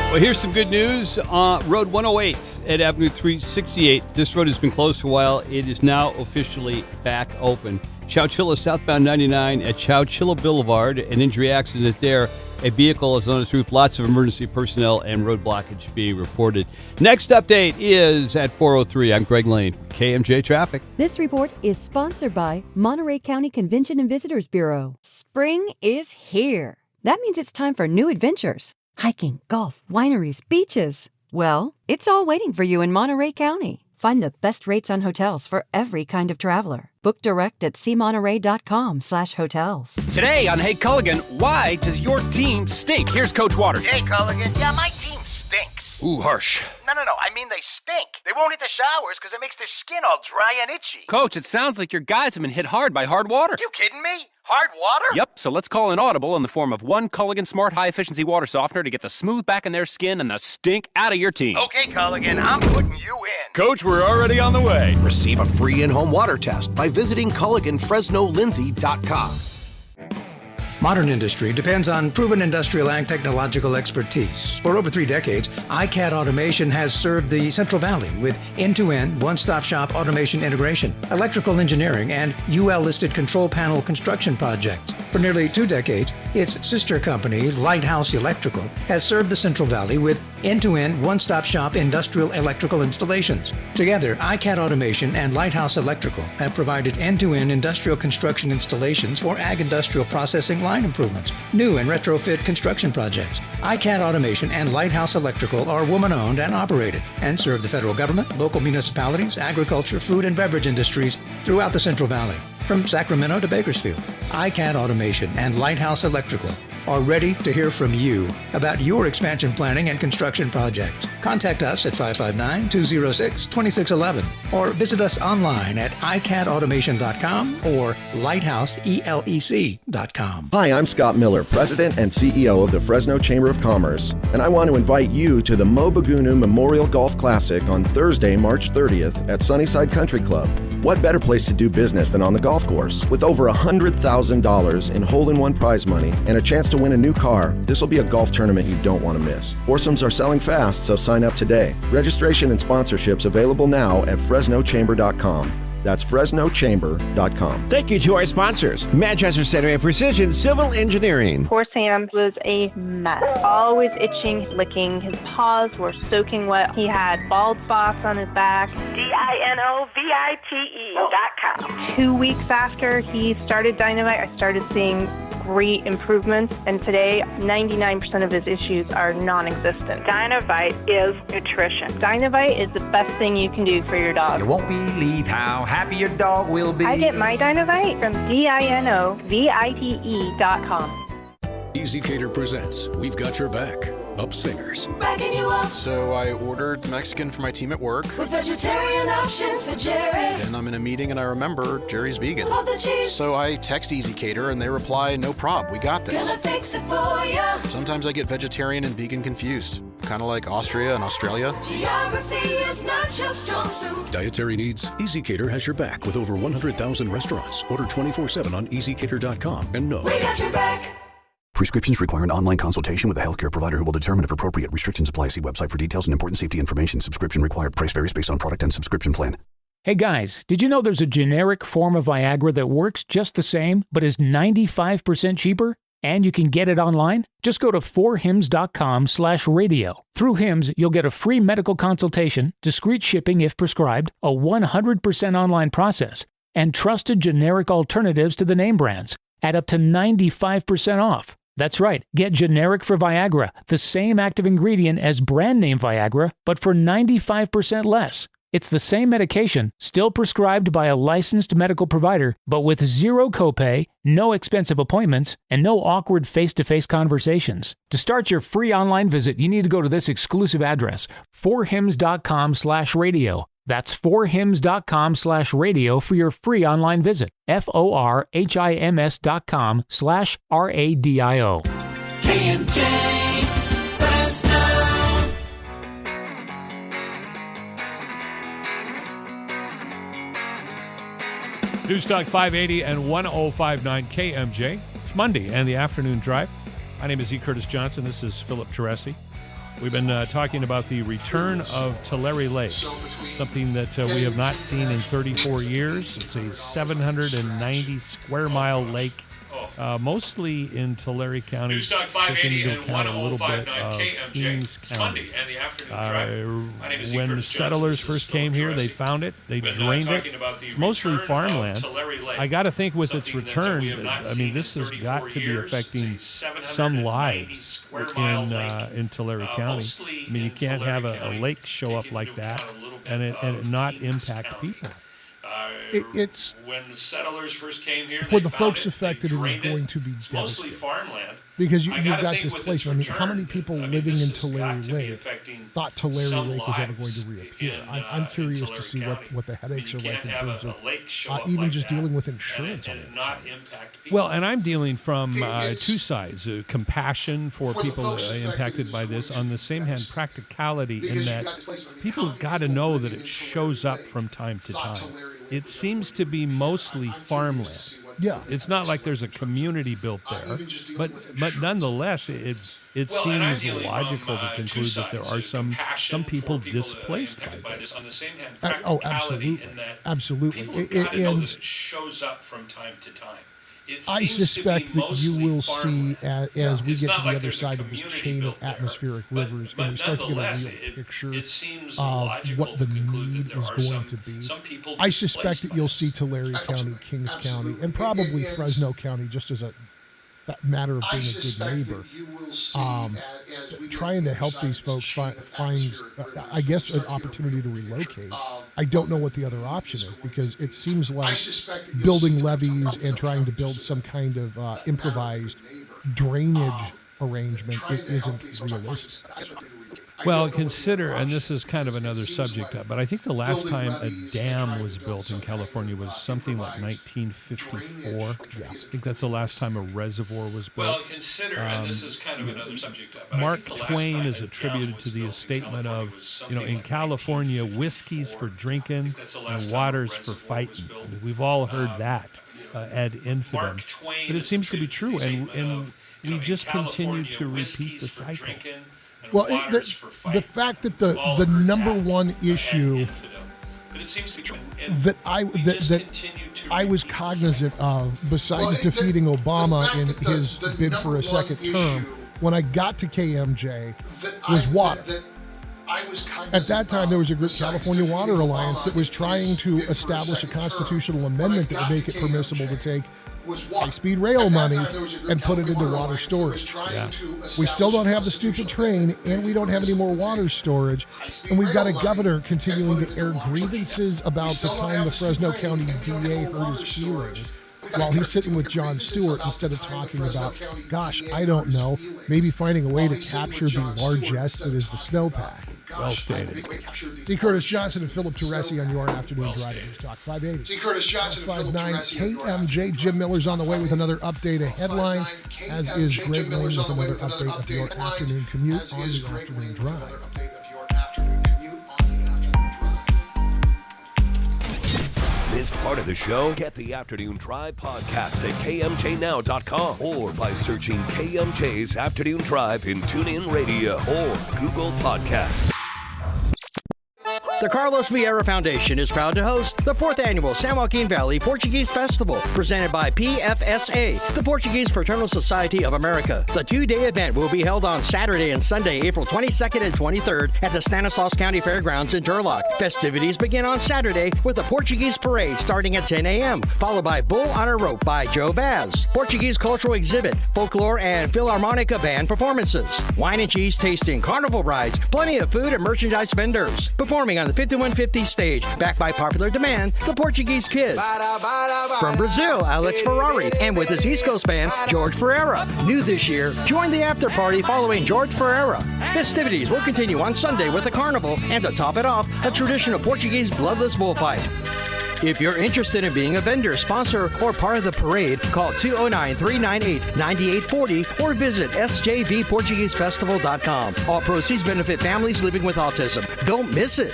Speaker 13: Well, here's some good news. Road 108 at Avenue 368. This road has been closed for a while. It is now officially back open. Chowchilla southbound 99 at Chowchilla Boulevard. An injury accident there. A vehicle is on its roof. Lots of emergency personnel and road blockage being reported. Next update is at 4:03. I'm Greg Lane, KMJ Traffic.
Speaker 3: This report is sponsored by Monterey County Convention and Visitors Bureau. Spring is here. That means it's time for new adventures. Hiking, golf, wineries, beaches. Well, it's all waiting for you in Monterey County. Find the best rates on hotels for every kind of traveler. Book direct at cmonterey.com/hotels.
Speaker 7: Today on Hey Culligan, why does your team stink? Here's Coach Waters.
Speaker 10: Hey Culligan, yeah, my team stinks.
Speaker 7: Ooh, harsh.
Speaker 10: No, I mean they stink. They won't hit the showers because it makes their skin all dry and itchy.
Speaker 7: Coach, it sounds like your guys have been hit hard by hard water.
Speaker 10: You kidding me? Hard water?
Speaker 7: Yep, so let's call an audible in the form of one Culligan Smart High-Efficiency Water Softener to get the smooth back in their skin and the stink out of your team.
Speaker 10: Okay, Culligan, I'm putting you in.
Speaker 7: Coach, we're already on the way.
Speaker 11: Receive a free in-home water test by visiting CulliganFresnoLindsay.com.
Speaker 12: Modern industry depends on proven industrial and technological expertise. For over 3 decades, iCAD Automation has served the Central Valley with end-to-end, one-stop shop automation integration, electrical engineering, and UL-listed control panel construction projects. For nearly 2 decades, its sister company, Lighthouse Electrical, has served the Central Valley with end-to-end, one-stop shop industrial electrical installations. Together, iCAD Automation and Lighthouse Electrical have provided end-to-end industrial construction installations for ag industrial processing line improvements, new and retrofit construction projects. iCAD Automation and Lighthouse Electrical are woman-owned and operated and serve the federal government, local municipalities, agriculture, food and beverage industries throughout the Central Valley, from Sacramento to Bakersfield. iCAD Automation and Lighthouse Electrical are ready to hear from you about your expansion planning and construction projects. Contact us at 559-206-2611 or visit us online at icadautomation.com or lighthouseelec.com.
Speaker 14: Hi, I'm Scott Miller, President and CEO of the Fresno Chamber of Commerce, and I want to invite you to the Mobagunu Memorial Golf Classic on Thursday, March 30th at Sunnyside Country Club. What better place to do business than on the golf course? With over $100,000 in hole-in-one prize money and a chance to win a new car, this will be a golf tournament you don't want to miss. Foursomes are selling fast, so sign up today. Registration and sponsorships available now at FresnoChamber.com. That's FresnoChamber.com.
Speaker 15: Thank you to our sponsors, Manchester Center and Precision Civil Engineering.
Speaker 16: Poor Sam was a mess. Always itching, licking. His paws were soaking wet. He had bald spots on his back. DINOVITE.com. 2 weeks after he started Dynamite, I started seeing great improvements, and today 99% of his issues are non-existent. Dynavite is nutrition. Dynavite is the best thing you can do for your dog.
Speaker 18: You won't believe how happy your dog will be.
Speaker 16: I get my Dynavite from DINOVITE.com.
Speaker 20: EasyCater presents We've Got Your Back. Up Singers.
Speaker 30: Backing you up.
Speaker 20: So I ordered Mexican for my team at work.
Speaker 30: With vegetarian options for Jerry.
Speaker 20: Then I'm in a meeting and I remember Jerry's vegan.
Speaker 30: Love the cheese.
Speaker 20: So I text EasyCater and they reply, no prob, we got this.
Speaker 30: Gonna fix it for ya.
Speaker 20: Sometimes I get vegetarian and vegan confused. Kind of like Austria and Australia.
Speaker 30: Geography is not your strong suit.
Speaker 20: Dietary needs? EasyCater has your back with over 100,000 restaurants. Order 24/7 on EasyCater.com and know.
Speaker 30: We got your back.
Speaker 31: Prescriptions require an online consultation with a healthcare provider who will determine if appropriate. Restrictions apply. See website for details and important safety information. Subscription required. Price varies based on product and subscription plan.
Speaker 32: Hey guys, did you know there's a generic form of Viagra that works just the same, but is 95% cheaper? And you can get it online? Just go to 4hims.com/radio. Through Hims, you'll get a free medical consultation, discreet shipping if prescribed, a 100% online process, and trusted generic alternatives to the name brands at up to 95% off. That's right, get generic for Viagra, the same active ingredient as brand name Viagra, but for 95% less. It's the same medication, still prescribed by a licensed medical provider, but with zero copay, no expensive appointments, and no awkward face-to-face conversations. To start your free online visit, you need to go to this exclusive address, forhims.com/radio. That's forhims.com/radio for your free online visit. forhims.com/radio.
Speaker 30: KMJ Fresno.
Speaker 8: Newstalk 580 and 1059 KMJ. It's Monday and the afternoon drive. My name is E. Curtis Johnson. This is Philip Teresi. We've been talking about the return of Tulare Lake, something that we have not seen in 34 years. It's a 790 square mile lake, mostly in Tulare County, taking into account a little bit of Kings County. When the settlers first came here, they found it, they drained it. It's mostly farmland. I got to think with its return, I mean, this has got to be affecting some lives in Tulare County. I mean, you can't have a lake show up like that and it not impact people.
Speaker 5: It's
Speaker 1: when the settlers first came here,
Speaker 5: for the folks affected, it is going to be devastating.
Speaker 1: Farmland.
Speaker 5: Because you've got displacement. I mean, how many people living in Tulare Lake thought Tulare Lake was ever going to reappear? I'm curious to see what the headaches are like in terms of even just dealing with insurance on it.
Speaker 8: Well, and I'm dealing from two sides, compassion for people impacted by this. On the same hand, practicality in that people have got to know that it shows up from time to time. It seems to be mostly farmland.
Speaker 5: Yeah,
Speaker 8: it's not like there's a community built there, but nonetheless, it seems logical to conclude that there are some people displaced by this.
Speaker 5: Oh, absolutely.
Speaker 1: And it shows up from time to time.
Speaker 5: I suspect that you will see, as we get to the other side of this chain of atmospheric rivers, and we start to get a real picture of what the need is going to be. I suspect that you'll see Tulare County, Kings County, and probably Fresno County, just as a matter of being a good neighbor, trying to help these folks find, I guess, an opportunity to relocate. I don't know what the other option is, because it seems like building levees and trying to build some kind of improvised drainage arrangement isn't realistic.
Speaker 8: Well, consider, and this is kind of another subject, but I think the last time a dam was built in California was something like 1954. Yeah, I think that's the last time a reservoir was built.
Speaker 1: Well, consider, and this is kind of another subject, but
Speaker 8: Mark Twain is attributed to the statement of, in California, whiskey's for drinking and water's for fighting. I mean, we've all heard that ad infinitum, but it seems to be true, and we just continue to repeat the cycle.
Speaker 5: Well, the fact that the number one issue that I was cognizant of, besides defeating Obama in his bid for a second term, when I got to KMJ, was water. At that time, there was a group, California Water Alliance, that was trying to establish a constitutional amendment that would make it permissible to take high-speed rail money and put it into water storage.
Speaker 8: Yeah.
Speaker 5: We still don't have the stupid train, and we don't have any more water storage, and we've got a governor continuing to air grievances about the time the Fresno County DA hurt his feelings while he's sitting with Jon Stewart, instead of talking about, gosh, I don't know, maybe finding a way to capture the largesse that is the snowpack.
Speaker 8: Well stated.
Speaker 5: C. Curtis Johnson and Philip Teresi on your afternoon drive at News Talk 580.
Speaker 19: C. Curtis Johnson and Philip Teresi.
Speaker 5: KMJ. Jim Miller's on the way with another update of headlines, as is Greg Lane with another update of your afternoon commute on the afternoon drive.
Speaker 6: Missed part of the show? Get the Afternoon Drive podcast at KMJNow.com or by searching KMJ's Afternoon Drive in TuneIn Radio or Google Podcasts.
Speaker 17: The Carlos Vieira Foundation is proud to host the 4th Annual San Joaquin Valley Portuguese Festival, presented by PFSA, the Portuguese Fraternal Society of America. The 2-day event will be held on Saturday and Sunday, April 22nd and 23rd at the Stanislaus County Fairgrounds in Turlock. Festivities begin on Saturday with a Portuguese parade starting at 10 a.m., followed by Bull on a Rope by Joe Vaz, Portuguese cultural exhibit, folklore and Philharmonica band performances, wine and cheese tasting, carnival rides, plenty of food and merchandise vendors. Performing on the 5150 stage. Backed by popular demand, the Portuguese Kid. From Brazil, Alex Ferrari. And with his East Coast band, George Ferreira. New this year, join the after party following George Ferreira. Festivities will continue on Sunday with a carnival, and to top it off, a traditional Portuguese bloodless bullfight. If you're interested in being a vendor, sponsor, or part of the parade, call 209-398-9840 or visit sjvportuguesefestival.com. All proceeds benefit families living with autism. Don't miss it.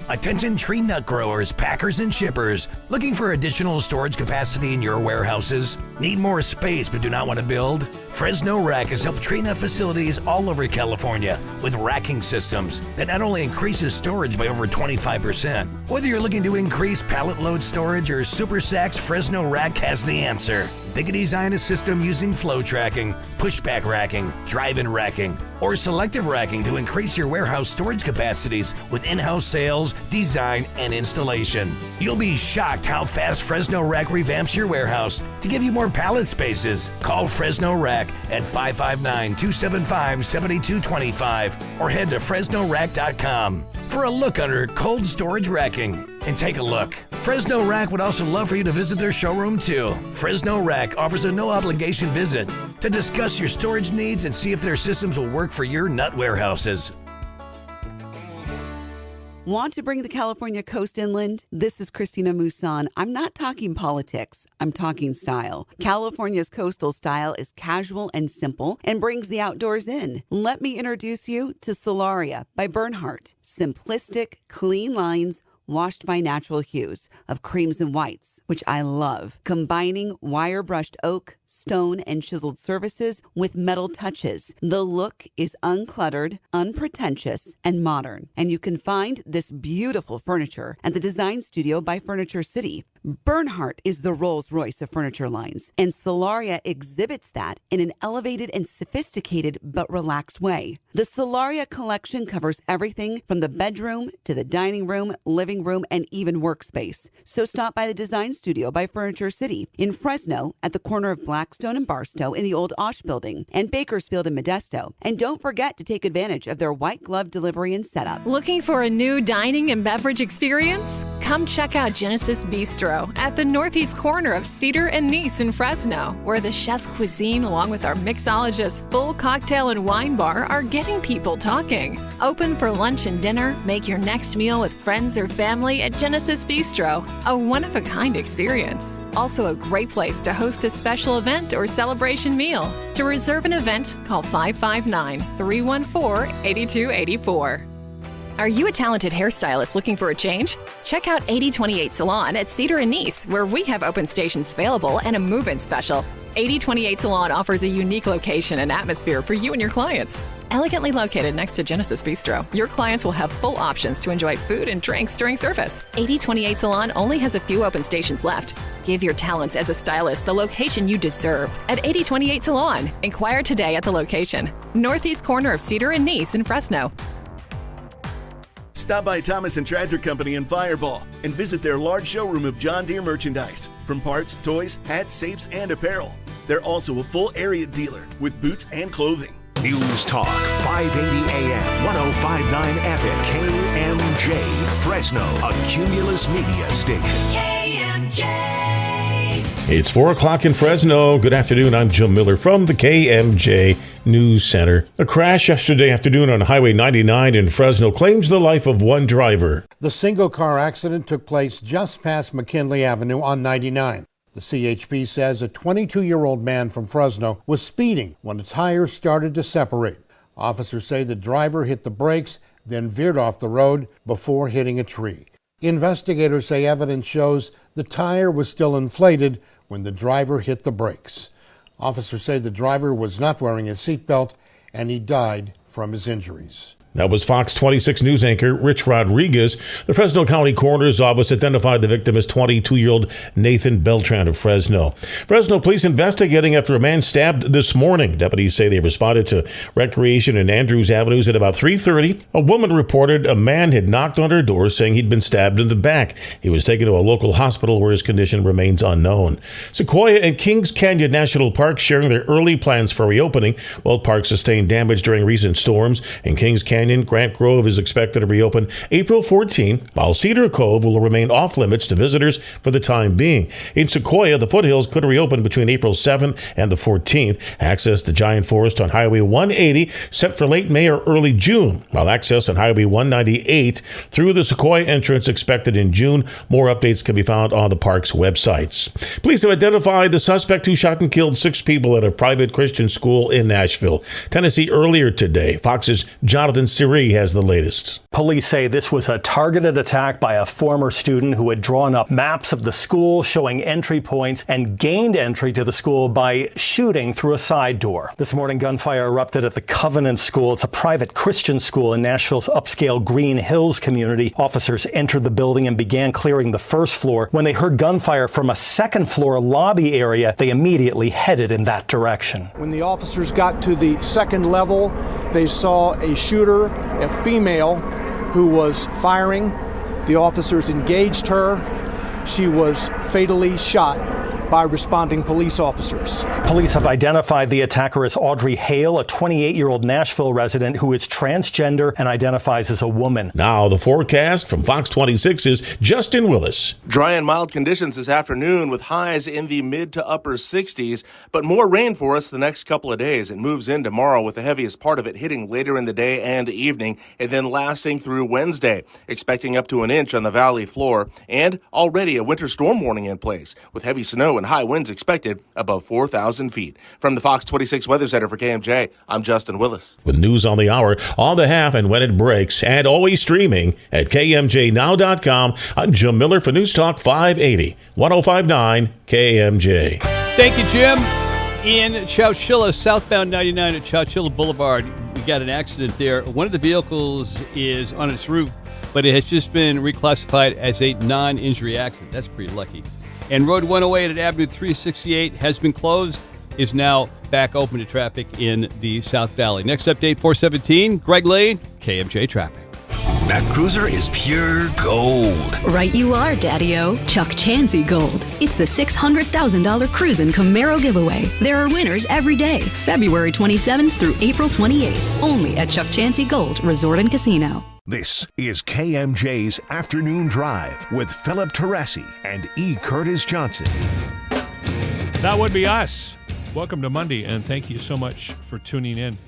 Speaker 2: Attention tree nut growers, packers, and shippers. Looking for additional storage capacity in your warehouses? Need more space but do not want to build? Fresno Rack has helped tree nut facilities all over California with racking systems that not only increases storage by over 25%. Whether you're looking to increase pallet load storage or super sacks, Fresno Rack has the answer. They can design a system using flow tracking, pushback racking, drive-in racking, or selective racking to increase your warehouse storage capacities with in-house sales, design, and installation. You'll be shocked how fast Fresno Rack revamps your warehouse to give you more pallet spaces. Call Fresno Rack at 559-275-7225 or head to FresnoRack.com for a look under cold storage racking. And take a look. Fresno Rack would also love for you to visit their showroom too. Fresno Rack offers a no-obligation visit to discuss your storage needs and see if their systems will work for your nut warehouses.
Speaker 4: Want to bring the California coast inland? This is Christina Musan. I'm not talking politics. I'm talking style. California's coastal style is casual and simple and brings the outdoors in. Let me introduce you to Solaria by Bernhardt. Simplistic, clean lines, washed by natural hues of creams and whites, which I love, combining wire-brushed oak, stone, and chiseled surfaces with metal touches. The look is uncluttered, unpretentious, and modern. And you can find this beautiful furniture at the Design Studio by Furniture City. Bernhardt is the Rolls-Royce of furniture lines, and Solaria exhibits that in an elevated and sophisticated but relaxed way. The Solaria collection covers everything from the bedroom to the dining room, living room, and even workspace. So stop by the Design Studio by Furniture City in Fresno at the corner of Blackstone and Barstow in the old Osh building, and Bakersfield and Modesto. And don't forget to take advantage of their white glove delivery and setup.
Speaker 9: Looking for a new dining and beverage experience? Come check out Genesis Bistro at the northeast corner of Cedar and Nice in Fresno, where the chef's cuisine along with our mixologist's full cocktail and wine bar are getting people talking. Open for lunch and dinner, make your next meal with friends or family at Genesis Bistro, a one-of-a-kind experience. Also a great place to host a special event or celebration meal. To reserve an event, call 559-314-8284. Are you a talented hairstylist looking for a change? Check out 8028 Salon at Cedar and Nice, where we have open stations available and a move-in special. 8028 Salon offers a unique location and atmosphere for you and your clients. Elegantly located next to Genesis Bistro, your clients will have full options to enjoy food and drinks during service. 8028 Salon only has a few open stations left. Give your talents as a stylist the location you deserve at 8028 Salon. Inquire today at the location, northeast corner of Cedar and Nice in Fresno.
Speaker 21: Stop by Thomas & Tractor Company in Fireball and visit their large showroom of John Deere merchandise, from parts, toys, hats, safes, and apparel. They're also a full area dealer with boots and clothing.
Speaker 6: News Talk, 580 AM, 1059 FM, KMJ, Fresno, a Cumulus Media station.
Speaker 30: KMJ.
Speaker 22: It's 4 o'clock in Fresno. Good afternoon. I'm Jim Miller from the KMJ News Center. A crash yesterday afternoon on Highway 99 in Fresno claims the life of one driver.
Speaker 23: The single-car accident took place just past McKinley Avenue on 99. The CHP says a 22-year-old man from Fresno was speeding when a tire started to separate. Officers say the driver hit the brakes, then veered off the road before hitting a tree. Investigators say evidence shows the tire was still inflated when the driver hit the brakes. Officers say the driver was not wearing a seatbelt and he died from his injuries.
Speaker 22: That was Fox 26 News anchor Rich Rodriguez. The Fresno County Coroner's Office identified the victim as 22-year-old Nathan Beltran of Fresno. Fresno police investigating after a man stabbed this morning. Deputies say they responded to Recreation and Andrews Avenues at about 3:30. A woman reported a man had knocked on her door saying he'd been stabbed in the back. He was taken to a local hospital where his condition remains unknown. Sequoia and Kings Canyon National Park sharing their early plans for reopening. Both parks sustained damage during recent storms. In Kings Canyon, Canyon, Grant Grove is expected to reopen April 14, while Cedar Cove will remain off limits to visitors for the time being. In Sequoia, the foothills could reopen between April 7th and the 14th. Access to Giant Forest on Highway 180 set for late May or early June, while access on Highway 198 through the Sequoia entrance expected in June. More updates can be found on the park's websites. Police have identified the suspect who shot and killed 6 people at a private Christian school in Nashville, Tennessee earlier today. Fox's Jonathan Siri has the latest.
Speaker 3: Police say this was a targeted attack by a former student who had drawn up maps of the school showing entry points and gained entry to the school by shooting through a side door. This morning, gunfire erupted at the Covenant School. It's a private Christian school in Nashville's upscale Green Hills community. Officers entered the building and began clearing the first floor. When they heard gunfire from a second-floor lobby area, they immediately headed in that direction.
Speaker 7: When the officers got to the second level, they saw a shooter, a female, who was firing. The officers engaged her. She was fatally shot by responding police officers.
Speaker 3: Police have identified the attacker as Audrey Hale, a 28-year-old Nashville resident who is transgender and identifies as a woman.
Speaker 22: Now the forecast from Fox 26's Justin Willis.
Speaker 10: Dry and mild conditions this afternoon with highs in the mid to upper 60s, but more rain for us the next couple of days. It moves in tomorrow with the heaviest part of it hitting later in the day and evening and then lasting through Wednesday. Expecting up to an inch on the valley floor and already a winter storm warning in place with heavy snow and high winds expected above 4,000 feet. From the Fox 26 Weather Center for KMJ, I'm Justin Willis.
Speaker 22: With news on the hour, on the half, and when it breaks, and always streaming at KMJNow.com, I'm Jim Miller for News Talk 580, 105.9 KMJ.
Speaker 11: Thank you, Jim. In Chowchilla, southbound 99 at Chowchilla Boulevard, we got an accident there. One of the vehicles is on its roof, but it has just been reclassified as a non-injury accident. That's pretty lucky. And Road 108 at Avenue 368 has been closed, is now back open to traffic in the South Valley. Next update, 417, Greg Lane, KMJ Traffic.
Speaker 6: That cruiser is pure gold.
Speaker 12: Right you are, Daddy-O. Chuck Chansey Gold. It's the $600,000 Cruisin' Camaro giveaway. There are winners every day, February 27th through April 28th, only at Chuck Chansey Gold Resort and Casino.
Speaker 13: This is KMJ's Afternoon Drive with Philip Teresi and E. Curtis Johnson.
Speaker 8: That would be us. Welcome to Monday, and thank you so much for tuning in.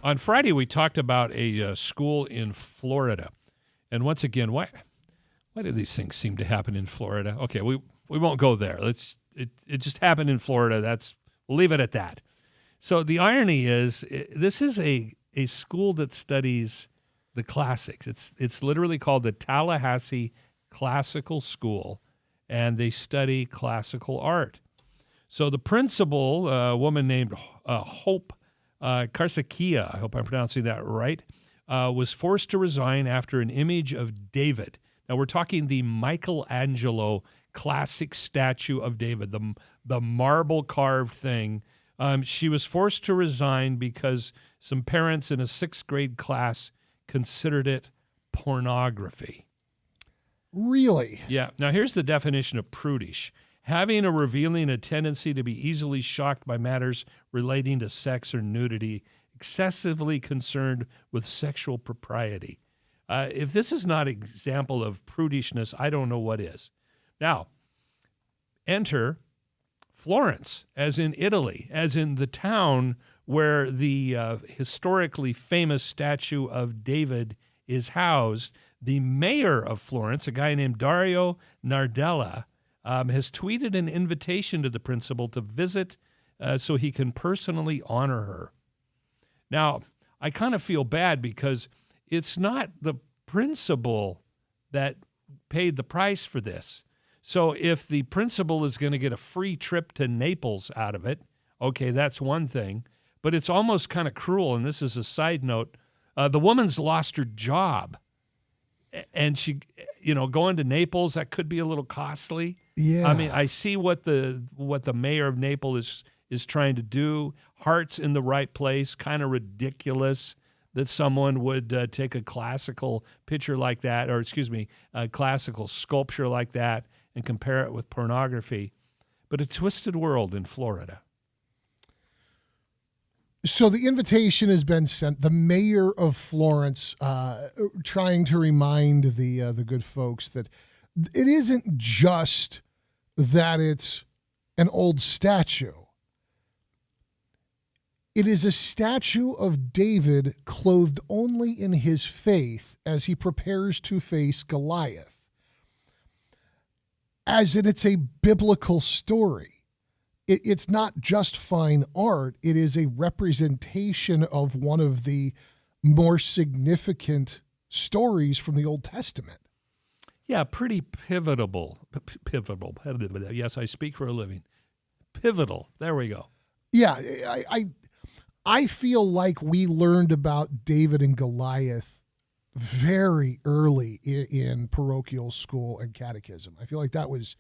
Speaker 8: On Friday, we talked about a school in Florida. And once again, why do these things seem to happen in Florida? Okay, we won't go there. It just happened in Florida. We'll leave it at that. So the irony is, this is a school that studies the classics. It's literally called the Tallahassee Classical School, and they study classical art. So the principal, a woman named Hope Karsakia, I hope I'm pronouncing that right, was forced to resign after an image of David. Now we're talking the Michelangelo classic statue of David, the marble carved thing. She was forced to resign because some parents in a 6th grade class considered it pornography.
Speaker 5: Really?
Speaker 8: Yeah. Now, here's the definition of prudish. Having or revealing a tendency to be easily shocked by matters relating to sex or nudity, excessively concerned with sexual propriety. If this is not an example of prudishness, I don't know what is. Now, enter Florence, as in Italy, as in the town where the historically famous statue of David is housed. The mayor of Florence, a guy named Dario Nardella, has tweeted an invitation to the principal to visit so he can personally honor her. Now, I kind of feel bad because it's not the principal that paid the price for this. So if the principal is going to get a free trip to Naples out of it, okay, that's one thing. But it's almost kind of cruel, and this is a side note. The woman's lost her job, and she, going to Naples, that could be a little costly.
Speaker 5: Yeah.
Speaker 8: I mean, I see what the mayor of Naples is trying to do. Heart's in the right place. Kind of ridiculous that someone would take a classical picture like that, or a classical sculpture like that, and compare it with pornography. But a twisted world in Florida.
Speaker 5: So the invitation has been sent. The mayor of Florence trying to remind the good folks that it isn't just that it's an old statue. It is a statue of David clothed only in his faith as he prepares to face Goliath. As in, it's a biblical story. It's not just fine art. It is a representation of one of the more significant stories from the Old Testament.
Speaker 8: Yeah, pretty pivotal. Pivotal. Yes, I speak for a living. Pivotal. There we go.
Speaker 5: Yeah, I feel like we learned about David and Goliath very early in parochial school and catechism. I feel like that was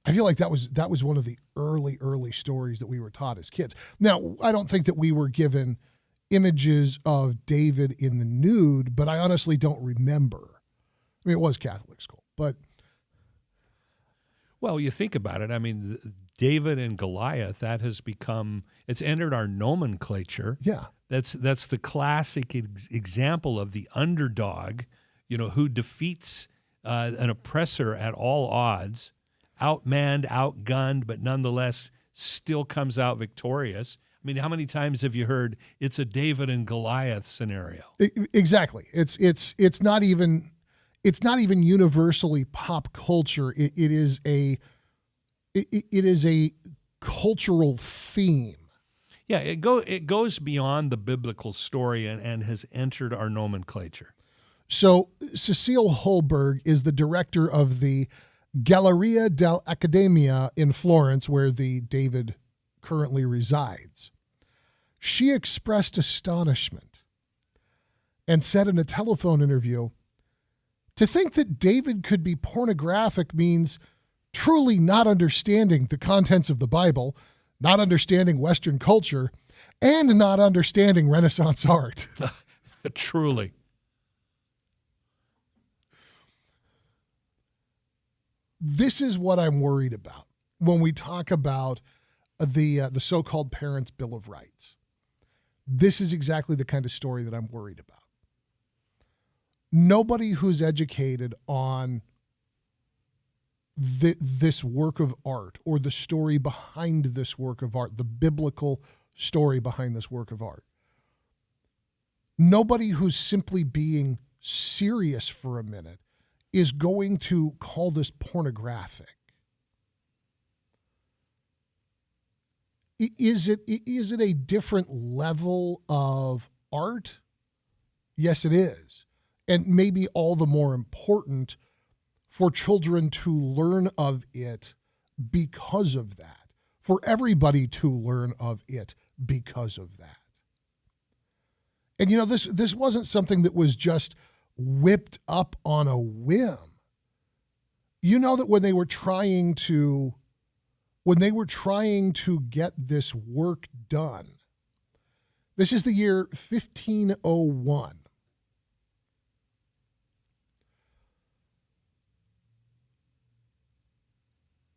Speaker 5: one of the early stories that we were taught as kids. Now, I don't think that we were given images of David in the nude, but I honestly don't remember. I mean, it was Catholic school, but.
Speaker 8: Well, you think about it. I mean, David and Goliath, that has become, it's entered our nomenclature.
Speaker 5: Yeah.
Speaker 8: That's the classic example of the underdog, who defeats an oppressor at all odds, outmanned, outgunned, but nonetheless still comes out victorious. I mean, how many times have you heard it's a David and Goliath scenario?
Speaker 5: Exactly. It's not even universally pop culture. It is a cultural theme.
Speaker 8: Yeah, it goes beyond the biblical story and has entered our nomenclature.
Speaker 5: So Cecile Holberg is the director of the Galleria dell'Accademia in Florence, where the David currently resides. She expressed astonishment and said in a telephone interview, "To think that David could be pornographic means truly not understanding the contents of the Bible, not understanding Western culture, and not understanding Renaissance art."
Speaker 8: Truly.
Speaker 5: This is what I'm worried about when we talk about the so-called Parents' Bill of Rights. This is exactly the kind of story that I'm worried about. Nobody who's educated on this work of art or the story behind this work of art, the biblical story behind this work of art, nobody who's simply being serious for a minute is going to call this pornographic. Is it a different level of art? Yes, it is. And maybe all the more important for children to learn of it because of that, for everybody to learn of it because of that. And this wasn't something that was just whipped up on a whim. You know that when they were trying to get this work done, this is the year 1501.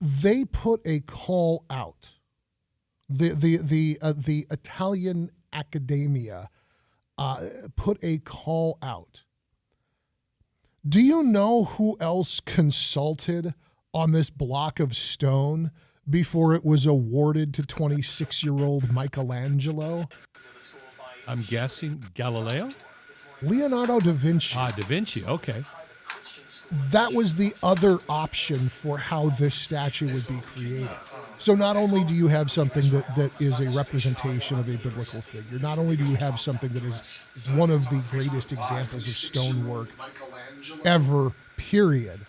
Speaker 5: They put a call out. The Italian Accademia put a call out. Do you know who else consulted on this block of stone before it was awarded to 26-year-old Michelangelo?
Speaker 8: I'm guessing Galileo?
Speaker 5: Leonardo da Vinci.
Speaker 8: Ah, Da Vinci, okay.
Speaker 5: That was the other option for how this statue would be created. So not only do you have something that is a representation of a biblical figure, not only do you have something that is one of the greatest examples of stonework ever, period,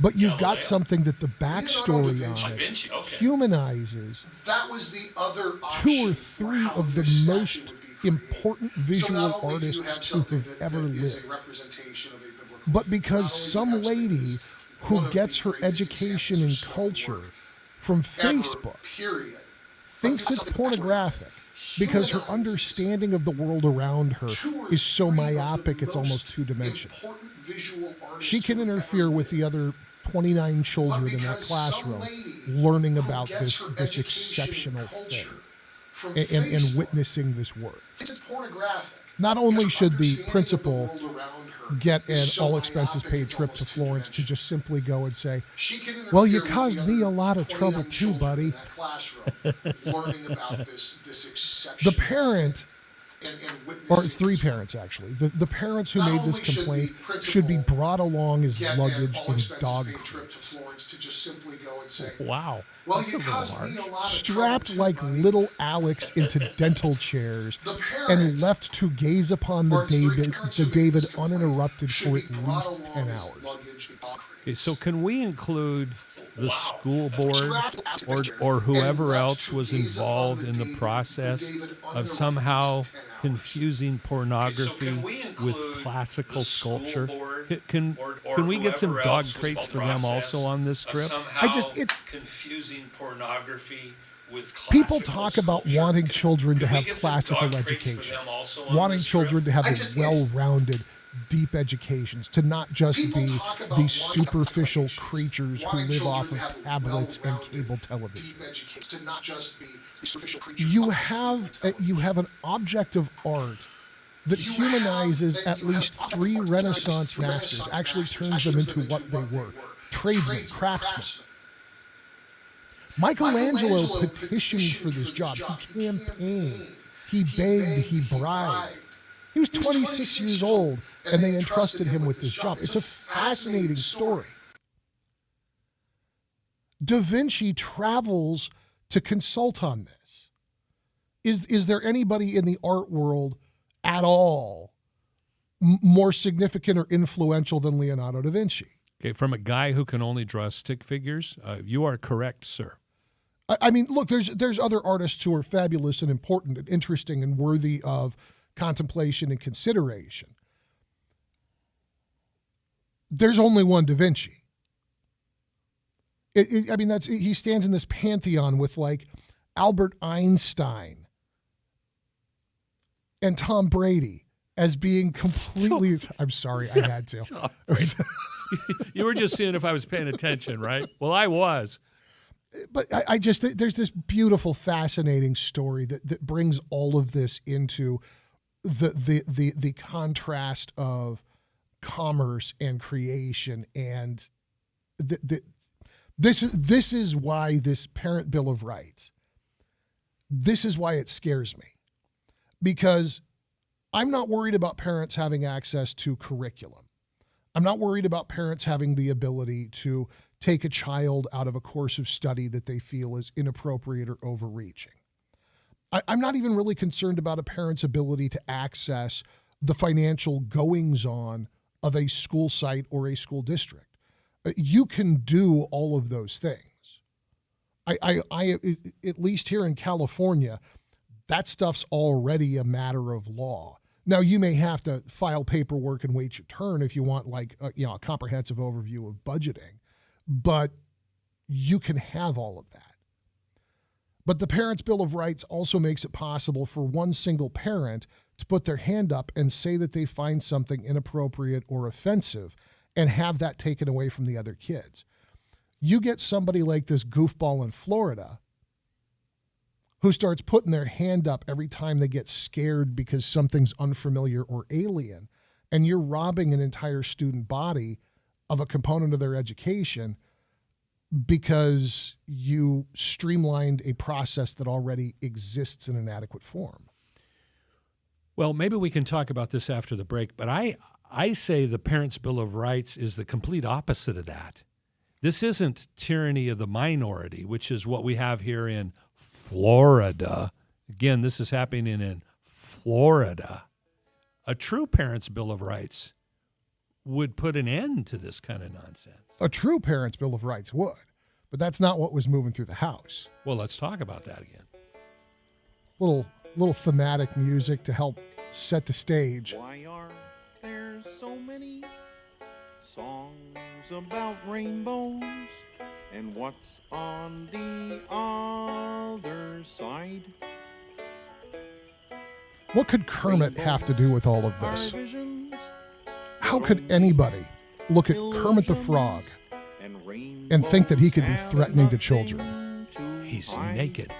Speaker 5: but you've got something that the backstory on it humanizes two or three of the most important visual artists to have ever lived. But because some lady who gets her education and culture from Facebook thinks it's pornographic because her understanding of the world around her is so myopic it's almost two-dimensional, she can interfere with the other 29 children in that classroom learning about this exceptional thing. and witnessing this work. Not only should the principal get an all-expenses-paid trip to Florence to just simply go and say, well, you caused me a lot of trouble too, buddy. The parent, or it's three parents actually, the parents who made this complaint should be brought along as luggage in dog crates.
Speaker 8: Wow.
Speaker 5: That's a little harsh. Strapped like little Alex into dental chairs and left to gaze upon the David uninterrupted for at least 10 hours.
Speaker 8: Okay, so can we include the school board or whoever else was involved in the process of somehow confusing pornography with classical sculpture? Can we get some dog crates for them also on this trip?
Speaker 5: It's
Speaker 1: confusing pornography with
Speaker 5: people talk about wanting children to have classical education, wanting children to have a well-rounded, deep educations, to not just be these superficial creatures who live off of tablets and cable television. You have an object of art that humanizes at least three Renaissance masters, actually turns them into what they were, tradesmen, craftsmen. Michelangelo petitioned for this job. He campaigned, he begged, he bribed. He was 26 years old, and they entrusted him with this job. It's a fascinating story. Da Vinci travels to consult on this. Is there anybody in the art world at all more significant or influential than Leonardo da Vinci?
Speaker 8: Okay, from a guy who can only draw stick figures, you are correct, sir.
Speaker 5: I mean, look, there's other artists who are fabulous and important and interesting and worthy of contemplation and consideration. There's only one Da Vinci. He stands in this pantheon with like Albert Einstein and Tom Brady as being completely. I'm sorry, I had to.
Speaker 8: You were just seeing if I was paying attention, right? Well, I was.
Speaker 5: But I just, there's this beautiful, fascinating story that brings all of this into the contrast of commerce and creation, and this is why this Parent Bill of Rights, this is why it scares me, because I'm not worried about parents having access to curriculum. I'm not worried about parents having the ability to take a child out of a course of study that they feel is inappropriate or overreaching. I'm not even really concerned about a parent's ability to access the financial goings-on of a school site or a school district. You can do all of those things. I at least here in California, that stuff's already a matter of law. Now, you may have to file paperwork and wait your turn if you want a comprehensive overview of budgeting, but you can have all of that. But the Parents' Bill of Rights also makes it possible for one single parent to put their hand up and say that they find something inappropriate or offensive and have that taken away from the other kids. You get somebody like this goofball in Florida who starts putting their hand up every time they get scared because something's unfamiliar or alien, and you're robbing an entire student body of a component of their education because you streamlined a process that already exists in an adequate form.
Speaker 8: Well, maybe we can talk about this after the break, but I say the Parents' Bill of Rights is the complete opposite of that. This isn't tyranny of the minority, which is what we have here in Florida. Again, this is happening in Florida. A true Parents' Bill of Rights would put an end to this kind of nonsense.
Speaker 5: A true Parents' Bill of Rights would, but that's not what was moving through the House.
Speaker 8: Well, let's talk about that again.
Speaker 5: Little thematic music to help set the stage.
Speaker 14: Why are there so many songs about rainbows? And what's on the other side?
Speaker 5: What could Kermit have to do with all of this? How could anybody look at Kermit the Frog and think that he could be threatening to children?
Speaker 8: He's naked.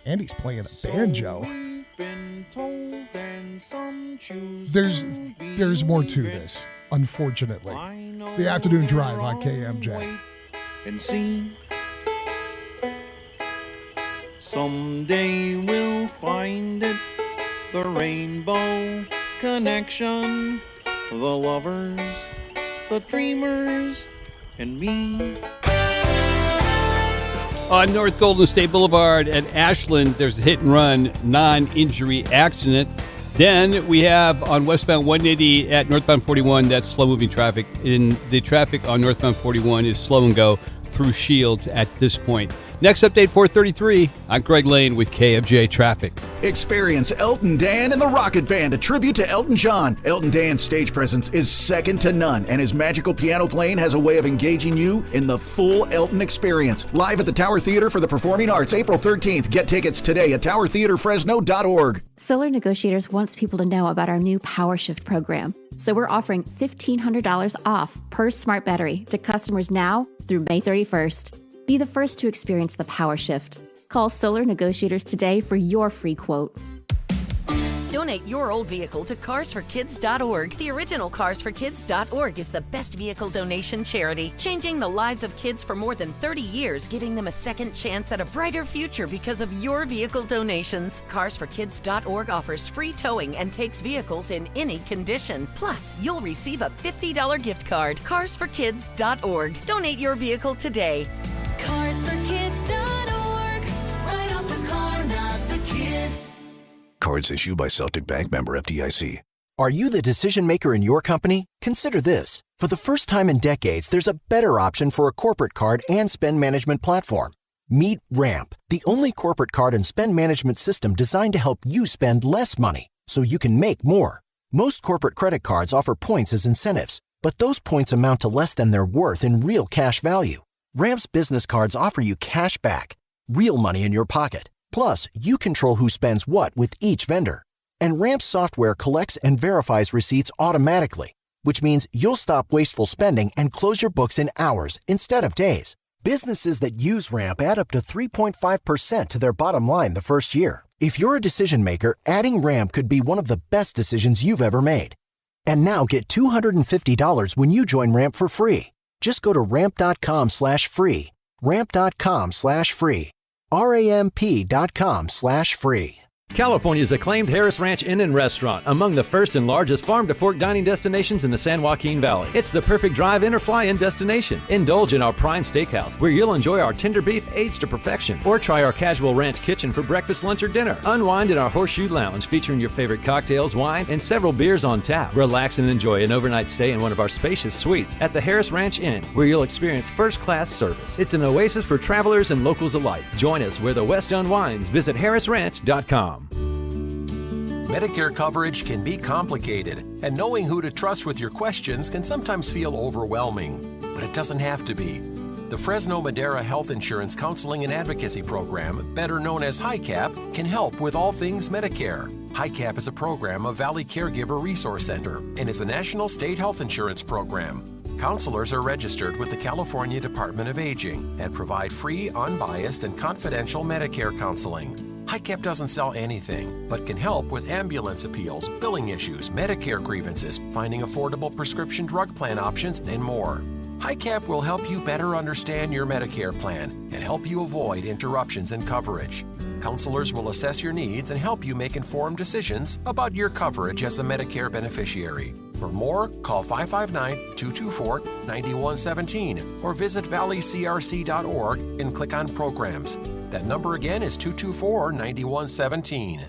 Speaker 5: Andy's playing a banjo.
Speaker 14: We've been told, and some choose
Speaker 5: There's more to this, unfortunately. It's the afternoon drive on KMJ.
Speaker 14: And see, someday we'll find it, the rainbow connection, the lovers, the dreamers, and me.
Speaker 11: On North Golden State Boulevard at Ashland, there's a hit-and-run non-injury accident. Then we have on westbound 180 at northbound 41, that's slow-moving traffic. The traffic on northbound 41 is slow and go through Shields at this point. Next update, 4:33. I'm Greg Lane with KMJ Traffic.
Speaker 15: Experience Elton Dan and the Rocket Band, a tribute to Elton John. Elton Dan's stage presence is second to none, and his magical piano playing has a way of engaging you in the full Elton experience. Live at the Tower Theater for the Performing Arts, April 13th. Get tickets today at towertheaterfresno.org.
Speaker 16: Solar Negotiators wants people to know about our new Power Shift program. So we're offering $1,500 off per smart battery to customers now through May 31st. Be the first to experience the Power Shift. Call Solar Negotiators today for your free quote.
Speaker 18: Donate your old vehicle to carsforkids.org. The original carsforkids.org is the best vehicle donation charity, changing the lives of kids for more than 30 years, giving them a second chance at a brighter future because of your vehicle donations. Carsforkids.org offers free towing and takes vehicles in any condition. Plus, you'll receive a $50 gift card. Carsforkids.org. Donate your vehicle today.
Speaker 30: Carsforkids.org. Right off the car, not the kid.
Speaker 20: Cards issued by Celtic Bank, member FDIC.
Speaker 24: Are you the decision maker in your company? Consider this. For the first time in decades, there's a better option for a corporate card and spend management platform. Meet Ramp, the only corporate card and spend management system designed to help you spend less money so you can make more. Most corporate credit cards offer points as incentives, but those points amount to less than their worth in real cash value. Ramp's business cards offer you cash back, real money in your pocket. Plus, you control who spends what with each vendor. And Ramp's software collects and verifies receipts automatically, which means you'll stop wasteful spending and close your books in hours instead of days. Businesses that use Ramp add up to 3.5% to their bottom line the first year. If you're a decision maker, adding Ramp could be one of the best decisions you've ever made. And now get $250 when you join Ramp for free. Just go to ramp.com/free. Ramp.com/free. ramp.com/free.
Speaker 25: California's acclaimed Harris Ranch Inn and Restaurant, among the first and largest farm-to-fork dining destinations in the San Joaquin Valley. It's the perfect drive-in or fly-in destination. Indulge in our prime steakhouse, where you'll enjoy our tender beef aged to perfection, or try our casual ranch kitchen for breakfast, lunch, or dinner. Unwind in our Horseshoe Lounge, featuring your favorite cocktails, wine, and several beers on tap. Relax and enjoy an overnight stay in one of our spacious suites at the Harris Ranch Inn, where you'll experience first-class service. It's an oasis for travelers and locals alike. Join us where the West unwinds. Visit harrisranch.com.
Speaker 26: Medicare coverage can be complicated, and knowing who to trust with your questions can sometimes feel overwhelming, but it doesn't have to be. The Fresno Madera Health Insurance Counseling and Advocacy Program, better known as HICAP, can help with all things Medicare. HICAP is a program of Valley Caregiver Resource Center and is a national state health insurance program. Counselors are registered with the California Department of Aging and provide free, unbiased, and confidential Medicare counseling. HICAP doesn't sell anything, but can help with ambulance appeals, billing issues, Medicare grievances, finding affordable prescription drug plan options, and more. HICAP will help you better understand your Medicare plan and help you avoid interruptions in coverage. Counselors will assess your needs and help you make informed decisions about your coverage as a Medicare beneficiary. For more, call 559-224-9117 or visit valleycrc.org and click on Programs. That number again is 224-9117.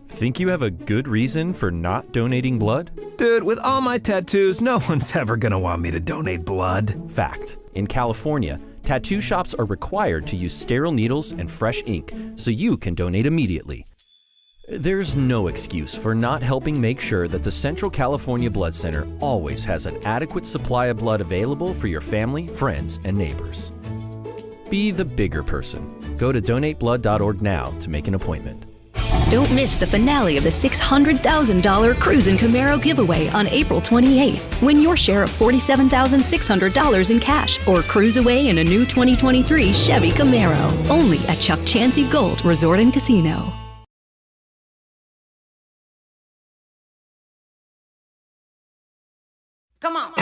Speaker 27: Think you have a good reason for not donating blood?
Speaker 2: Dude, with all my tattoos, no one's ever gonna want me to donate blood.
Speaker 27: Fact. In California, tattoo shops are required to use sterile needles and fresh ink, so you can donate immediately. There's no excuse for not helping make sure that the Central California Blood Center always has an adequate supply of blood available for your family, friends, and neighbors. Be the bigger person. Go to donateblood.org now to make an appointment.
Speaker 12: Don't miss the finale of the $600,000 Cruisin' Camaro giveaway on April 28th. Win your share of $47,600 in cash or cruise away in a new 2023 Chevy Camaro. Only at Chuck Chansey Gold Resort and Casino.
Speaker 18: Come on.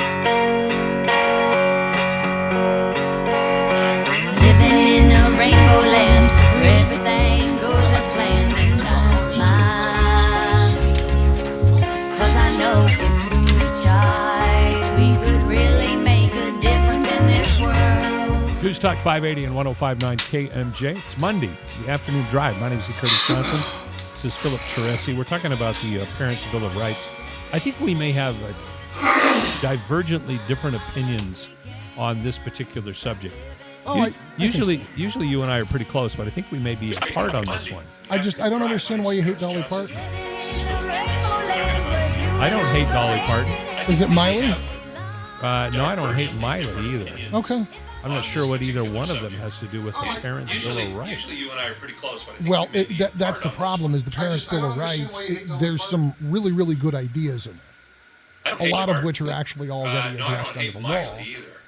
Speaker 18: Living in a rainbow land where everything goes as planned. I smile, 'cause I know if we tried, we could really make a difference in this world.
Speaker 8: News Talk 580 and 105.9 KMJ. It's Monday, the afternoon drive. My name is Curtis Johnson. This is Philip Teresi. We're talking about the Parents' Bill of Rights. I think we may have divergently different opinions on this particular subject. Usually you and I are pretty close, but I think we may be apart on this one.
Speaker 5: I don't understand why you hate Dolly Parton.
Speaker 8: I don't hate Dolly Parton.
Speaker 5: Is it Miley?
Speaker 8: No, I don't hate Miley either.
Speaker 5: Okay.
Speaker 8: I'm not sure what either one of them has to do with the Parents' Bill of Rights.
Speaker 1: Usually you and I are pretty close. But I think
Speaker 5: Well, that's the problem is the Parents' Bill of Rights. There's some really, really good ideas in there. A lot of which are actually already addressed under the law.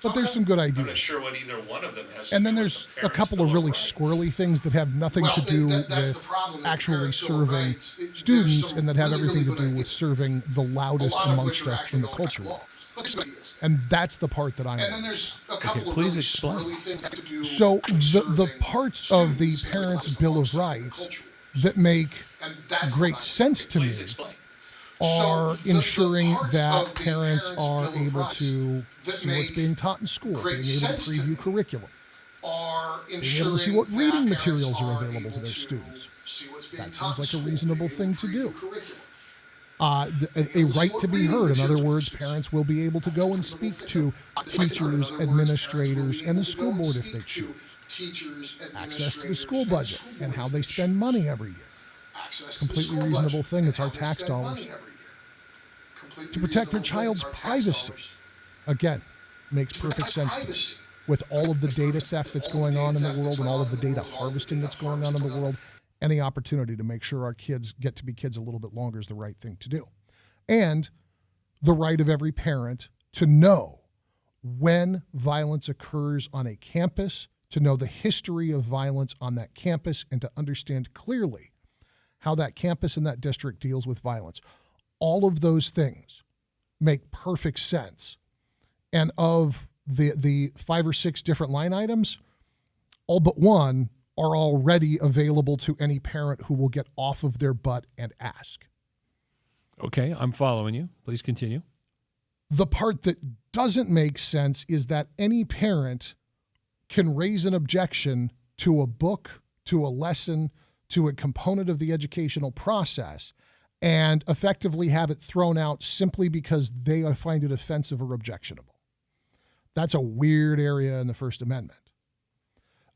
Speaker 5: But there's some good ideas.
Speaker 1: I'm not sure what either one of them has to
Speaker 5: And then
Speaker 1: do
Speaker 5: there's
Speaker 1: with
Speaker 5: a couple of really squirrely things that have nothing to do with actually serving students and that have everything to do with serving the loudest amongst us in the culture wars. And that's the part that I'm in.
Speaker 8: Okay, please explain.
Speaker 5: So the parts of the Parents' Bill of Rights that make great sense to me are ensuring that parents are able to see what's being taught in school, being able to preview curriculum, being able to see what reading materials are available to their students. That seems like a reasonable thing to do. A right to be heard. In other words, parents will be able to go and speak to teachers, administrators, and the school board if they choose. Access to the school budget and how they spend money every year. Completely reasonable thing. It's our tax dollars. To protect their child's privacy. Again, makes perfect sense to me. With all of the data theft that's going on in the world and all of the data harvesting that's going on in the world, any opportunity to make sure our kids get to be kids a little bit longer is the right thing to do. And the right of every parent to know when violence occurs on a campus, to know the history of violence on that campus, and to understand clearly how that campus and that district deals with violence. All of those things make perfect sense. And of the 5 or 6 different line items, all but one are already available to any parent who will get off of their butt and ask.
Speaker 8: Okay, I'm following you. Please continue.
Speaker 5: The part that doesn't make sense is that any parent can raise an objection to a book, to a lesson, to a component of the educational process and effectively have it thrown out simply because they find it offensive or objectionable. That's a weird area in the First Amendment.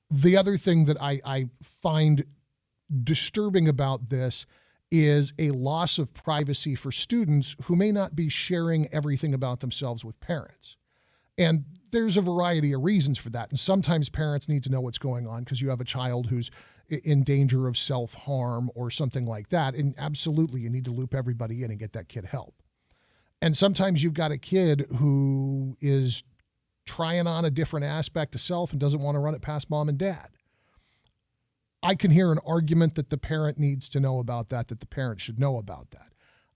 Speaker 5: The other thing that I find disturbing about this is a loss of privacy for students who may not be sharing everything about themselves with parents. And there's a variety of reasons for that. And sometimes parents need to know what's going on because you have a child who's in danger of self-harm or something like that. And absolutely, you need to loop everybody in and get that kid help. And sometimes you've got a kid who is trying on a different aspect of self and doesn't want to run it past mom and dad. I can hear an argument that the parent needs to know about that the parent should know about that.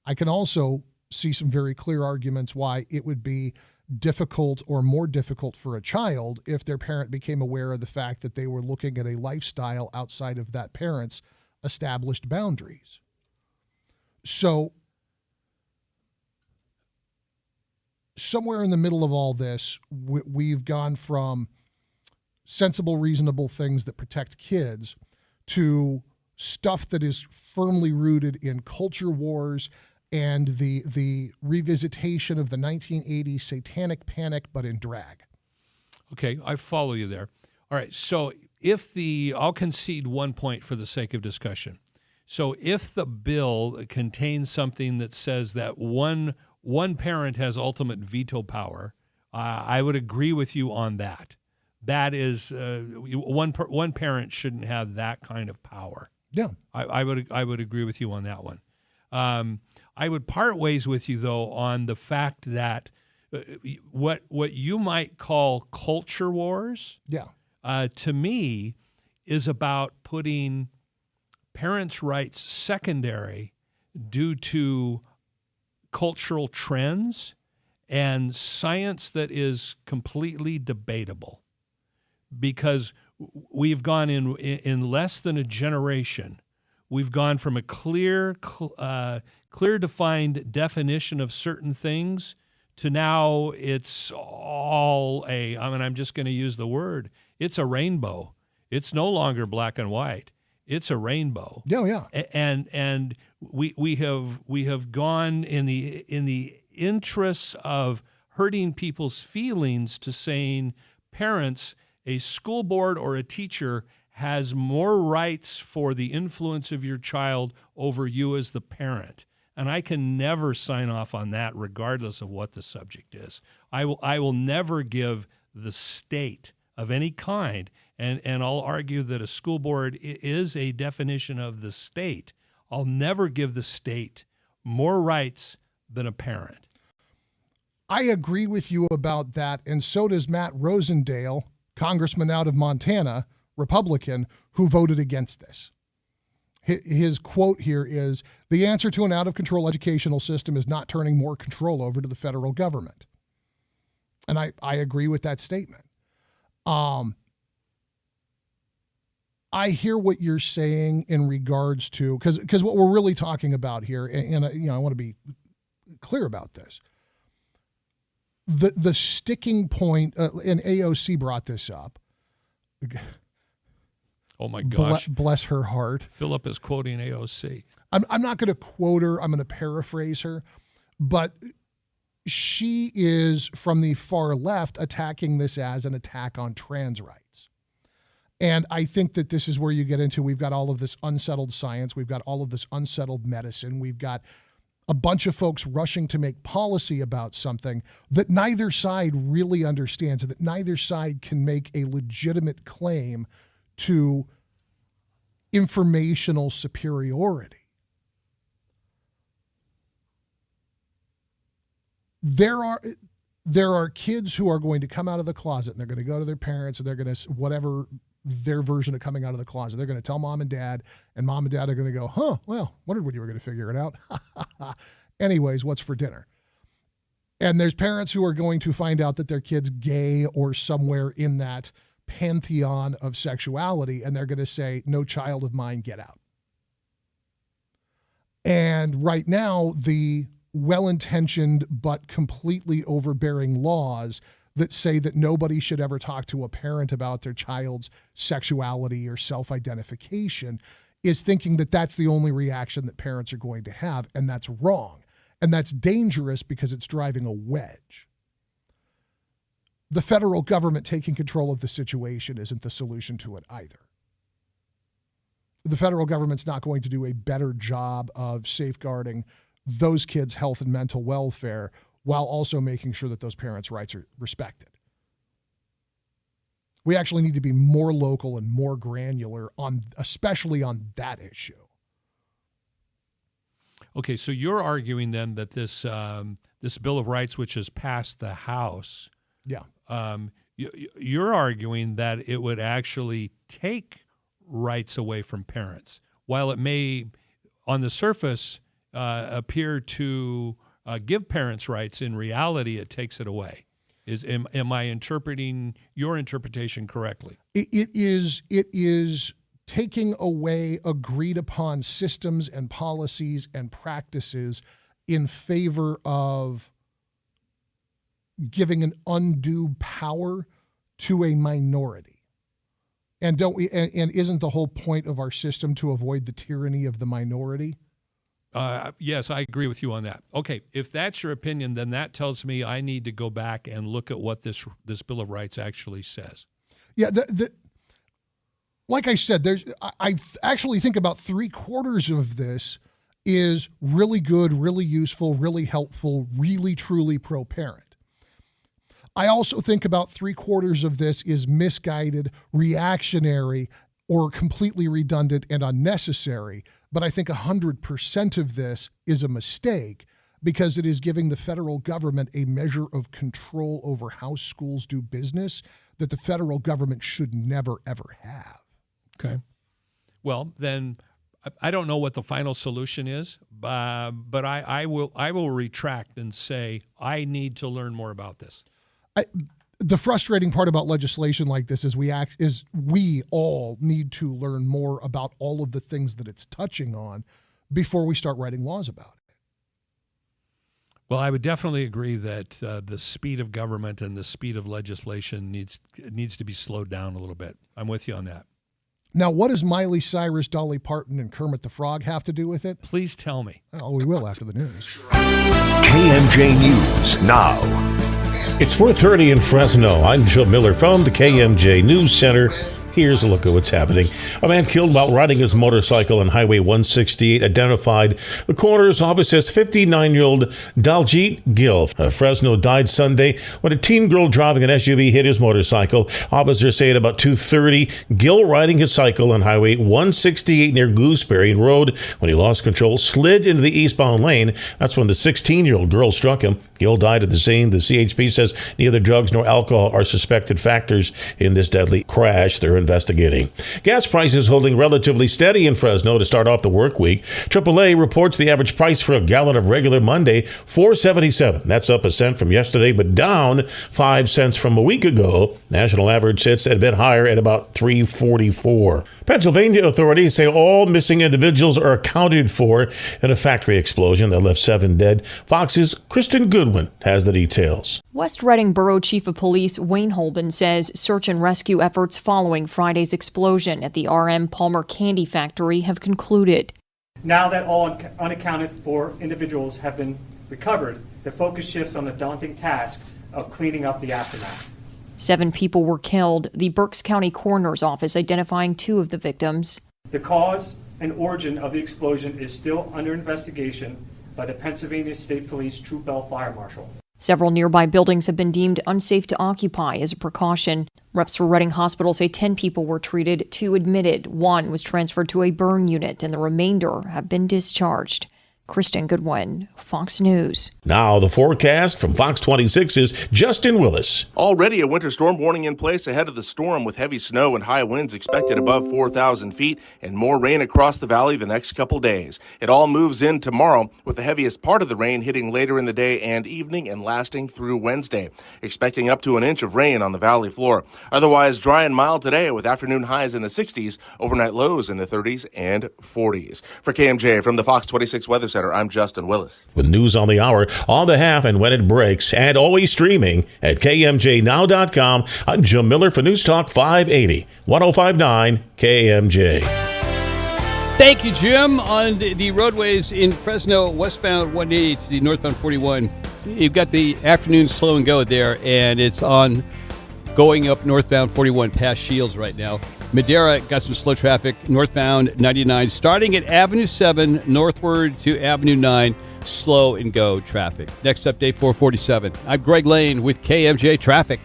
Speaker 5: I can also see some very clear arguments why it would be difficult or more difficult for a child if their parent became aware of the fact that they were looking at a lifestyle outside of that parent's established boundaries. So somewhere in the middle of all this, we've gone from sensible, reasonable things that protect kids to stuff that is firmly rooted in culture wars and the revisitation of the 1980s satanic panic, but in drag.
Speaker 8: Okay, I follow you there. All right, so I'll concede 1 point for the sake of discussion. So if the bill contains something that says that one parent has ultimate veto power, I would agree with you on that. That is, one parent shouldn't have that kind of power.
Speaker 5: Yeah.
Speaker 8: I would agree with you on that one. I would part ways with you, though, on the fact that what you might call culture wars, to me, is about putting parents' rights secondary due to cultural trends and science that is completely debatable. Because we've gone in less than a generation, we've gone from a clear defined definition of certain things to now it's all I'm just going to use the word, it's a rainbow. It's no longer black and white. It's a rainbow.
Speaker 5: Yeah.
Speaker 8: And we have gone in the interests of hurting people's feelings to saying parents, a school board or a teacher has more rights for the influence of your child over you as the parent. And I can never sign off on that regardless of what the subject is. I will never give the state of any kind, and I'll argue that a school board is a definition of the state. I'll never give the state more rights than a parent.
Speaker 5: I agree with you about that, and so does Matt Rosendale, congressman out of Montana, Republican, who voted against this. His quote here is, "The answer to an out-of-control educational system is not turning more control over to the federal government." And I agree with that statement. I hear what you're saying in regards to, because what we're really talking about here, and I want to be clear about this. The sticking point, and AOC brought this up.
Speaker 8: Oh my gosh!
Speaker 5: Bless her heart.
Speaker 8: Philip is quoting AOC.
Speaker 5: I'm not going to quote her. I'm going to paraphrase her, but she is from the far left attacking this as an attack on trans rights. And I think that this is where you get into, we've got all of this unsettled science. We've got all of this unsettled medicine. We've got a bunch of folks rushing to make policy about something that neither side really understands, that neither side can make a legitimate claim to informational superiority. There are kids who are going to come out of the closet and they're going to go to their parents and they're going to, whatever their version of coming out of the closet, they're going to tell mom and dad, and mom and dad are going to go, well, wondered when you were going to figure it out. Anyways, what's for dinner? And there's parents who are going to find out that their kid's gay or somewhere in that pantheon of sexuality, and they're going to say, no child of mine, get out. And right now, the well-intentioned but completely overbearing laws that say that nobody should ever talk to a parent about their child's sexuality or self-identification is thinking that that's the only reaction that parents are going to have, and that's wrong. And that's dangerous because it's driving a wedge. The federal government taking control of the situation isn't the solution to it either. The federal government's not going to do a better job of safeguarding those kids' health and mental welfare while also making sure that those parents' rights are respected. We actually need to be more local and more granular especially on that issue.
Speaker 8: Okay, so you're arguing then that this Bill of Rights, which has passed the House, you're arguing that it would actually take rights away from parents, while it may, on the surface, appear to give parents rights. In reality, it takes it away. Am I interpreting your interpretation correctly?
Speaker 5: It is taking away agreed upon systems and policies and practices in favor of giving an undue power to a minority. And isn't the whole point of our system to avoid the tyranny of the minority?
Speaker 8: Yes, I agree with you on that. Okay, if that's your opinion, then that tells me I need to go back and look at what this Bill of Rights actually says.
Speaker 5: Yeah, like I said, I actually think about 3/4 of this is really good, really useful, really helpful, really truly pro-parent. I also think about 3/4 of this is misguided, reactionary, or completely redundant and unnecessary. But I think 100% of this is a mistake because it is giving the federal government a measure of control over how schools do business that the federal government should never, ever have.
Speaker 8: Okay. Well, then I don't know what the final solution is, but I will retract and say I need to learn more about this.
Speaker 5: The frustrating part about legislation like this is we all need to learn more about all of the things that it's touching on before we start writing laws about it.
Speaker 8: Well, I would definitely agree that the speed of government and the speed of legislation needs to be slowed down a little bit. I'm with you on that.
Speaker 5: Now, what does Miley Cyrus, Dolly Parton, and Kermit the Frog have to do with it?
Speaker 8: Please tell me.
Speaker 5: Oh, we will after the news.
Speaker 13: KMJ News now.
Speaker 22: It's 4:30 in Fresno. I'm Joe Miller from the KMJ News Center. Here's a look at what's happening. A man killed while riding his motorcycle on Highway 168 identified the coroner's office as 59-year-old Daljit Gil. Fresno died Sunday when a teen girl driving an SUV hit his motorcycle. Officers say at about 2:30, Gil, riding his cycle on Highway 168 near Gooseberry Road, when he lost control, slid into the eastbound lane. That's when the 16-year-old girl struck him. Gil died at the scene. The CHP says neither drugs nor alcohol are suspected factors in this deadly crash. They're investigating. Gas prices holding relatively steady in Fresno to start off the work week. AAA reports the average price for a gallon of regular Monday, $4.77. That's up a cent from yesterday, but down 5 cents from a week ago. National average sits a bit higher at about $3.44. Pennsylvania authorities say all missing individuals are accounted for in a factory explosion that left 7 dead. Fox's Kristen Goodwin has the details.
Speaker 3: West Reading Borough Chief of Police Wayne Holben says search and rescue efforts following Friday's explosion at the RM Palmer Candy Factory have concluded.
Speaker 4: Now that all unaccounted for individuals have been recovered, the focus shifts on the daunting task of cleaning up the aftermath.
Speaker 3: 7 people were killed, the Berks County Coroner's Office identifying 2 of the victims.
Speaker 4: The cause and origin of the explosion is still under investigation by the Pennsylvania State Police Troop L Fire Marshal.
Speaker 3: Several nearby buildings have been deemed unsafe to occupy as a precaution. Reps for Reading Hospital say 10 people were treated, 2 admitted, 1 was transferred to a burn unit, and the remainder have been discharged. Kristen Goodwin, Fox News.
Speaker 22: Now the forecast from Fox 26's Justin Willis.
Speaker 10: Already a winter storm warning in place ahead of the storm, with heavy snow and high winds expected above 4,000 feet and more rain across the valley the next couple days. It all moves in tomorrow, with the heaviest part of the rain hitting later in the day and evening and lasting through Wednesday. Expecting up to an inch of rain on the valley floor. Otherwise dry and mild today, with afternoon highs in the 60s, overnight lows in the 30s and 40s. For KMJ from the Fox 26 Weather Center, I'm Justin Willis.
Speaker 22: With news on the hour, on the half, and when it breaks, and always streaming at KMJNow.com. I'm Jim Miller for News Talk 580, 105.9 KMJ.
Speaker 11: Thank you, Jim. On the roadways in Fresno, westbound 180 to the northbound 41, you've got the afternoon slow and go there, and it's on going up northbound 41 past Shields right now. Madera got some slow traffic northbound 99, starting at Avenue 7 northward to Avenue 9, slow and go traffic. Next update, 447. I'm Greg Lane with KMJ Traffic.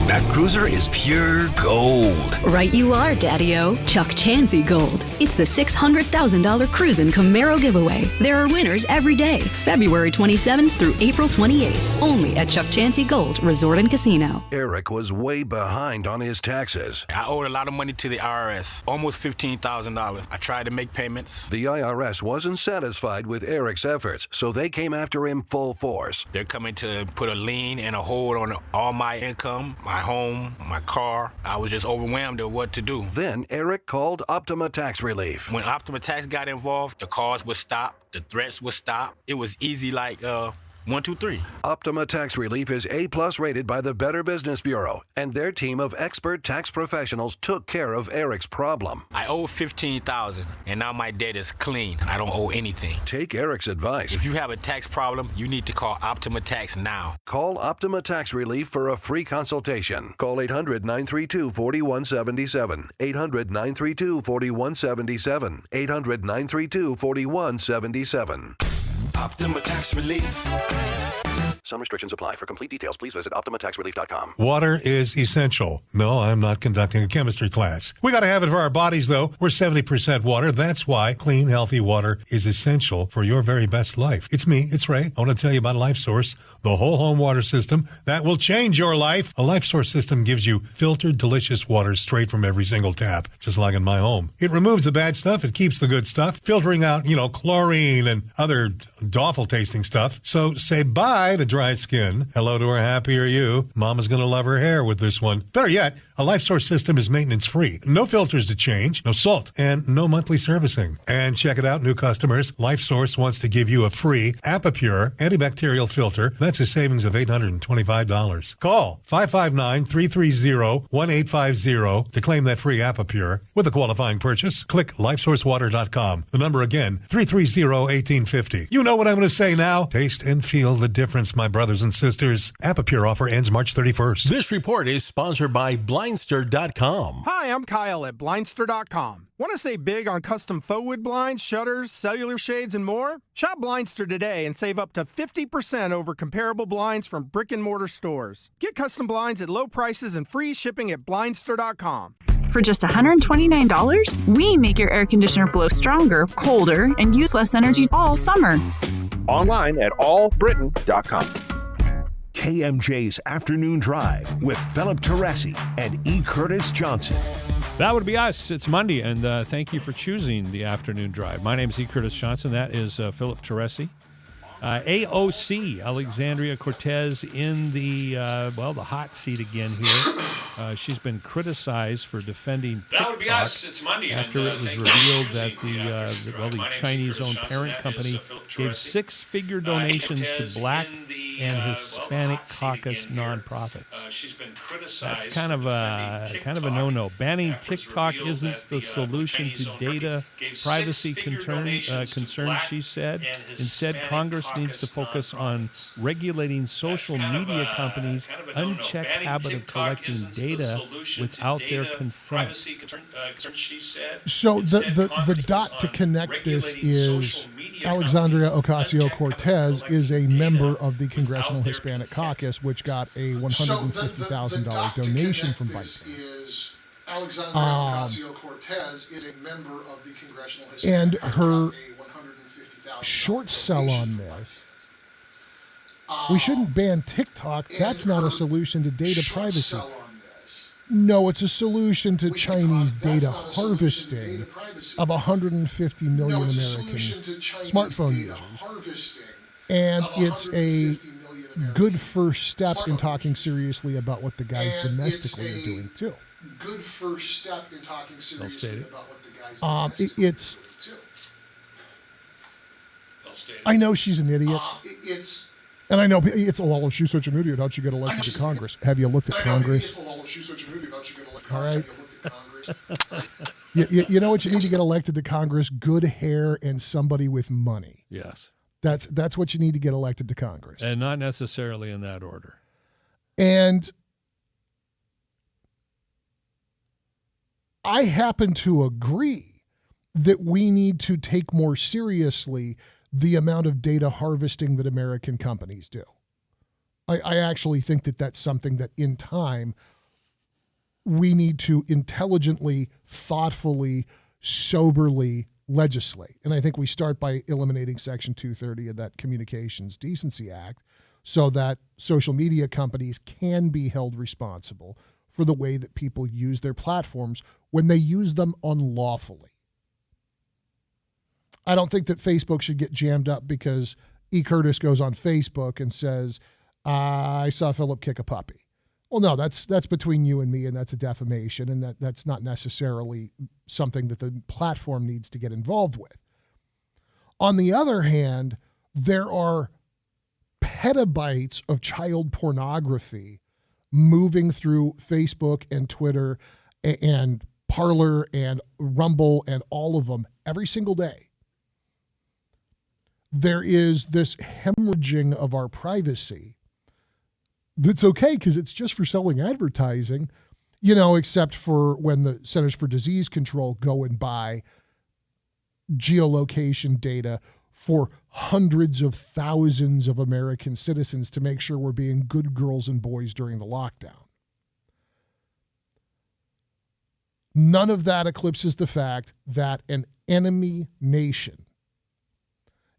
Speaker 20: That cruiser is pure gold.
Speaker 12: Right you are, Daddy-O. Chuck Chansey Gold. It's the $600,000 Cruisin' Camaro giveaway. There are winners every day, February 27th through April 28th. Only at Chuck Chansey Gold Resort and Casino.
Speaker 13: Eric was way behind on his taxes.
Speaker 7: I owed a lot of money to the IRS, almost $15,000. I tried to make payments.
Speaker 13: The IRS wasn't satisfied with Eric's efforts, so they came after him full force.
Speaker 7: They're coming to put a lien and a hold on all my income, my home, my car. I was just overwhelmed at what to do.
Speaker 13: Then Eric called Optima Tax Relief.
Speaker 7: When Optima Tax got involved, the calls would stop, the threats would stop. It was easy like 1, 2, 3.
Speaker 13: Optima Tax Relief is A+ rated by the Better Business Bureau, and their team of expert tax professionals took care of Eric's problem.
Speaker 7: I owe $15,000, and now my debt is clean. I don't owe anything.
Speaker 13: Take Eric's advice.
Speaker 7: If you have a tax problem, you need to call Optima Tax now.
Speaker 13: Call Optima Tax Relief for a free consultation. Call 800-932-4177. 800-932-4177. 800-932-4177.
Speaker 20: Optima Tax Relief.
Speaker 13: Some restrictions apply. For complete details, please visit OptimaTaxRelief.com.
Speaker 6: Water is essential. No, I'm not conducting a chemistry class. We got to have it for our bodies, though. We're 70% water. That's why clean, healthy water is essential for your very best life. It's me. It's Ray. I want to tell you about LifeSource, the whole home water system that will change your life. A LifeSource system gives you filtered, delicious water straight from every single tap, just like in my home. It removes the bad stuff. It keeps the good stuff, filtering out, chlorine and other awful tasting stuff. So say bye to dry skin. Hello to a happier you. Mama's going to love her hair with this one. Better yet, a LifeSource system is maintenance free. No filters to change, no salt, and no monthly servicing. And check it out, new customers. LifeSource wants to give you a free Apapure antibacterial filter. That's a savings of $825. Call 559-330-1850 to claim that free Apapure. With a qualifying purchase, click LifeSourceWater.com. The number again, 330-1850. You know what I'm going to say now? Taste and feel the difference, my brothers and sisters. Apapure offer ends March 31st.
Speaker 9: This report is sponsored by Blindster.com.
Speaker 14: Hi, I'm Kyle at Blindster.com. Want to save big on custom faux wood blinds, shutters, cellular shades, and more? Shop Blindster today and save up to 50% over comparable blinds from brick and mortar stores. Get custom blinds at low prices and free shipping at Blindster.com.
Speaker 15: For just $129, we make your air conditioner blow stronger, colder, and use less energy all summer.
Speaker 17: Online at allbritain.com.
Speaker 13: KMJ's Afternoon Drive with Philip Teresi and E. Curtis Johnson.
Speaker 8: That would be us. It's Monday, and thank you for choosing the Afternoon Drive. My name is E. Curtis Johnson. That is Philip Teresi. AOC, Alexandria Cortez, in the hot seat again here. She's been criticized for defending TikTok.
Speaker 1: That would be us. It's Monday.
Speaker 8: After it was revealed that the Chinese-owned parent company gave six-figure donations to Black and Hispanic caucus nonprofits.
Speaker 1: She's been criticized.
Speaker 8: That's kind of a no-no. Banning TikTok isn't the solution to data privacy concerns, she said. Instead, Congress needs to focus on regulating social media companies' unchecked habit of collecting data without their consent.
Speaker 5: So the dot to connect this is Alexandria Ocasio-Cortez is a member of the Congressional Hispanic Caucus, which got a $150,000 donation from Biden.
Speaker 19: Alexandria Ocasio-Cortez is a member of the Congressional
Speaker 5: And
Speaker 19: Hispanic
Speaker 5: her short sell on this, we shouldn't ban TikTok. That's not a solution to data privacy. No, it's a solution to Chinese data harvesting of 150 million American smartphone users. And it's a good first step in talking seriously about what the guys domestically are doing, too.
Speaker 19: Good first step in talking seriously about what the guys
Speaker 5: it's. I know she's an idiot. And I know it's, she's such an idiot. How'd she get elected to Congress? Have you looked at Congress? All right. You know what you need to get elected to Congress? Good hair and somebody with money.
Speaker 8: Yes.
Speaker 5: That's what you need to get elected to Congress.
Speaker 8: And not necessarily in that order.
Speaker 5: And I happen to agree that we need to take more seriously the amount of data harvesting that American companies do. I actually think that that's something that in time we need to intelligently, thoughtfully, soberly legislate. And I think we start by eliminating Section 230 of that Communications Decency Act so that social media companies can be held responsible for the way that people use their platforms when they use them unlawfully. I don't think that Facebook should get jammed up because E. Curtis goes on Facebook and says, I saw Philip kick a puppy. Well, no, that's between you and me, and that's a defamation, and that's not necessarily something that the platform needs to get involved with. On the other hand, there are petabytes of child pornography moving through Facebook and Twitter and Parler and Rumble and all of them every single day. There is this hemorrhaging of our privacy that's okay because it's just for selling advertising, except for when the Centers for Disease Control go and buy geolocation data for hundreds of thousands of American citizens to make sure we're being good girls and boys during the lockdown. None of that eclipses the fact that an enemy nation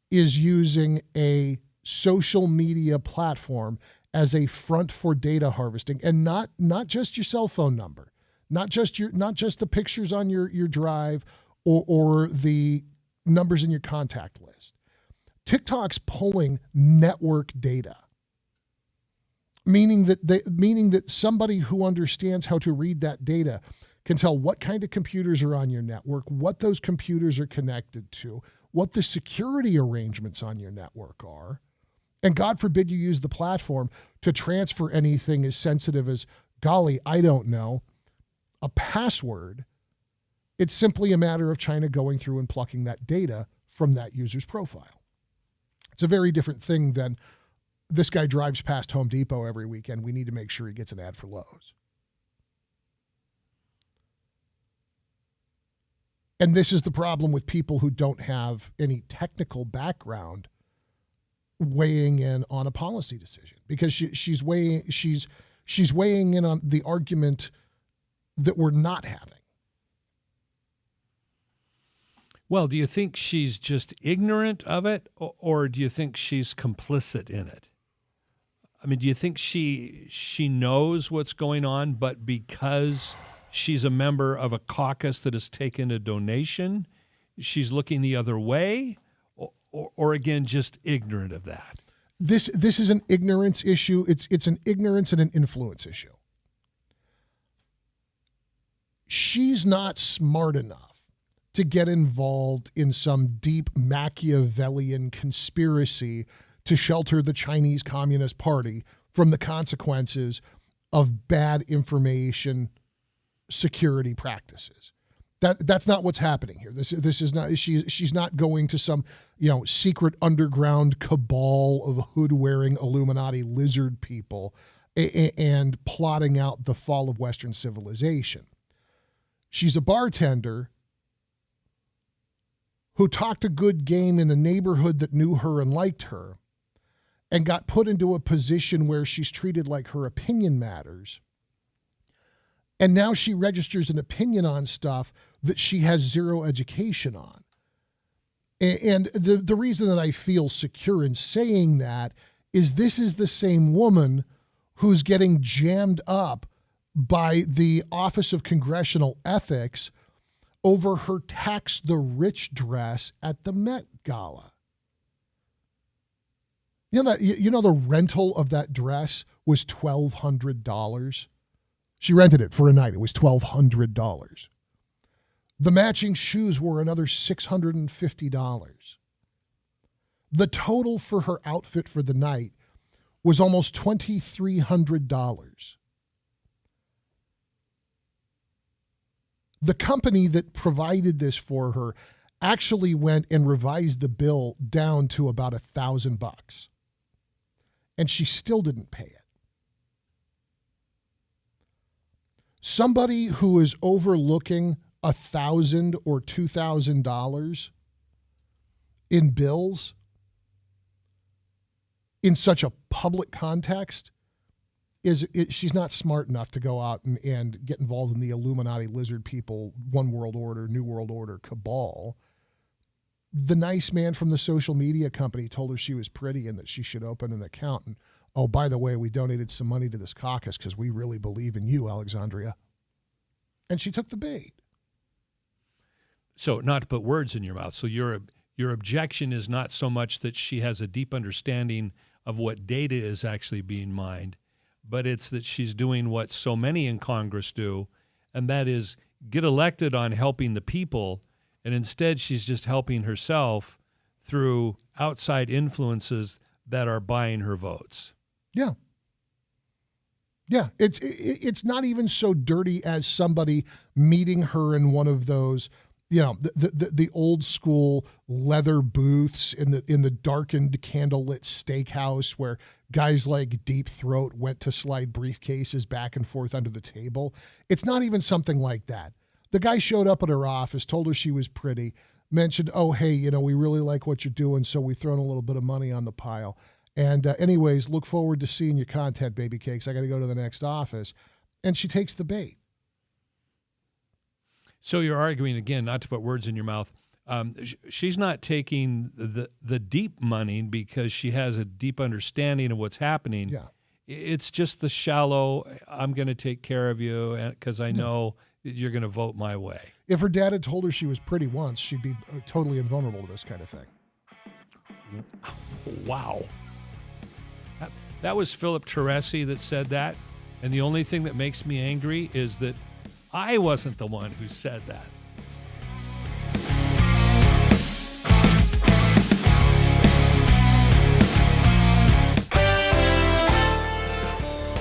Speaker 5: is using a social media platform as a front for data harvesting, and not just your cell phone number, not just the pictures on your drive or the numbers in your contact list. TikTok's pulling network data, meaning that somebody who understands how to read that data can tell what kind of computers are on your network, what those computers are connected to, what the security arrangements on your network are. And God forbid you use the platform to transfer anything as sensitive as, golly, I don't know, a password. It's simply a matter of China going through and plucking that data from that user's profile. It's a very different thing than this guy drives past Home Depot every weekend. We need to make sure he gets an ad for Lowe's. And this is the problem with people who don't have any technical background weighing in on a policy decision, because she's weighing in on the argument that we're not having.
Speaker 8: Well, do you think she's just ignorant of it, or do you think she's complicit in it? I mean, do you think she knows what's going on, but because she's a member of a caucus that has taken a donation, she's looking the other way, or again, just ignorant of that?
Speaker 5: This is an ignorance issue. It's an ignorance and an influence issue. She's not smart enough to get involved in some deep Machiavellian conspiracy to shelter the Chinese Communist Party from the consequences of bad information security practices. That's not what's happening here. This is not. She's not going to some secret underground cabal of hood-wearing Illuminati lizard people and plotting out the fall of Western civilization. She's a bartender who talked a good game in a neighborhood that knew her and liked her, and got put into a position where she's treated like her opinion matters. And now she registers an opinion on stuff that she has zero education on. And the reason that I feel secure in saying that is this is the same woman who's getting jammed up by the Office of Congressional Ethics over her tax the rich dress at the Met Gala. You know the rental of that dress was $1,200. She rented it for a night. It was $1,200. The matching shoes were another $650. The total for her outfit for the night was almost $2,300. The company that provided this for her actually went and revised the bill down to about $1,000, and she still didn't pay it. Somebody who is overlooking $1,000 or $2,000 in bills in such a public context she's not smart enough to go out and get involved in the Illuminati lizard people, one world order, new world order cabal. The nice man from the social media company told her she was pretty and that she should open an account. And, oh, by the way, we donated some money to this caucus because we really believe in you, Alexandria. And she took the bait.
Speaker 8: So, not to put words in your mouth, so your objection is not so much that she has a deep understanding of what data is actually being mined, but it's that she's doing what so many in Congress do, and that is get elected on helping the people, and instead she's just helping herself through outside influences that are buying her votes.
Speaker 5: Yeah. Yeah, it's not even so dirty as somebody meeting her in one of those, the old school leather booths in the darkened candlelit steakhouse where guys like Deep Throat went to slide briefcases back and forth under the table. It's not even something like that. The guy showed up at her office, told her she was pretty, mentioned, oh, hey, we really like what you're doing, so we've thrown a little bit of money on the pile. And anyways, look forward to seeing your content, baby cakes. I got to go to the next office. And she takes the bait.
Speaker 8: So you're arguing, again, not to put words in your mouth, she's not taking the deep money because she has a deep understanding of what's happening.
Speaker 5: Yeah.
Speaker 8: It's just the shallow, I'm going to take care of you because I know you're going to vote my way.
Speaker 5: If her dad had told her she was pretty once, she'd be totally invulnerable to this kind of thing.
Speaker 8: Wow. That was Philip Teresi that said that. And the only thing that makes me angry is that I wasn't the one who said that.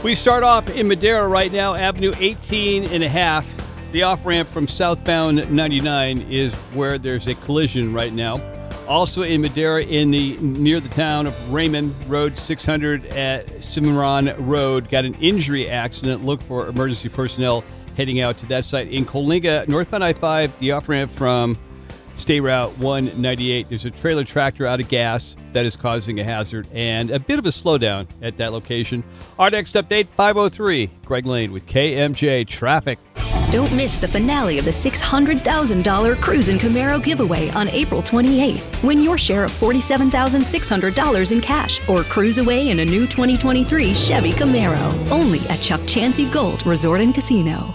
Speaker 11: We start off in Madera right now, Avenue 18 and a half. The off-ramp from southbound 99 is where there's a collision right now. Also in Madera, near the town of Raymond, Road 600 at Cimarron Road, got an injury accident. Look for emergency personnel heading out to that site. In Coalinga, northbound I-5, the off-ramp from State Route 198, there's a trailer tractor out of gas that is causing a hazard and a bit of a slowdown at that location. Our next update, 5:03, Greg Lane with KMJ Traffic.
Speaker 12: Don't miss the finale of the $600,000 Cruisin' Camaro giveaway on April 28th. Win your share of $47,600 in cash or cruise away in a new 2023 Chevy Camaro. Only at Chuck Chansey Gold Resort and Casino.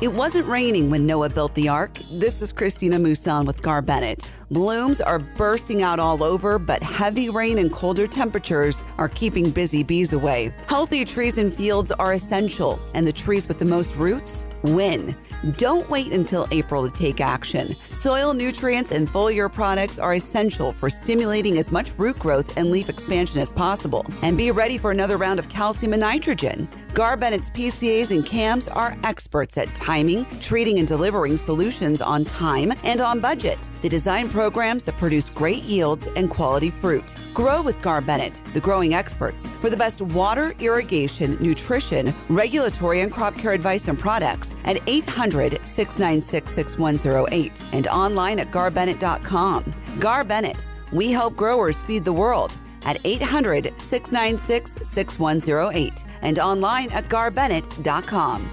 Speaker 2: It wasn't raining when Noah built the ark. This is Christina Mousson with Gar Bennett. Blooms are bursting out all over, but heavy rain and colder temperatures are keeping busy bees away. Healthy trees and fields are essential, and the trees with the most roots win. Don't wait until April to take action. Soil nutrients and foliar products are essential for stimulating as much root growth and leaf expansion as possible. And be ready for another round of calcium and nitrogen. Gar Bennett's PCAs and CAMs are experts at timing, treating, and delivering solutions on time and on budget. They design programs that produce great yields and quality fruit. Grow with Gar Bennett, the growing experts, for the best water, irrigation, nutrition, regulatory, and crop care advice and products at 800-696-6108 and online at garbennett.com. Gar Bennett, we help growers feed the world at 800-696-6108 and online at garbennett.com.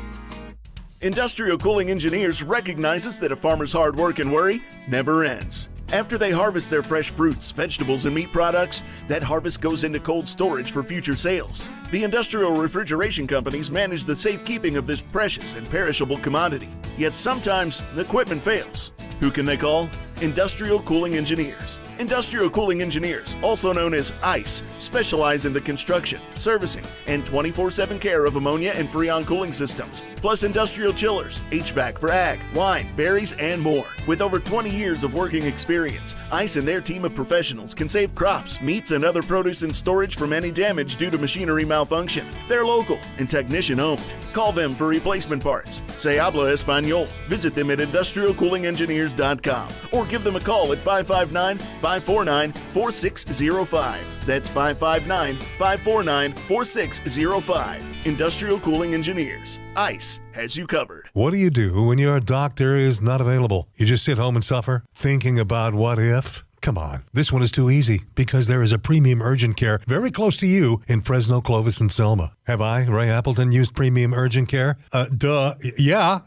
Speaker 16: Industrial Cooling Engineers recognizes that a farmer's hard work and worry never ends. After they harvest their fresh fruits, vegetables, and meat products, that harvest goes into cold storage for future sales. The industrial refrigeration companies manage the safekeeping of this precious and perishable commodity. Yet sometimes, equipment fails. Who can they call? Industrial Cooling Engineers. Industrial Cooling Engineers, also known as ICE, specialize in the construction, servicing, and 24/7 care of ammonia and Freon cooling systems, plus industrial chillers, HVAC for ag, wine, berries, and more. With over 20 years of working experience, ICE and their team of professionals can save crops, meats, and other produce in storage from any damage due to machinery malfunction. They're local and technician-owned. Call them for replacement parts. Se habla español. Visit them at industrialcoolingengineers.com or give them a call at 559-549-4605. That's 559-549-4605. Industrial Cooling Engineers. ICE has you covered.
Speaker 6: What do you do when your doctor is not available? You just sit home and suffer, thinking about what if? Come on, this one is too easy because there is a premium urgent care very close to you in Fresno, Clovis, and Selma. Have I, Ray Appleton, used premium urgent care? Yeah.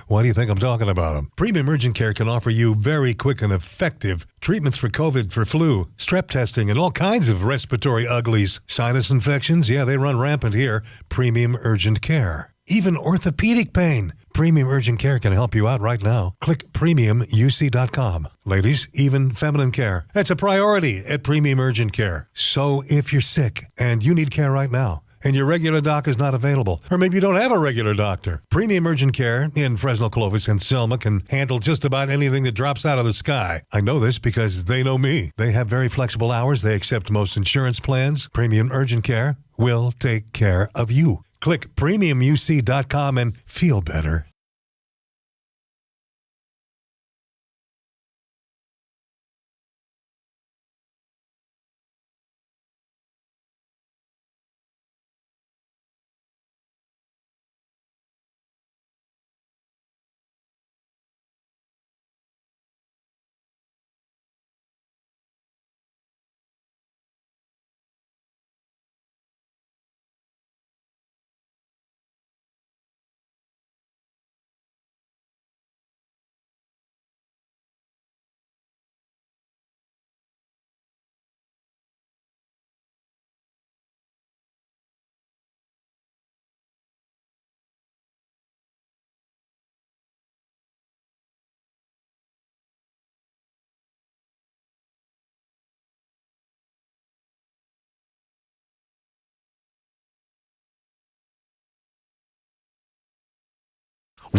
Speaker 6: Why do you think I'm talking about them? Premium urgent care can offer you very quick and effective treatments for COVID, for flu, strep testing, and all kinds of respiratory uglies. Sinus infections, yeah, they run rampant here. Premium urgent care. Even orthopedic pain. Premium Urgent Care can help you out right now. Click premiumuc.com. Ladies, even feminine care. That's a priority at Premium Urgent Care. So if you're sick and you need care right now, and your regular doc is not available, or maybe you don't have a regular doctor, Premium Urgent Care in Fresno, Clovis, and Selma can handle just about anything that drops out of the sky. I know this because they know me. They have very flexible hours. They accept most insurance plans. Premium Urgent Care will take care of you. Click premiumuc.com and feel better.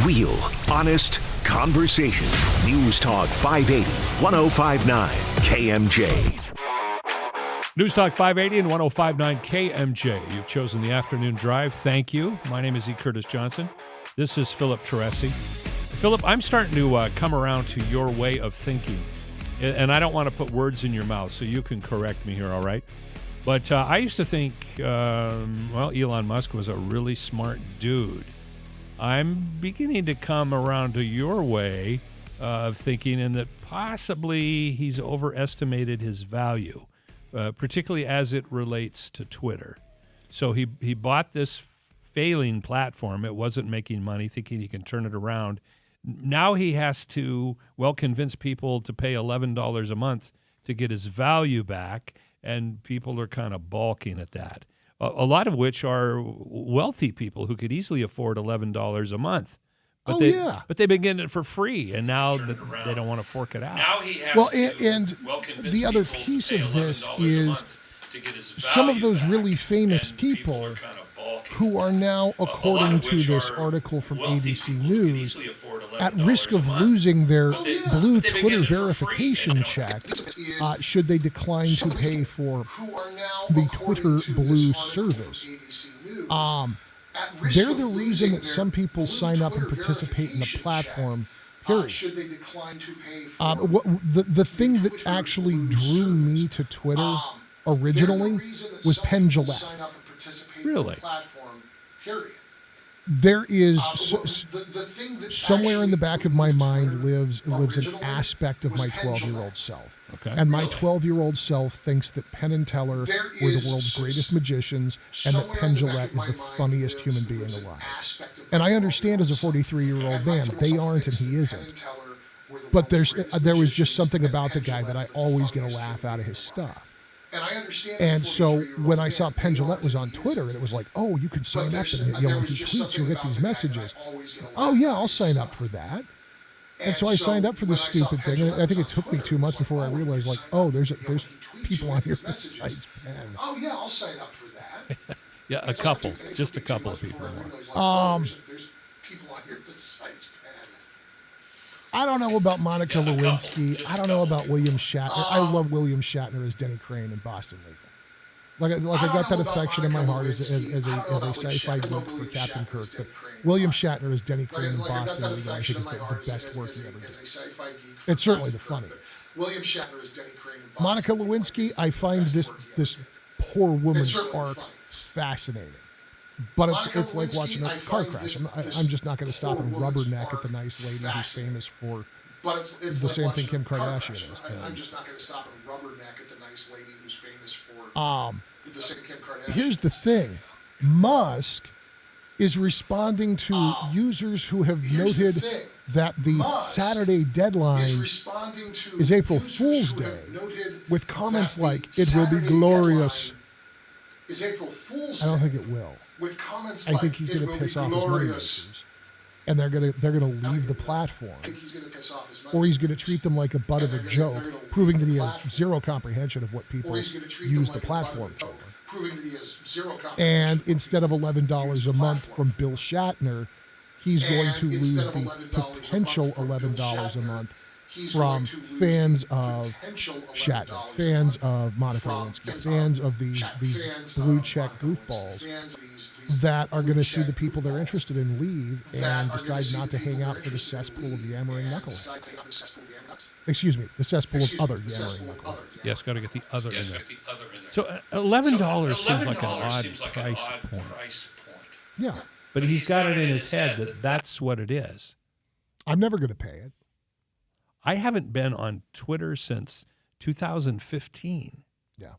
Speaker 17: Real, honest conversation. News Talk 580, 1059 KMJ.
Speaker 8: News Talk 580 and 1059 KMJ. You've chosen the afternoon drive. Thank you. My name is E. Curtis Johnson. This is Philip Teresi. Philip, I'm starting to come around to your way of thinking. And I don't want to put words in your mouth, so you can correct me here, all right? But I used to think, Elon Musk was a really smart dude. I'm beginning to come around to your way of thinking, and that possibly he's overestimated his value, particularly as it relates to Twitter. So he bought this failing platform. It wasn't making money, thinking he can turn it around. Now he has to, convince people to pay $11 a month to get his value back, and people are kind of balking at that. A lot of which are wealthy people who could easily afford $11 a month. But but they've been getting it for free, and now they don't want to fork it out.
Speaker 1: Now he has
Speaker 5: and the other piece of this is some of those really famous people who are now, according to this article from ABC News, at risk of losing their blue Twitter verification check should they decline to pay for the Twitter Blue service. They're the reason that some people sign up and participate in the platform, period. The thing that actually drew me to Twitter originally was Penn Jillette.
Speaker 8: Really?
Speaker 5: There is somewhere in the back of my mind lives an aspect of my 12-year-old self.
Speaker 8: Okay.
Speaker 5: And my 12-year-old self thinks that Penn and Teller were the world's greatest magicians, and that Penn Jillette is the funniest human being alive. And I understand as a 43-year-old man, they aren't and he isn't. But there was just something about the guy that I always get a laugh out of his stuff. And so when I saw Penn Jillette was on Twitter, and it was like, oh, you can sign up, and when he tweets, you'll get these messages. Oh, yeah, I'll sign up for that. And so I signed up for this stupid thing, and I think it took me 2 months before I realized, like, oh, there's people on here besides Penn.
Speaker 19: Oh, yeah, I'll sign up for that.
Speaker 8: Yeah, just a couple of people.
Speaker 19: There's people on here besides Penn.
Speaker 5: I don't know about Monica Lewinsky. I don't know about William Shatner. I love William Shatner as Denny Crane in Boston Legal. I got that affection in my heart as a sci-fi geek for Captain Kirk. But William Shatner as Denny Crane in Boston Legal, I think is the best work he ever did. It's certainly the funniest.
Speaker 19: William Shatner as Denny Crane in Boston.
Speaker 5: Monica Lewinsky, I find this poor woman's arc fascinating. But it's like watching a car crash. I'm just not going to stop and rubberneck at the nice lady who's famous for the same thing Kim Kardashian is.
Speaker 19: I'm just not going to stop and rubberneck at the nice lady who's famous for the same Kim Kardashian.
Speaker 5: Here's the thing. Musk is responding to users who have noted that the Saturday deadline is April Fool's Day with comments like, it will be glorious.
Speaker 19: Is April Fool's Day.
Speaker 5: I don't think it will.
Speaker 19: With comments
Speaker 5: I think he's going to piss off his moneymakers, and they're going to leave the platform.
Speaker 19: I think he's going to piss off his money.
Speaker 5: Or he's going to treat them like a butt of a joke, proving that he has zero comprehension of what people use the platform for. And instead of $11 a month from Bill Shatner, he's going to lose the potential $11 a month from fans of Shatner, fans of Monica Lewinsky, fans of these blue check goofballs that are going to see the people they're interested in leave and decide not to hang out for the cesspool of yammering knuckleheads. Excuse me, the cesspool of other yammering knuckleheads.
Speaker 8: Yes, got to get the other in there. So $11 seems like an odd price point.
Speaker 5: Yeah.
Speaker 8: But he's got it in his head that that's what it is.
Speaker 5: I'm never going to pay it.
Speaker 8: I haven't been on Twitter since 2015.
Speaker 5: Yeah.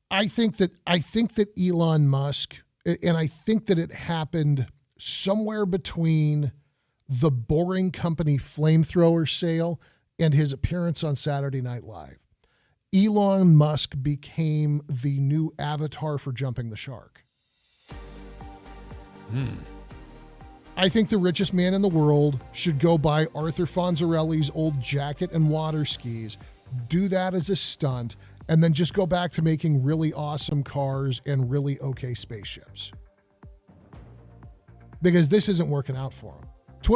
Speaker 5: I think that Elon Musk, and I think that it happened somewhere between the Boring Company flamethrower sale and his appearance on Saturday Night Live. Elon Musk became the new avatar for jumping the shark. I think the richest man in the world should go buy Arthur Fonzarelli's old jacket and water skis, do that as a stunt, and then just go back to making really awesome cars and really okay spaceships. because this isn't working out for him.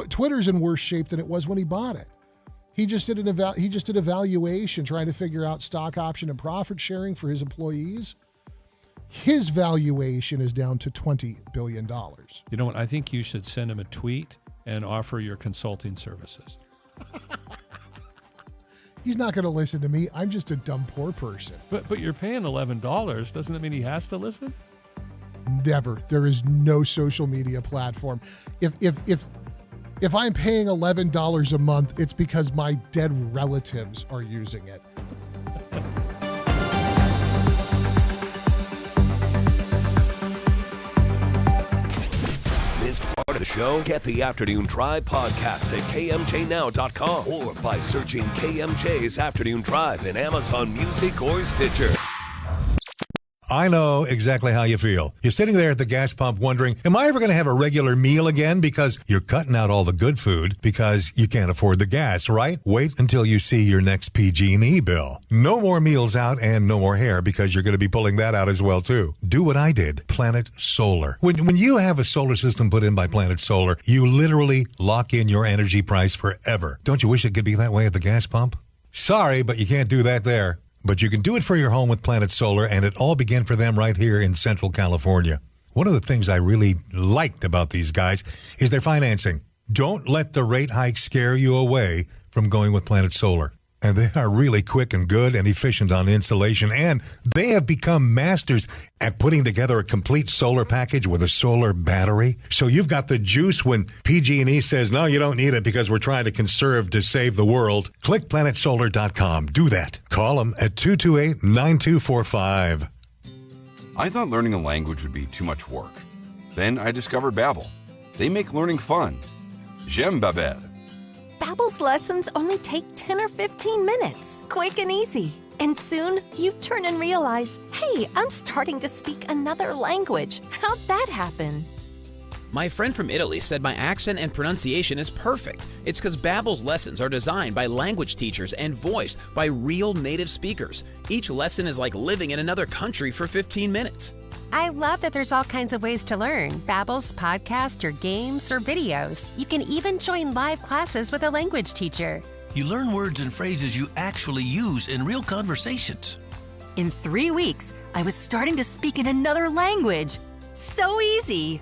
Speaker 5: Twitter's in worse shape than it was when he bought it. He just did a valuation trying to figure out stock option and profit sharing for his employees. His valuation is down to $20 billion.
Speaker 8: You know what? I think you should send him a tweet and offer your consulting services.
Speaker 5: He's not going to listen to me. I'm just a dumb, poor person.
Speaker 8: But you're paying $11. Doesn't that mean he has to listen?
Speaker 5: Never. There is no social media platform. If I'm paying $11 a month, it's because my dead relatives are using it.
Speaker 18: Missed part of the show? Get the Afternoon Drive podcast at KMJNow.com or by searching KMJ's Afternoon Drive in Amazon Music or Stitcher.
Speaker 6: I know exactly how you feel. You're sitting there at the gas pump wondering, am I ever going to have a regular meal again? Because you're cutting out all the good food because you can't afford the gas, right? Wait until you see your next PG&E bill. No more meals out and no more hair because you're going to be pulling that out as well, too. Do what I did. Planet Solar. When you have a solar system put in by Planet Solar, you literally lock in your energy price forever. Don't you wish it could be that way at the gas pump? Sorry, but you can't do that there. But you can do it for your home with Planet Solar, and it all began for them right here in Central California. One of the things I really liked about these guys is their financing. Don't let the rate hike scare you away from going with Planet Solar. And they are really quick and good and efficient on installation, and they have become masters at putting together a complete solar package with a solar battery. So you've got the juice when PG&E says, no, you don't need it because we're trying to conserve to save the world. Click planetsolar.com. Do that. Call them at 228-9245.
Speaker 21: I thought learning a language would be too much work. Then I discovered Babbel. They make learning fun. J'aime Babbel.
Speaker 23: Babbel's lessons only take 10 or 15 minutes, quick and easy. And soon, you turn and realize, hey, I'm starting to speak another language. How'd that happen?
Speaker 24: My friend from Italy said my accent and pronunciation is perfect. It's because Babbel's lessons are designed by language teachers and voiced by real native speakers. Each lesson is like living in another country for 15 minutes.
Speaker 25: I love that there's all kinds of ways to learn. Babbel's podcast or games or videos. You can even join live classes with a language teacher.
Speaker 26: You learn words and phrases you actually use in real conversations.
Speaker 27: In 3 weeks, I was starting to speak in another language. So easy.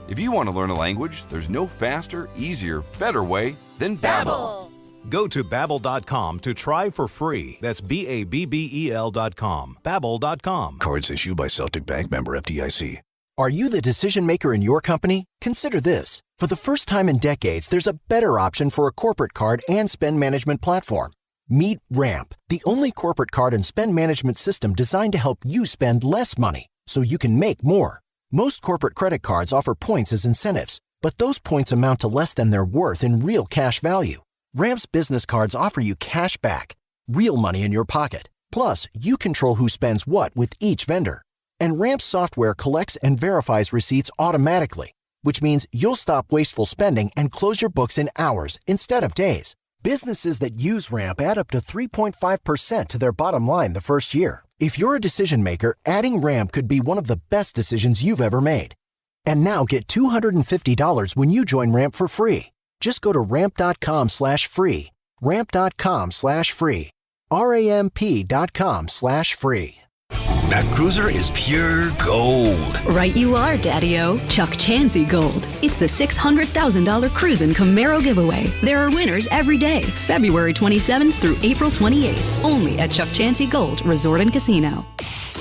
Speaker 21: If you want to learn a language, there's no faster, easier, better way than Babbel.
Speaker 28: Go to Babbel.com to try for free. That's BABBEL.com. Babbel.com.
Speaker 20: Cards issued by Celtic Bank, member FDIC.
Speaker 29: Are you the decision maker in your company? Consider this. For the first time in decades, there's a better option for a corporate card and spend management platform. Meet Ramp, the only corporate card and spend management system designed to help you spend less money so you can make more. Most corporate credit cards offer points as incentives, but those points amount to less than their worth in real cash value. Ramp's business cards offer you cash back, real money in your pocket. Plus, you control who spends what with each vendor. And Ramp's software collects and verifies receipts automatically, which means you'll stop wasteful spending and close your books in hours instead of days. Businesses that use Ramp add up to 3.5% to their bottom line the first year. If you're a decision maker, adding Ramp could be one of the best decisions you've ever made. And now get $250 when you join Ramp for free. Just go to ramp.com/free. Ramp.com/free. RAMP.com/free.
Speaker 26: That cruiser is pure gold.
Speaker 12: Right you are, Daddy-O. Chuck Chansey Gold. It's the $600,000 Cruisin' Camaro giveaway. There are winners every day, February 27th through April 28th. Only at Chuck Chansey Gold Resort and Casino.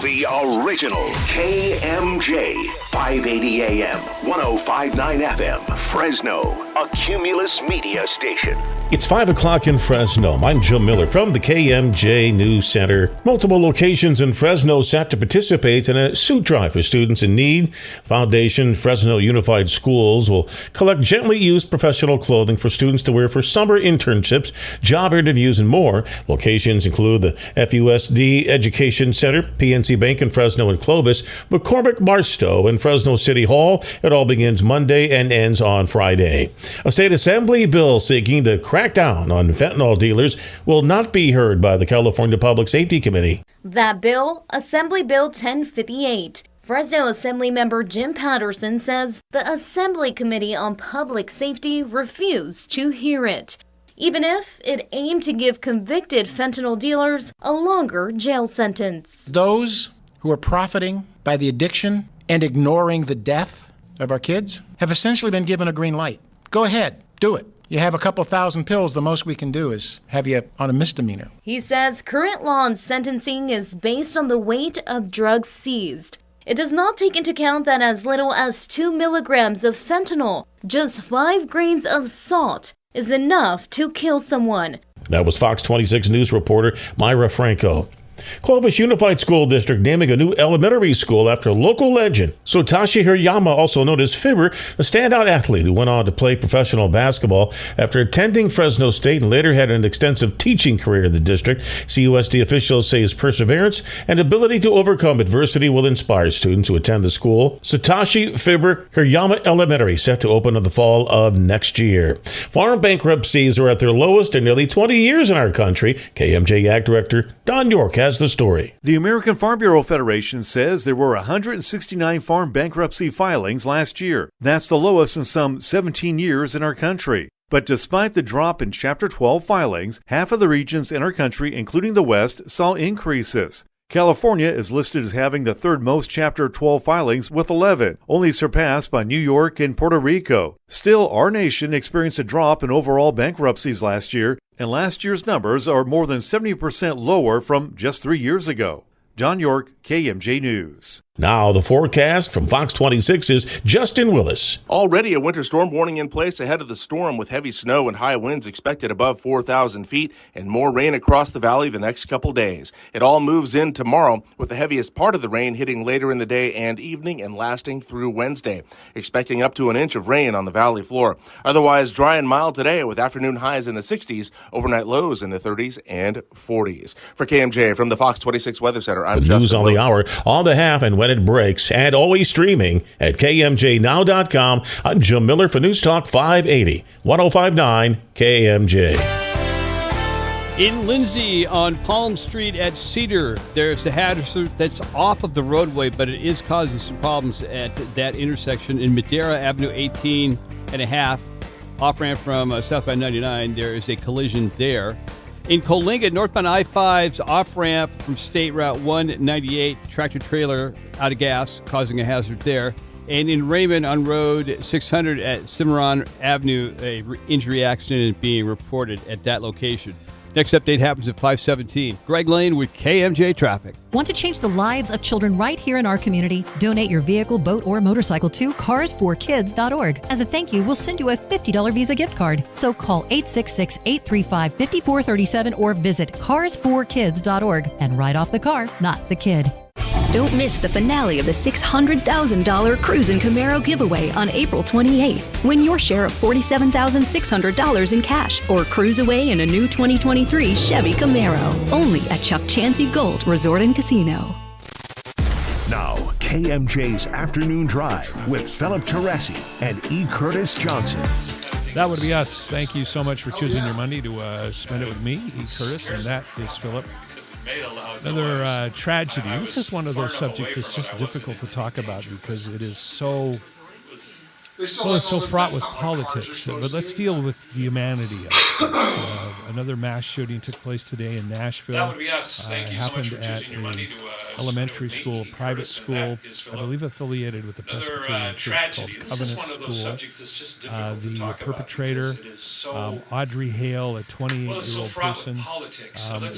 Speaker 17: The original KMJ, 580 AM, 105.9 FM, Fresno, a Cumulus media station.
Speaker 22: It's 5 o'clock in Fresno. I'm Joe Miller from the KMJ News Center. Multiple locations in Fresno set to participate in a suit drive for students in need. Foundation Fresno Unified Schools will collect gently used professional clothing for students to wear for summer internships, job interviews, and more. Locations include the FUSD Education Center, PNC Bank in Fresno and Clovis, McCormick Barstow and Fresno City Hall. It all begins Monday and ends on Friday. A state assembly bill seeking to crack down on fentanyl dealers will not be heard by the California Public Safety Committee.
Speaker 30: That bill, Assembly Bill 1058,
Speaker 3: Fresno Assemblymember Jim Patterson says the Assembly Committee on Public Safety refused to hear it, even if it aimed to give convicted fentanyl dealers a longer jail sentence.
Speaker 4: Those who are profiting by the addiction and ignoring the death of our kids have essentially been given a green light. Go ahead, do it. You have a couple thousand pills, the most we can do is have you on a misdemeanor.
Speaker 3: He says current law on sentencing is based on the weight of drugs seized. It does not take into account that as little as 2 milligrams of fentanyl, just 5 grains of salt, is enough to kill someone.
Speaker 22: That was Fox 26 News reporter Myra Franco. Clovis Unified School District naming a new elementary school after local legend Satoshi Hirayama, also known as Fibber, a standout athlete who went on to play professional basketball after attending Fresno State and later had an extensive teaching career in the district. CUSD officials say his perseverance and ability to overcome adversity will inspire students who attend the school. Satoshi Fibber Hirayama Elementary set to open in the fall of next year. Farm bankruptcies are at their lowest in nearly 20 years in our country. KMJ Ag Director Don York has the story.
Speaker 7: The American Farm Bureau Federation says there were 169 farm bankruptcy filings last year. That's the lowest in some 17 years in our country. But despite the drop in Chapter 12 filings, half of the regions in our country, including the West, saw increases. California is listed as having the third most Chapter 12 filings with 11, only surpassed by New York and Puerto Rico. Still, our nation experienced a drop in overall bankruptcies last year, and last year's numbers are more than 70% lower from just 3 years ago. John York, KMJ News.
Speaker 22: Now the forecast from Fox 26's Justin Willis.
Speaker 9: Already a winter storm warning in place ahead of the storm, with heavy snow and high winds expected above 4,000 feet and more rain across the valley the next couple days. It all moves in tomorrow, with the heaviest part of the rain hitting later in the day and evening and lasting through Wednesday. Expecting up to an inch of rain on the valley floor. Otherwise dry and mild today, with afternoon highs in the 60s, overnight lows in the 30s and 40s. For KMJ from the Fox 26 Weather Center, I'm Justin
Speaker 22: News on
Speaker 9: Willis.
Speaker 22: the hour, on the half, and when it breaks, and always streaming at KMJNow.com. I'm Jim Miller for News Talk 580, 105.9 KMJ.
Speaker 10: In Lindsay on Palm Street at Cedar, there's a hazard that's off of the roadway, but it is causing some problems at that intersection. In Madera Avenue 18 and a half, off-ramp from southbound 99, there is a collision there. In Coalinga, northbound I-5's off-ramp from State Route 198, tractor-trailer out of gas, causing a hazard there. And in Raymond on Road 600 at Cimarron Avenue, a injury accident is being reported at that location. Next update happens at 5:17. Greg Lane with KMJ Traffic.
Speaker 11: Want to change the lives of children right here in our community? Donate your vehicle, boat, or motorcycle to carsforkids.org. As a thank you, we'll send you a $50 Visa gift card. So call 866-835-5437 or visit carsforkids.org and write off the car, not the kid.
Speaker 12: Don't miss the finale of the $600,000 Cruisin' Camaro giveaway on April 28th. Win your share of $47,600 in cash or cruise away in a new 2023 Chevy Camaro. Only at Chuck Chansey Gold Resort and Casino.
Speaker 17: Now, KMJ's Afternoon Drive with Philip Teresi and E. Curtis Johnson.
Speaker 8: That would be us. Thank you so much for choosing your Monday to spend it with me, E. Curtis, and that is Philip. Another tragedy. This is one of those subjects that's just difficult to talk about because it is so, well, it's so fraught with politics. But let's deal with the humanity of it. Another mass shooting took place today in Nashville.
Speaker 1: That would be us. Thank you so much for choosing your Monday to
Speaker 8: elementary school, private school, I believe affiliated with the Presbyterian Church called Covenant School. The perpetrator, Audrey Hale, a 28-year-old person.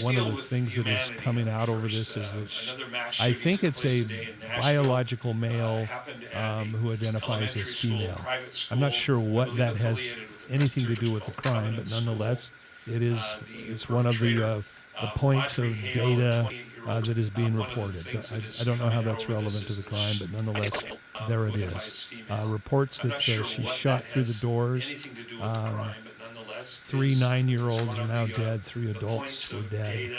Speaker 8: One of the things that is coming out over this is that I think it's a biological male who identifies as female. I'm not sure what that has anything to do with the crime, but nonetheless, it's one of the points of data that is being reported. I don't know how that's relevant to the crime, but nonetheless, there it is. Reports that she shot through the doors. 3 9-year-olds are now dead. 3 adults were dead.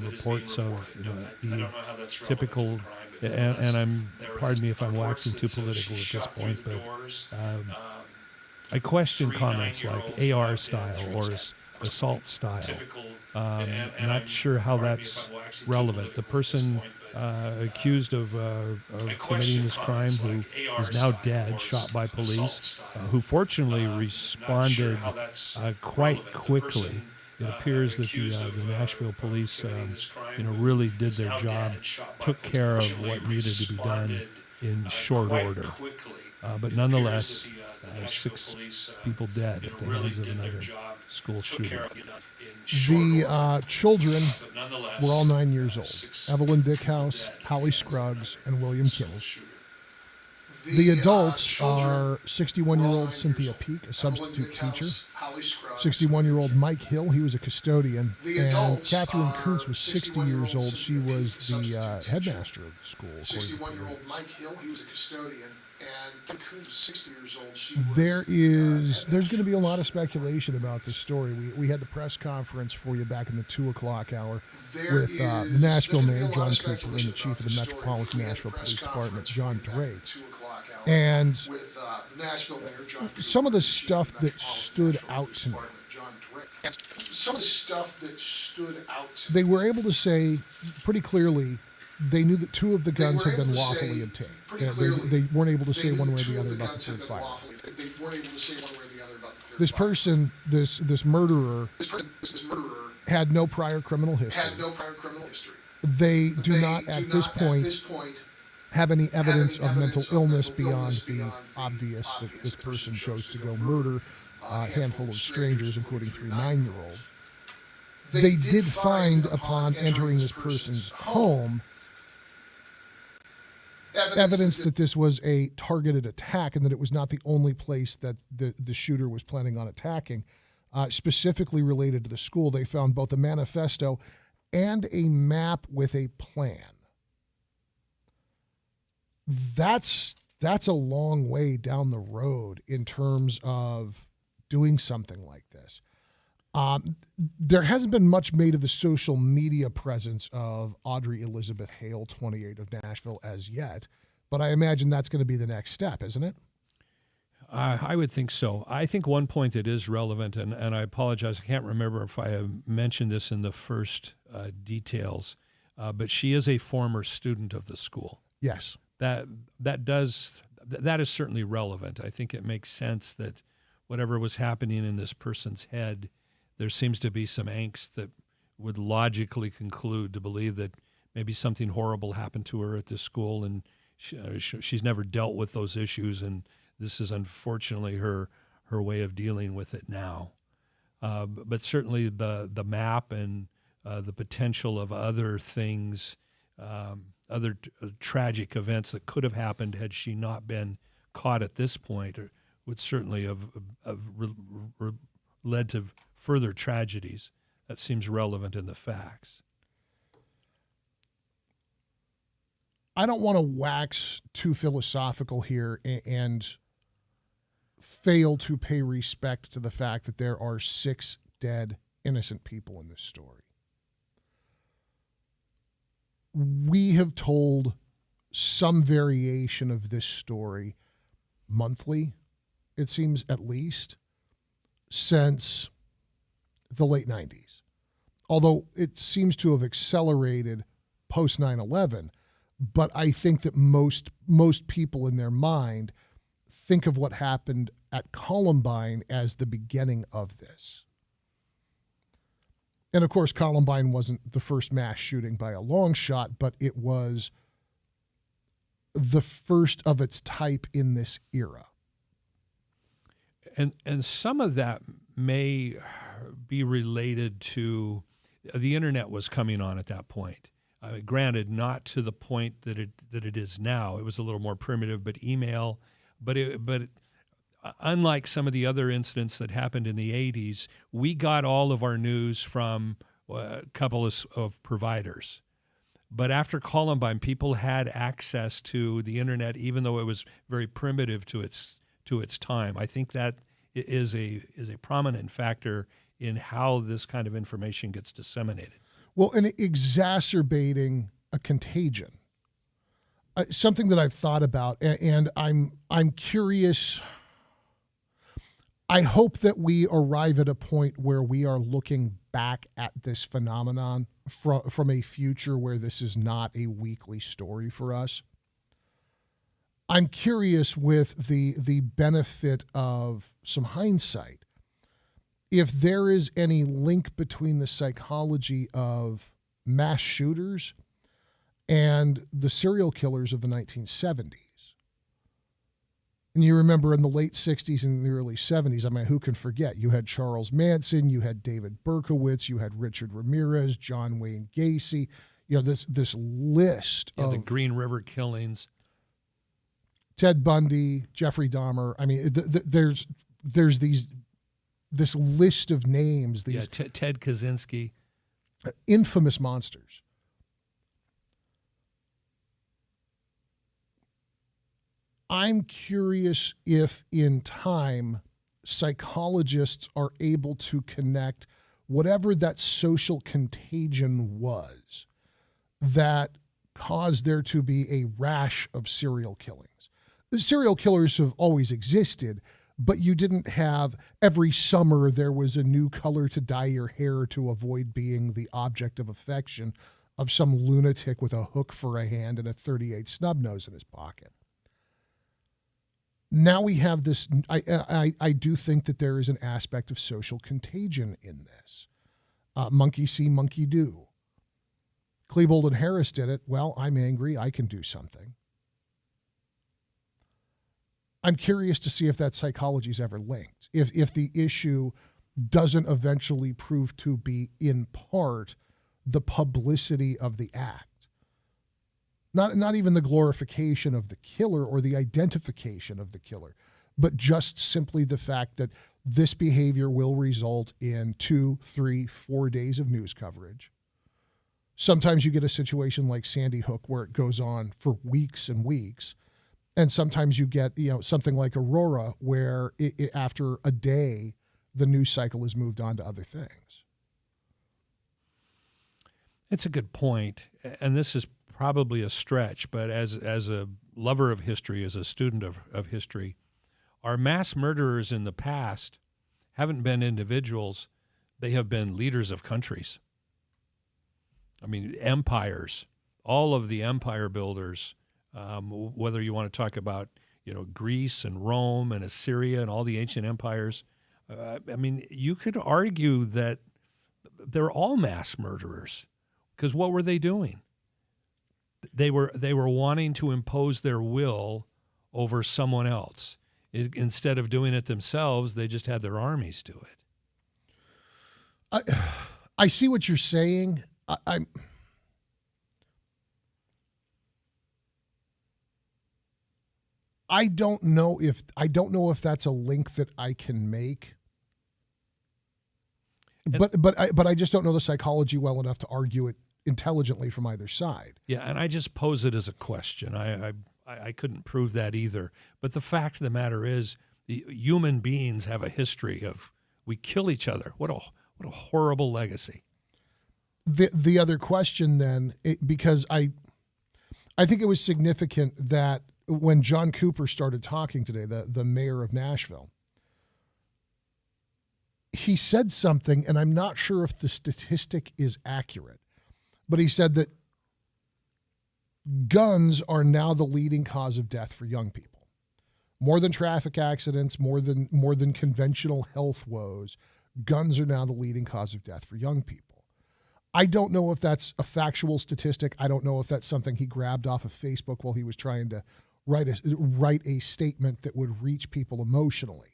Speaker 8: Reports of the typical, and pardon me if I'm waxing too political at this point, but I question comments like AR style or assault style. Not sure how that's relevant. The person accused of committing this crime, who is now dead, shot by police, who fortunately responded quite quickly. It appears that the Nashville police, really did their job, took care of what needed to be done in short order. But nonetheless, 6 people dead at the hands of another school shooter.
Speaker 2: The children were all 9 years old. Evelyn Dickhouse, Holly Scruggs, and William Kinney. The adults are 61-year-old Cynthia Peak, a substitute teacher, 61-year-old Mike Hill, he was a custodian, and Catherine Kuntz was 60 years old. She was the headmaster of the school. 61-year-old Mike Hill, he was a custodian, and Kuntz was 60 years old. There's going to be a lot of speculation about this story. We had the press conference for you back in the 2 o'clock hour with the Nashville Mayor, John Cooper, and the Chief of the Metropolitan Nashville Police Department, John Drake. And some of the stuff that stood out to me, they were able to say pretty clearly they knew that 2 of the guns had been lawfully obtained. They weren't able to say one way or the other about the third firearm. This person, this murderer, had no prior criminal history. They do not, at this point, have any evidence of mental illness beyond the obvious that this person chose to go murder a handful of strangers, including 3 9-year-olds. They did find, upon entering this person's home, evidence that this was a targeted attack and that it was not the only place that the shooter was planning on attacking. Specifically related to the school, they found both a manifesto and a map with a plan. That's a long way down the road in terms of doing something like this. There hasn't been much made of the social media presence of Audrey Elizabeth Hale, 28, of Nashville as yet, but I imagine that's going to be the next step, isn't it?
Speaker 8: I would think so. I think one point that is relevant, and I apologize, I can't remember if I have mentioned this in the first details, but she is a former student of the school.
Speaker 2: Yes.
Speaker 8: That is certainly relevant. I think it makes sense that whatever was happening in this person's head, there seems to be some angst that would logically conclude to believe that maybe something horrible happened to her at this school, and she's never dealt with those issues, and this is unfortunately her way of dealing with it now. But certainly the map and the potential of other things, other tragic events that could have happened had she not been caught at this point, would certainly have led to further tragedies. That seems relevant in the facts.
Speaker 2: I don't want to wax too philosophical here and fail to pay respect to the fact that there are 6 dead, innocent people in this story. We have told some variation of this story monthly, it seems at least, since the late 90s. Although it seems to have accelerated post 9/11, but I think that most people in their mind think of what happened at Columbine as the beginning of this. And of course, Columbine wasn't the first mass shooting by a long shot, but it was the first of its type in this era.
Speaker 8: And some of that may be related to the internet was coming on at that point. Granted, not to the point that it is now. It was a little more primitive, but email. But unlike some of the other incidents that happened in the 80s, we got all of our news from a couple of providers. But after Columbine, people had access to the internet, even though it was very primitive to its time. I think that is a prominent factor in how this kind of information gets disseminated.
Speaker 2: Well, and exacerbating a contagion. Something that I've thought about, and I'm curious. I hope that we arrive at a point where we are looking back at this phenomenon from a future where this is not a weekly story for us. I'm curious, with the benefit of some hindsight, if there is any link between the psychology of mass shooters and the serial killers of the 1970s. And you remember in the late 60s and the early 70s, I mean, who can forget? You had Charles Manson, you had David Berkowitz, you had Richard Ramirez, John Wayne Gacy, this list of...
Speaker 8: the Green River killings.
Speaker 2: Ted Bundy, Jeffrey Dahmer. I mean, there's this list of names. These
Speaker 8: Ted Kaczynski.
Speaker 2: Infamous monsters. I'm curious if in time psychologists are able to connect whatever that social contagion was that caused there to be a rash of serial killings. The serial killers have always existed, but you didn't have every summer there was a new color to dye your hair to avoid being the object of affection of some lunatic with a hook for a hand and a .38 snub nose in his pocket. Now we have this. I do think that there is an aspect of social contagion in this. Monkey see, monkey do. Klebold and Harris did it. Well, I'm angry. I can do something. I'm curious to see if that psychology is ever linked. If the issue doesn't eventually prove to be, in part, the publicity of the act. Not even the glorification of the killer or the identification of the killer, but just simply the fact that this behavior will result in 2, 3, 4 days of news coverage. Sometimes you get a situation like Sandy Hook where it goes on for weeks and weeks. And sometimes you get, something like Aurora where after a day, the news cycle has moved on to other things.
Speaker 8: It's a good point. And this is probably a stretch, but as a lover of history, as a student of history, our mass murderers in the past haven't been individuals. They have been leaders of countries. I mean, empires, all of the empire builders, whether you want to talk about, Greece and Rome and Assyria and all the ancient empires. I mean, you could argue that they're all mass murderers, because what were they doing? They were wanting to impose their will over someone else. Instead of doing it themselves, they just had their armies do
Speaker 2: it. I see what you're saying. I don't know if that's a link that I can make. But I just don't know the psychology well enough to argue it intelligently from either side.
Speaker 8: Yeah, and I just pose it as a question. I couldn't prove that either. But the fact of the matter is, the human beings have a history of we kill each other. What a horrible legacy.
Speaker 2: The other question then, because I think it was significant that when John Cooper started talking today, the mayor of Nashville, he said something, and I'm not sure if the statistic is accurate, but he said that guns are now the leading cause of death for young people. More than traffic accidents, more than conventional health woes, guns are now the leading cause of death for young people. I don't know if that's a factual statistic. I don't know if that's something he grabbed off of Facebook while he was trying to write a statement that would reach people emotionally.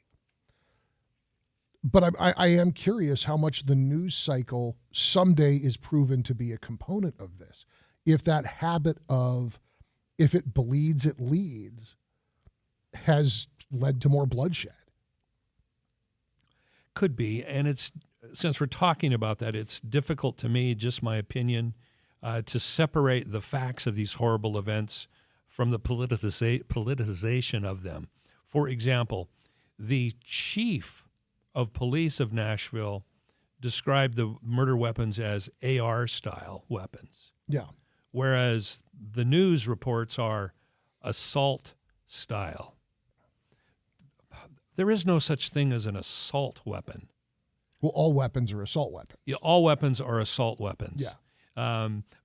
Speaker 2: But I am curious how much the news cycle someday is proven to be a component of this. If that habit of, if it bleeds, it leads, has led to more bloodshed.
Speaker 8: Could be. And it's, since we're talking about that, it's difficult to me, just my opinion, to separate the facts of these horrible events from the politicization of them. For example, the chief of police of Nashville described the murder weapons as AR-style weapons.
Speaker 2: Yeah.
Speaker 8: Whereas the news reports are assault-style. There is no such thing as an assault weapon.
Speaker 2: Well, all weapons are assault weapons.
Speaker 8: Yeah, all weapons are assault weapons.
Speaker 2: Yeah.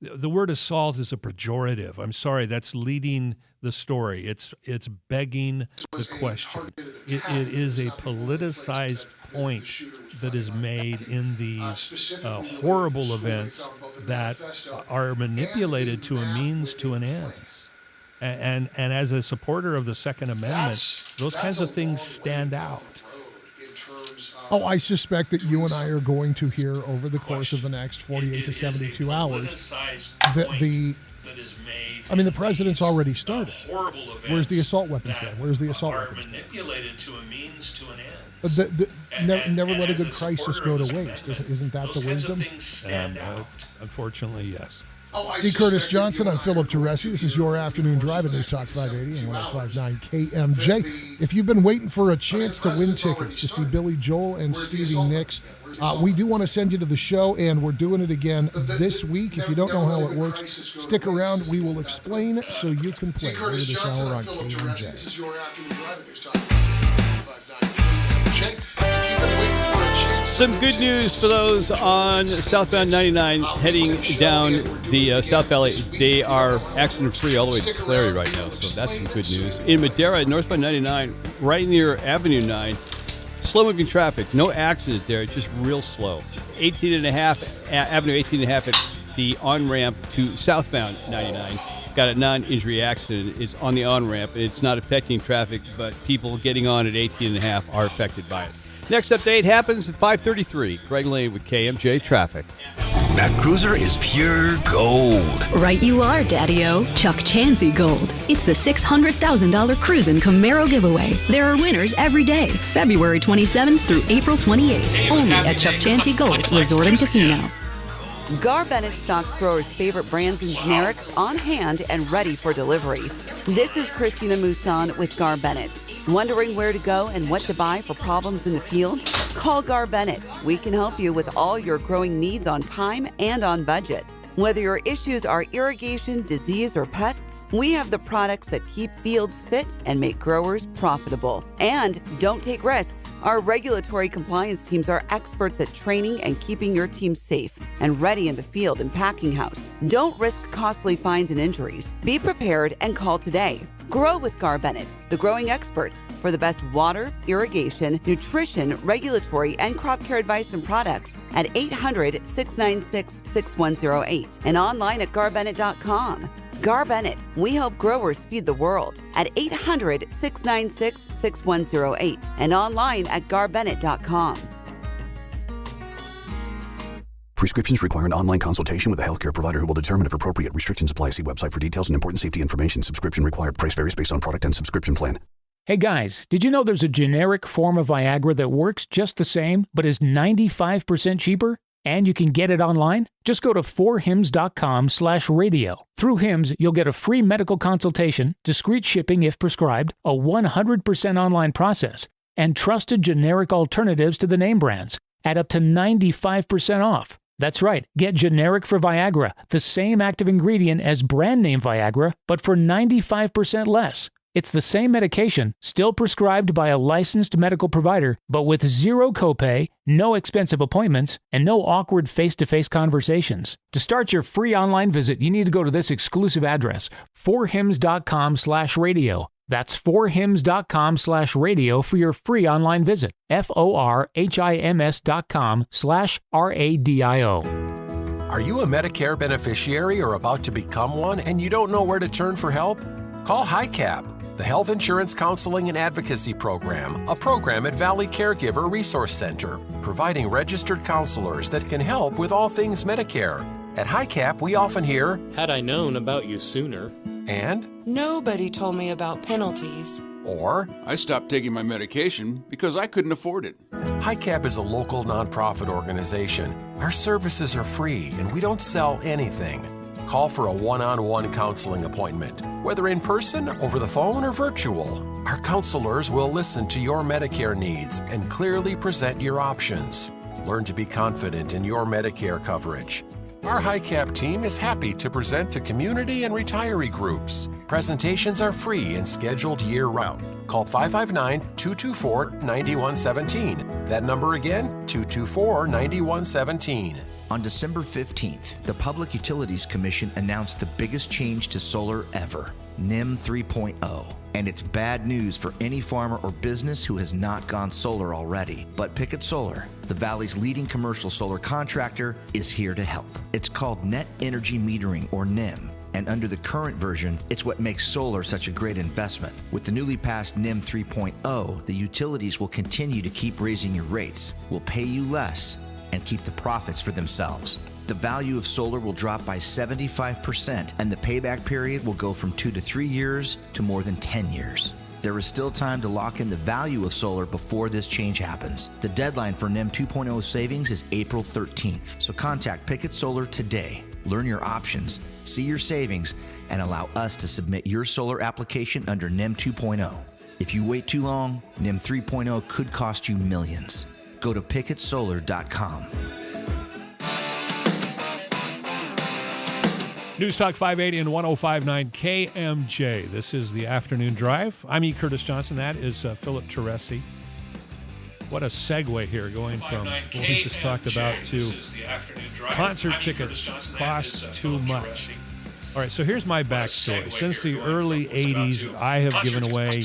Speaker 8: The word assault is a pejorative. I'm sorry, that's leading the story. It's begging the question. It is a politicized point that is made in these horrible events that are manipulated to a means to an end. And as a supporter of the Second Amendment, those kinds of things stand out.
Speaker 2: Oh, I suspect that you and I are going to hear over the course of the next 48 to 72 hours that the president's already started. Where's the assault weapons ban? Where's the assault weapons ban?
Speaker 1: Manipulated to a means to an end.
Speaker 2: Never let a good crisis go to waste. Isn't that the wisdom?
Speaker 8: Unfortunately, yes.
Speaker 2: D. Curtis Johnson, I'm Philip Teresi. This is your afternoon drive at News Talk 580 and 105.9 KMJ. If you've been waiting for a chance to win tickets to see Billy Joel and Stevie Nicks, we do want to send you to the show, and we're doing it again this week. If you don't know how it works, stick around. We will explain so you can play later this hour on KMJ.
Speaker 5: This is your afternoon drive at News Talk 580 KMJ.
Speaker 10: Some good news for those on southbound 99 heading down the South Valley. They are accident-free all the way to Clary right now, so that's some good news. In Madera, northbound 99, right near Avenue 9, slow-moving traffic. No accident there, just real slow. 18.5, Avenue 18.5 at the on-ramp to southbound 99. Got a non-injury accident. It's on the on-ramp, and it's not affecting traffic, but people getting on at 18.5 are affected by it. Next update happens at 5:33. Greg Lane with KMJ Traffic.
Speaker 26: That cruiser is pure gold.
Speaker 12: Right you are, Daddy-O. Chuck Chansey Gold. It's the $600,000 Cruisin' Camaro giveaway. There are winners every day, February 27th through April 28th. Only at Chuck Chansey Gold Resort and Casino.
Speaker 6: Gar Bennett stocks growers' favorite brands and generics on hand and ready for delivery. This is Christina Mousson with Gar Bennett. Wondering where to go and what to buy for problems in the field? Call Gar Bennett. We can help you with all your growing needs on time and on budget. Whether your issues are irrigation, disease, or pests, we have the products that keep fields fit and make growers profitable. And don't take risks. Our regulatory compliance teams are experts at training and keeping your team safe and ready in the field and packing house. Don't risk costly fines and injuries. Be prepared and call today. Grow with Gar Bennett, the growing experts for the best water, irrigation, nutrition, regulatory, and crop care advice and products at 800-696-6108 and online at garbennett.com. Gar Bennett, we help growers feed the world at 800-696-6108 and online at garbennett.com.
Speaker 20: Prescriptions require an online consultation with a healthcare provider who will determine if appropriate. Restrictions apply. See website for details and important safety information. Subscription required. Price varies based on product and subscription plan.
Speaker 13: Hey guys, did you know there's a generic form of Viagra that works just the same, but is 95% cheaper? And you can get it online? Just go to 4hims.com/radio. Through Hims, you'll get a free medical consultation, discreet shipping if prescribed, a 100% online process, and trusted generic alternatives to the name brands at up to 95% off. That's right, get generic for Viagra, the same active ingredient as brand name Viagra, but for 95% less. It's the same medication, still prescribed by a licensed medical provider, but with zero copay, no expensive appointments, and no awkward face-to-face conversations. To start your free online visit, you need to go to this exclusive address, 4hims.com/radio. That's 4hims.com/radio for your free online visit. FORHIMS.com/RADIO.
Speaker 14: Are you a Medicare beneficiary or about to become one and you don't know where to turn for help? Call HICAP, the Health Insurance Counseling and Advocacy Program, a program at Valley Caregiver Resource Center, providing registered counselors that can help with all things Medicare. At HICAP, we often hear,
Speaker 15: "Had I known about you sooner,"
Speaker 14: and
Speaker 15: "Nobody told me about penalties,"
Speaker 14: or
Speaker 16: "I stopped taking my medication because I couldn't afford it."
Speaker 14: HICAP is a local nonprofit organization. Our services are free and we don't sell anything. Call for a one-on-one counseling appointment, whether in person, over the phone, or virtual. Our counselors will listen to your Medicare needs and clearly present your options. Learn to be confident in your Medicare coverage. Our HiCap team is happy to present to community and retiree groups. Presentations are free and scheduled year-round. Call 559-224-9117. That number again, 224-9117.
Speaker 18: On December 15th, the Public Utilities Commission announced the biggest change to solar ever, NEM 3.0. And it's bad news for any farmer or business who has not gone solar already. But Pickett Solar, the Valley's leading commercial solar contractor, is here to help. It's called Net Energy Metering, or NEM. And under the current version, it's what makes solar such a great investment. With the newly passed NEM 3.0, the utilities will continue to keep raising your rates, will pay you less, and keep the profits for themselves. The value of solar will drop by 75%, and the payback period will go from 2 to 3 years to more than 10 years. There is still time to lock in the value of solar before this change happens. The deadline for NEM 2.0 savings is April 13th, so contact Pickett Solar today. Learn your options, see your savings, and allow us to submit your solar application under NEM 2.0. If you wait too long, NEM 3.0 could cost you millions. Go to PickettSolar.com.
Speaker 8: News Talk 580 and 105.9 KMJ. This is the Afternoon Drive. I'm E. Curtis Johnson. That is Philip Teresi. What a segue here, going from what we just talked about to concert tickets cost too much. All right, so here's my backstory. Since the early 80s, I have given away,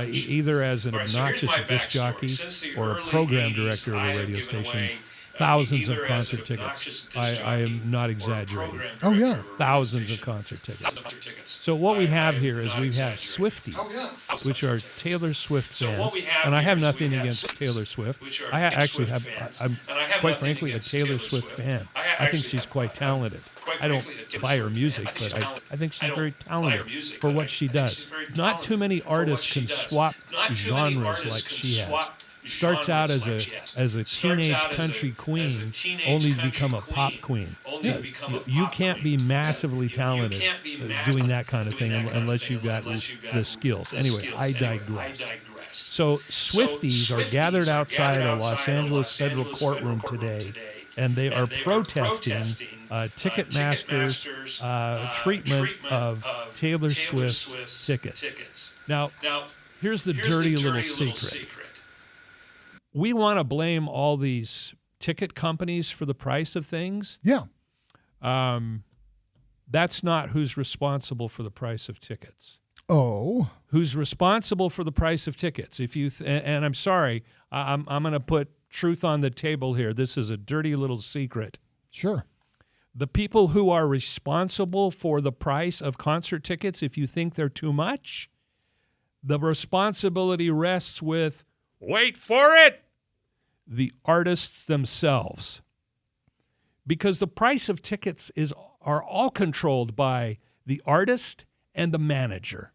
Speaker 8: either as an obnoxious disc jockey or a program director of a radio station, thousands of concert tickets. I am not exaggerating.
Speaker 2: Oh, yeah.
Speaker 8: Thousands of concert tickets. So what we have here is we have Swifties, which are Taylor Swift fans. And I have nothing against Taylor Swift. I actually have, I'm quite frankly a Taylor Swift fan. I think she's quite talented. I don't buy her music, but I think she's very talented for what she does. Not too many artists can swap genres like she has. Starts out as a teenage country queen, only to become a pop queen. You can't be massively talented doing that kind of thing unless you've got the skills. Anyway, I digress. So Swifties are gathered outside a Los Angeles federal courtroom today, and they are protesting Ticketmaster's treatment of Taylor Swift's tickets. Now, here's the dirty little secret. We want to blame all these ticket companies for the price of things.
Speaker 2: Yeah.
Speaker 8: That's not who's responsible for the price of tickets.
Speaker 2: Oh.
Speaker 8: Who's responsible for the price of tickets? If you and I'm sorry, I'm going to put truth on the table here. This is a dirty little secret.
Speaker 2: Sure.
Speaker 8: The people who are responsible for the price of concert tickets, if you think they're too much, the responsibility rests with, wait for it, the artists themselves. Because the price of tickets are all controlled by the artist and the manager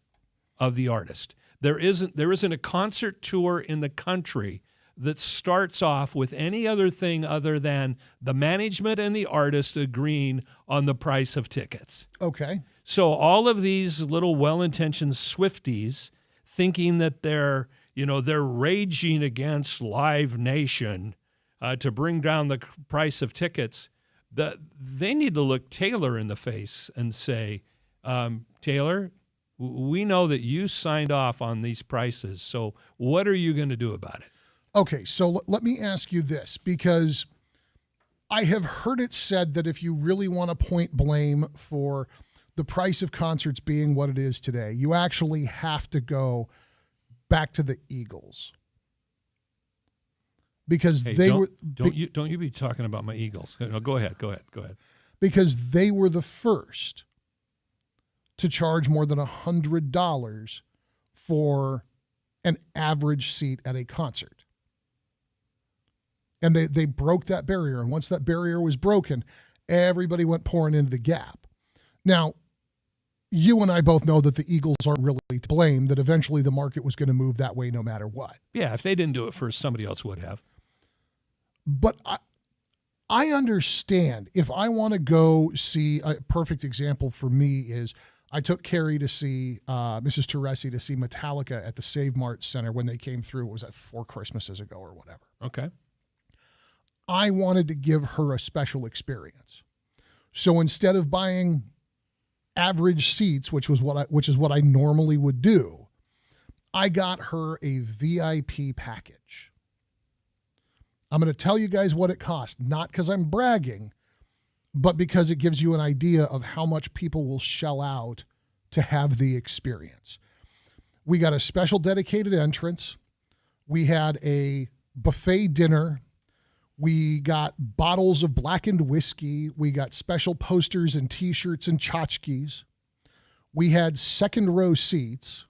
Speaker 8: of the artist. There isn't a concert tour in the country that starts off with any other thing other than the management and the artist agreeing on the price of tickets.
Speaker 2: Okay.
Speaker 8: So all of these little well-intentioned Swifties thinking that they're raging against Live Nation to bring down the price of tickets, they need to look Taylor in the face and say, Taylor, we know that you signed off on these prices, so what are you going to do about it?
Speaker 2: Okay, so let me ask you this, because I have heard it said that if you really want to point blame for the price of concerts being what it is today, you actually have to go back to the Eagles. Because
Speaker 8: don't you be talking about my Eagles. No, go ahead.
Speaker 2: Because they were the first to charge more than $100 for an average seat at a concert. And they broke that barrier. And once that barrier was broken, everybody went pouring into the gap. Now, you and I both know that the Eagles aren't really to blame, that eventually the market was going to move that way no matter what.
Speaker 8: Yeah, if they didn't do it first, somebody else would have.
Speaker 2: But I understand. If I want to go see, a perfect example for me is I took Carrie to see, Mrs. Teresi to see Metallica at the Save Mart Center when they came through. It was 4 Christmases ago or whatever.
Speaker 8: Okay.
Speaker 2: I wanted to give her a special experience. So instead of buying average seats, which is what I normally would do, I got her a VIP package. I'm going to tell you guys what it cost, not because I'm bragging, but because it gives you an idea of how much people will shell out to have the experience. We got a special dedicated entrance. We had a buffet dinner. We got bottles of blackened whiskey. We got special posters and T-shirts and tchotchkes. We had second row seats.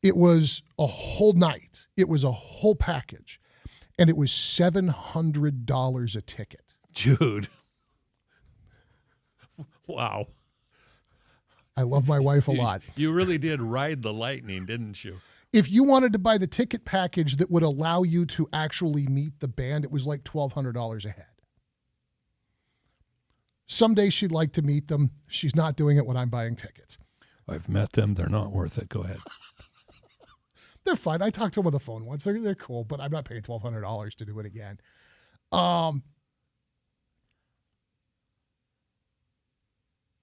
Speaker 2: It was a whole night. It was a whole package. And it was $700 a ticket.
Speaker 8: Dude. Wow.
Speaker 2: I love my wife a lot.
Speaker 8: You really did ride the lightning, didn't you?
Speaker 2: If you wanted to buy the ticket package that would allow you to actually meet the band, it was like $1,200 a head. Someday she'd like to meet them. She's not doing it when I'm buying tickets.
Speaker 8: I've met them. They're not worth it. Go ahead.
Speaker 2: They're fine. I talked to them on the phone once. They're cool, but I'm not paying $1,200 to do it again.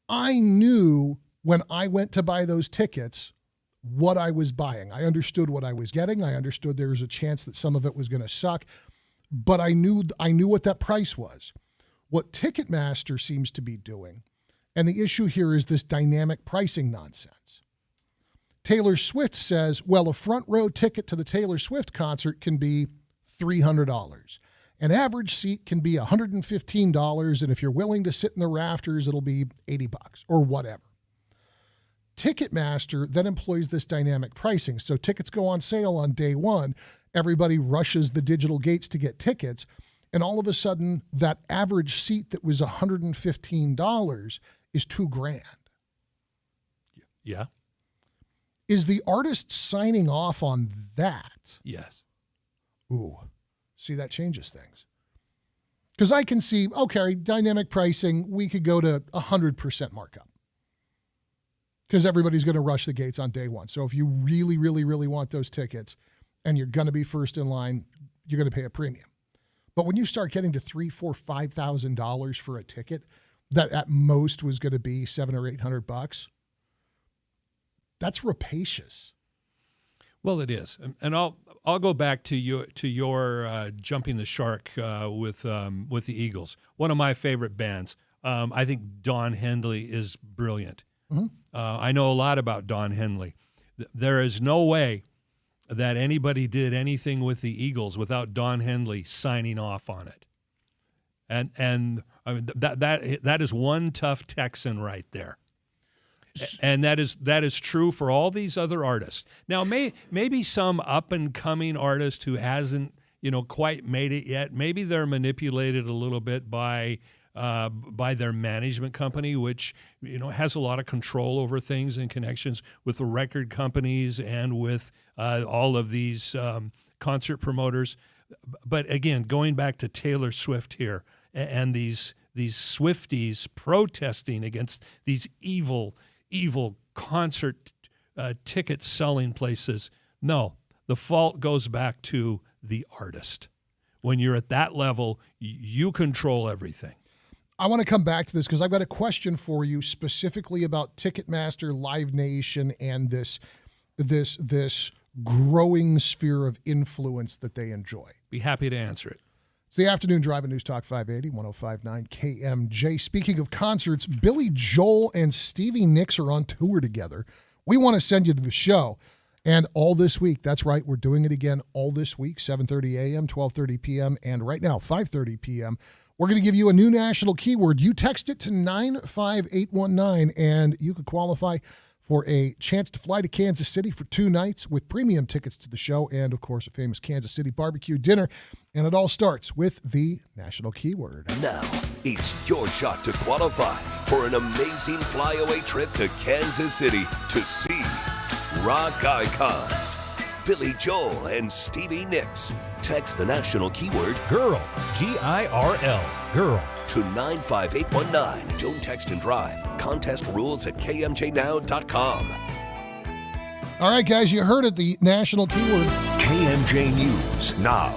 Speaker 2: I knew when I went to buy those tickets what I was buying. I understood what I was getting. I understood there was a chance that some of it was going to suck, but I knew what that price was. What Ticketmaster seems to be doing, and the issue here is this dynamic pricing nonsense. Taylor Swift says, well, a front row ticket to the Taylor Swift concert can be $300. An average seat can be $115, and if you're willing to sit in the rafters, it'll be $80 or whatever. Ticketmaster then employs this dynamic pricing. So tickets go on sale on day one. Everybody rushes the digital gates to get tickets. And all of a sudden, that average seat that was $115 is $2,000.
Speaker 8: Yeah.
Speaker 2: Is the artist signing off on that?
Speaker 8: Yes.
Speaker 2: Ooh. See, that changes things. Because I can see, okay, dynamic pricing, we could go to 100% markup. Because everybody's going to rush the gates on day one. So if you really, really, really want those tickets and you're going to be first in line, you're going to pay a premium. But when you start getting to $3,000, $4,000, $5,000 for a ticket that at most was going to be $700 or $800, that's rapacious.
Speaker 8: Well, it is, and I'll go back to your jumping the shark with the Eagles. One of my favorite bands. I think Don Henley is brilliant.
Speaker 2: Mm-hmm.
Speaker 8: I know a lot about Don Henley. There is no way that anybody did anything with the Eagles without Don Henley signing off on it. And I mean that is one tough Texan right there. And that is true for all these other artists. Now, maybe some up and coming artist who hasn't quite made it yet. Maybe they're manipulated a little bit by their management company, which has a lot of control over things and connections with the record companies and with all of these concert promoters. But again, going back to Taylor Swift here and these Swifties protesting against these evil concert ticket selling places. No, the fault goes back to the artist. When you're at that level, you control everything.
Speaker 2: I want to come back to this because I've got a question for you specifically about Ticketmaster, Live Nation, and this growing sphere of influence that they enjoy.
Speaker 8: Be happy to answer it.
Speaker 2: It's the Afternoon Drive at News Talk 580, 105.9 KMJ. Speaking of concerts, Billy Joel and Stevie Nicks are on tour together. We want to send you to the show. And all this week, that's right, we're doing it again all this week, 7:30 a.m., 12:30 p.m., and right now, 5:30 p.m. We're going to give you a new national keyword. You text it to 95819, and you could qualify for a chance to fly to Kansas City for 2 nights with premium tickets to the show and, of course, a famous Kansas City barbecue dinner. And it all starts with the national keyword.
Speaker 4: Now, it's your shot to qualify for an amazing flyaway trip to Kansas City to see rock icons Billy Joel and Stevie Nicks. Text the national keyword GIRL, G-I-R-L, GIRL, to 95819. Don't text and drive. Contest rules at kmjnow.com.
Speaker 2: All right, guys, you heard it, the national keyword.
Speaker 17: KMJ News now.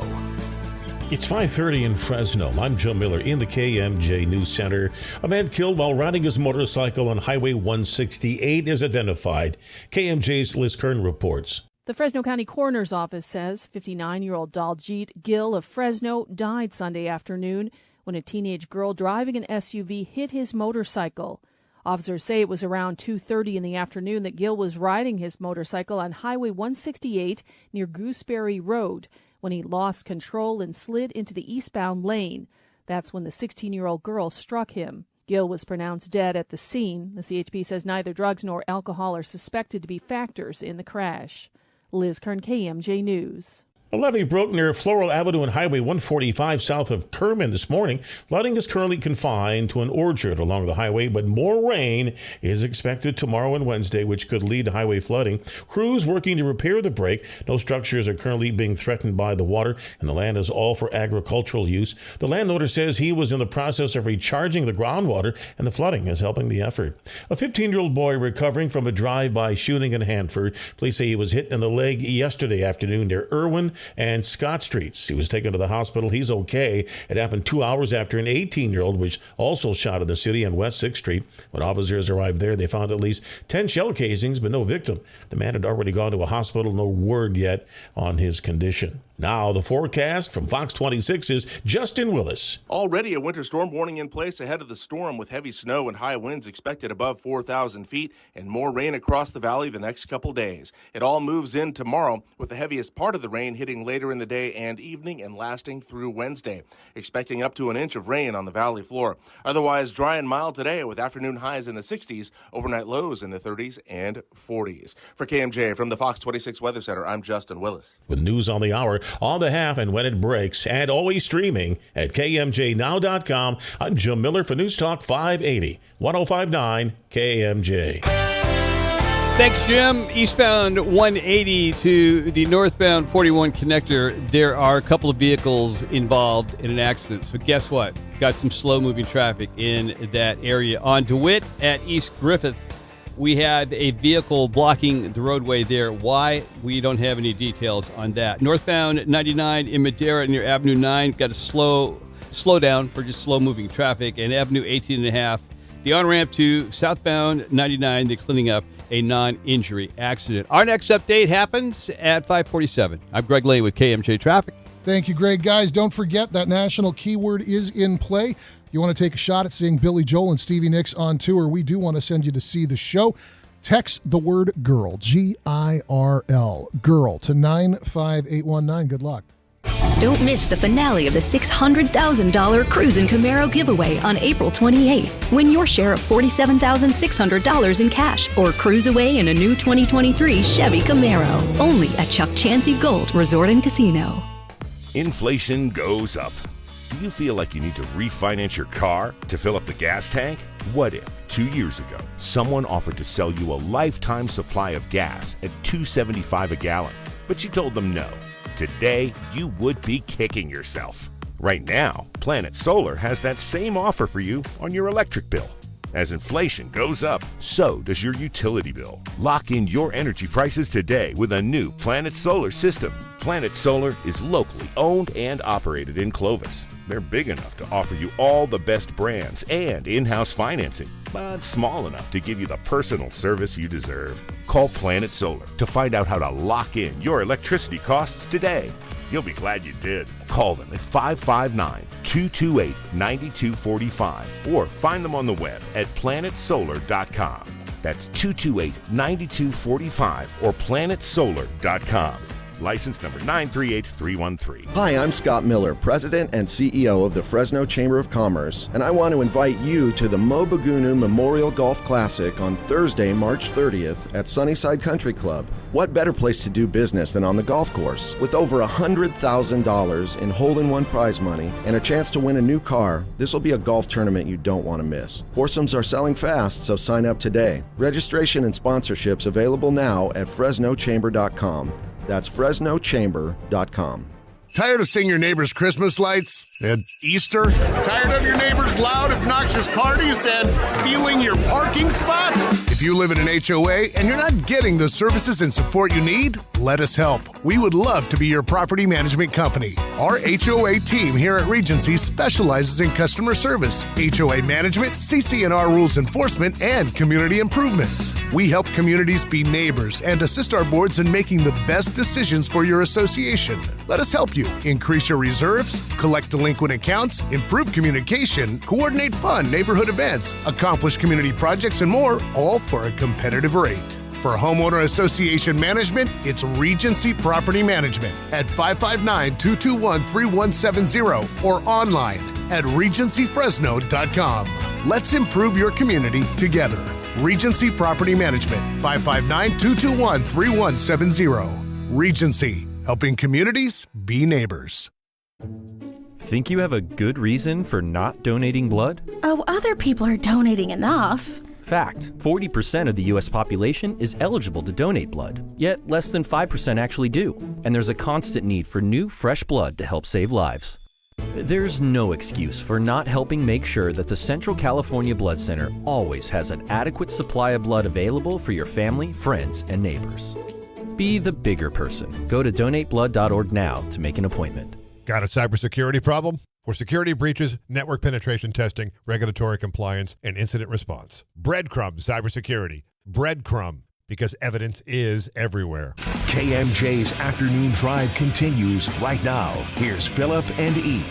Speaker 22: It's 5:30 in Fresno. I'm Joe Miller in the KMJ News Center. A man killed while riding his motorcycle on Highway 168 is identified. KMJ's Liz Kern reports.
Speaker 3: The Fresno County Coroner's Office says 59-year-old Daljit Gill of Fresno died Sunday afternoon when a teenage girl driving an SUV hit his motorcycle. Officers say it was around 2:30 in the afternoon that Gill was riding his motorcycle on Highway 168 near Gooseberry Road when he lost control and slid into the eastbound lane. That's when the 16-year-old girl struck him. Gill was pronounced dead at the scene. The CHP says neither drugs nor alcohol are suspected to be factors in the crash. Liz Kern, KMJ News.
Speaker 22: A levee broke near Floral Avenue and Highway 145 south of Kerman this morning. Flooding is currently confined to an orchard along the highway, but more rain is expected tomorrow and Wednesday, which could lead to highway flooding. Crews working to repair the break. No structures are currently being threatened by the water, and the land is all for agricultural use. The landowner says he was in the process of recharging the groundwater, and the flooding is helping the effort. A 15-year-old boy recovering from a drive-by shooting in Hanford. Police say he was hit in the leg yesterday afternoon near Irwin and Scott Streets. He was taken to the hospital. He's okay. It happened 2 hours after an 18-year-old was also shot in the city on West 6th Street. When officers arrived there, they found at least 10 shell casings, but no victim. The man had already gone to a hospital. No word yet on his condition. Now, the forecast from Fox 26's Justin Willis.
Speaker 9: Already a winter storm warning in place ahead of the storm with heavy snow and high winds expected above 4,000 feet and more rain across the valley the next couple days. It all moves in tomorrow with the heaviest part of the rain hitting later in the day and evening and lasting through Wednesday. Expecting up to an inch of rain on the valley floor. Otherwise dry and mild today with afternoon highs in the 60s, overnight lows in the 30s and 40s. For KMJ from the Fox 26 Weather Center, I'm Justin Willis.
Speaker 22: With news on the hour, on the half and when it breaks, and always streaming at KMJNow.com. I'm Jim Miller for News Talk 580, 105.9 KMJ.
Speaker 10: Thanks, Jim. Eastbound 180 to the northbound 41 connector, there are a couple of vehicles involved in an accident. So guess what? Got some slow-moving traffic in that area. On DeWitt at East Griffith, we had a vehicle blocking the roadway there. Why? We don't have any details on that. Northbound 99 in Madera near Avenue 9, got a slow down for just slow-moving traffic. And Avenue 18.5, the on-ramp to southbound 99, they're cleaning up a non-injury accident. Our next update happens at 5:47. I'm Greg Lane with KMJ Traffic.
Speaker 2: Thank you, Greg. Guys, don't forget that national keyword is in play. You want to take a shot at seeing Billy Joel and Stevie Nicks on tour, we do want to send you to see the show. Text the word GIRL, G-I-R-L, GIRL, to 95819. Good luck.
Speaker 12: Don't miss the finale of the $600,000 Cruise and Camaro giveaway on April 28th. Win your share of $47,600 in cash or cruise away in a new 2023 Chevy Camaro. Only at Chuck Chansey Gold Resort and Casino.
Speaker 19: Inflation goes up. Do you feel like you need to refinance your car to fill up the gas tank? What if 2 years ago someone offered to sell you a lifetime supply of gas at $2.75 a gallon, but you told them no? Today, you would be kicking yourself. Right now, Planet Solar has that same offer for you on your electric bill. As inflation goes up, so does your utility bill. Lock in your energy prices today with a new Planet Solar system. Planet Solar is locally owned and operated in Clovis. They're big enough to offer you all the best brands and in-house financing, but small enough to give you the personal service you deserve. Call Planet Solar to find out how to lock in your electricity costs today. You'll be glad you did. Call them at 559-228-9245 or find them on the web at planetsolar.com. That's 228-9245 or planetsolar.com. License number 938313.
Speaker 21: Hi, I'm Scott Miller, President and CEO of the Fresno Chamber of Commerce, and I want to invite you to the Mobagunu Memorial Golf Classic on Thursday, March 30th at Sunnyside Country Club. What better place to do business than on the golf course? With over $100,000 in hole-in-one prize money and a chance to win a new car, this will be a golf tournament you don't want to miss. Foursomes are selling fast, so sign up today. Registration and sponsorships available now at FresnoChamber.com. That's FresnoChamber.com.
Speaker 5: Tired of seeing your neighbor's Christmas lights at Easter? Tired of your neighbor's loud, obnoxious parties and stealing your parking spot? If you live in an HOA and you're not getting the services and support you need, let us help. We would love to be your property management company. Our HOA team here at Regency specializes in customer service, HOA management, CC&R rules enforcement, and community improvements. We help communities be neighbors and assist our boards in making the best decisions for your association. Let us help you increase your reserves, collect delinquent accounts, improve communication, coordinate fun neighborhood events, accomplish community projects, and more, all for a competitive rate. For homeowner association management, it's Regency Property Management at 559-221-3170 or online at regencyfresno.com. Let's improve your community together. Regency Property Management, 559-221-3170. Regency, helping communities be neighbors.
Speaker 1: Think you have a good reason for not donating blood?
Speaker 7: Oh, other people are donating enough.
Speaker 1: Fact, 40% of the U.S. population is eligible to donate blood, yet less than 5% actually do, and there's a constant need for new, fresh blood to help save lives. There's no excuse for not helping make sure that the Central California Blood Center always has an adequate supply of blood available for your family, friends, and neighbors. Be the bigger person. Go to donateblood.org now to make an appointment.
Speaker 11: Got a cybersecurity problem? For security breaches, network penetration testing, regulatory compliance, and incident response. Breadcrumb Cybersecurity. Breadcrumb, because evidence is everywhere.
Speaker 17: KMJ's Afternoon Drive continues right now. Here's Philip and E.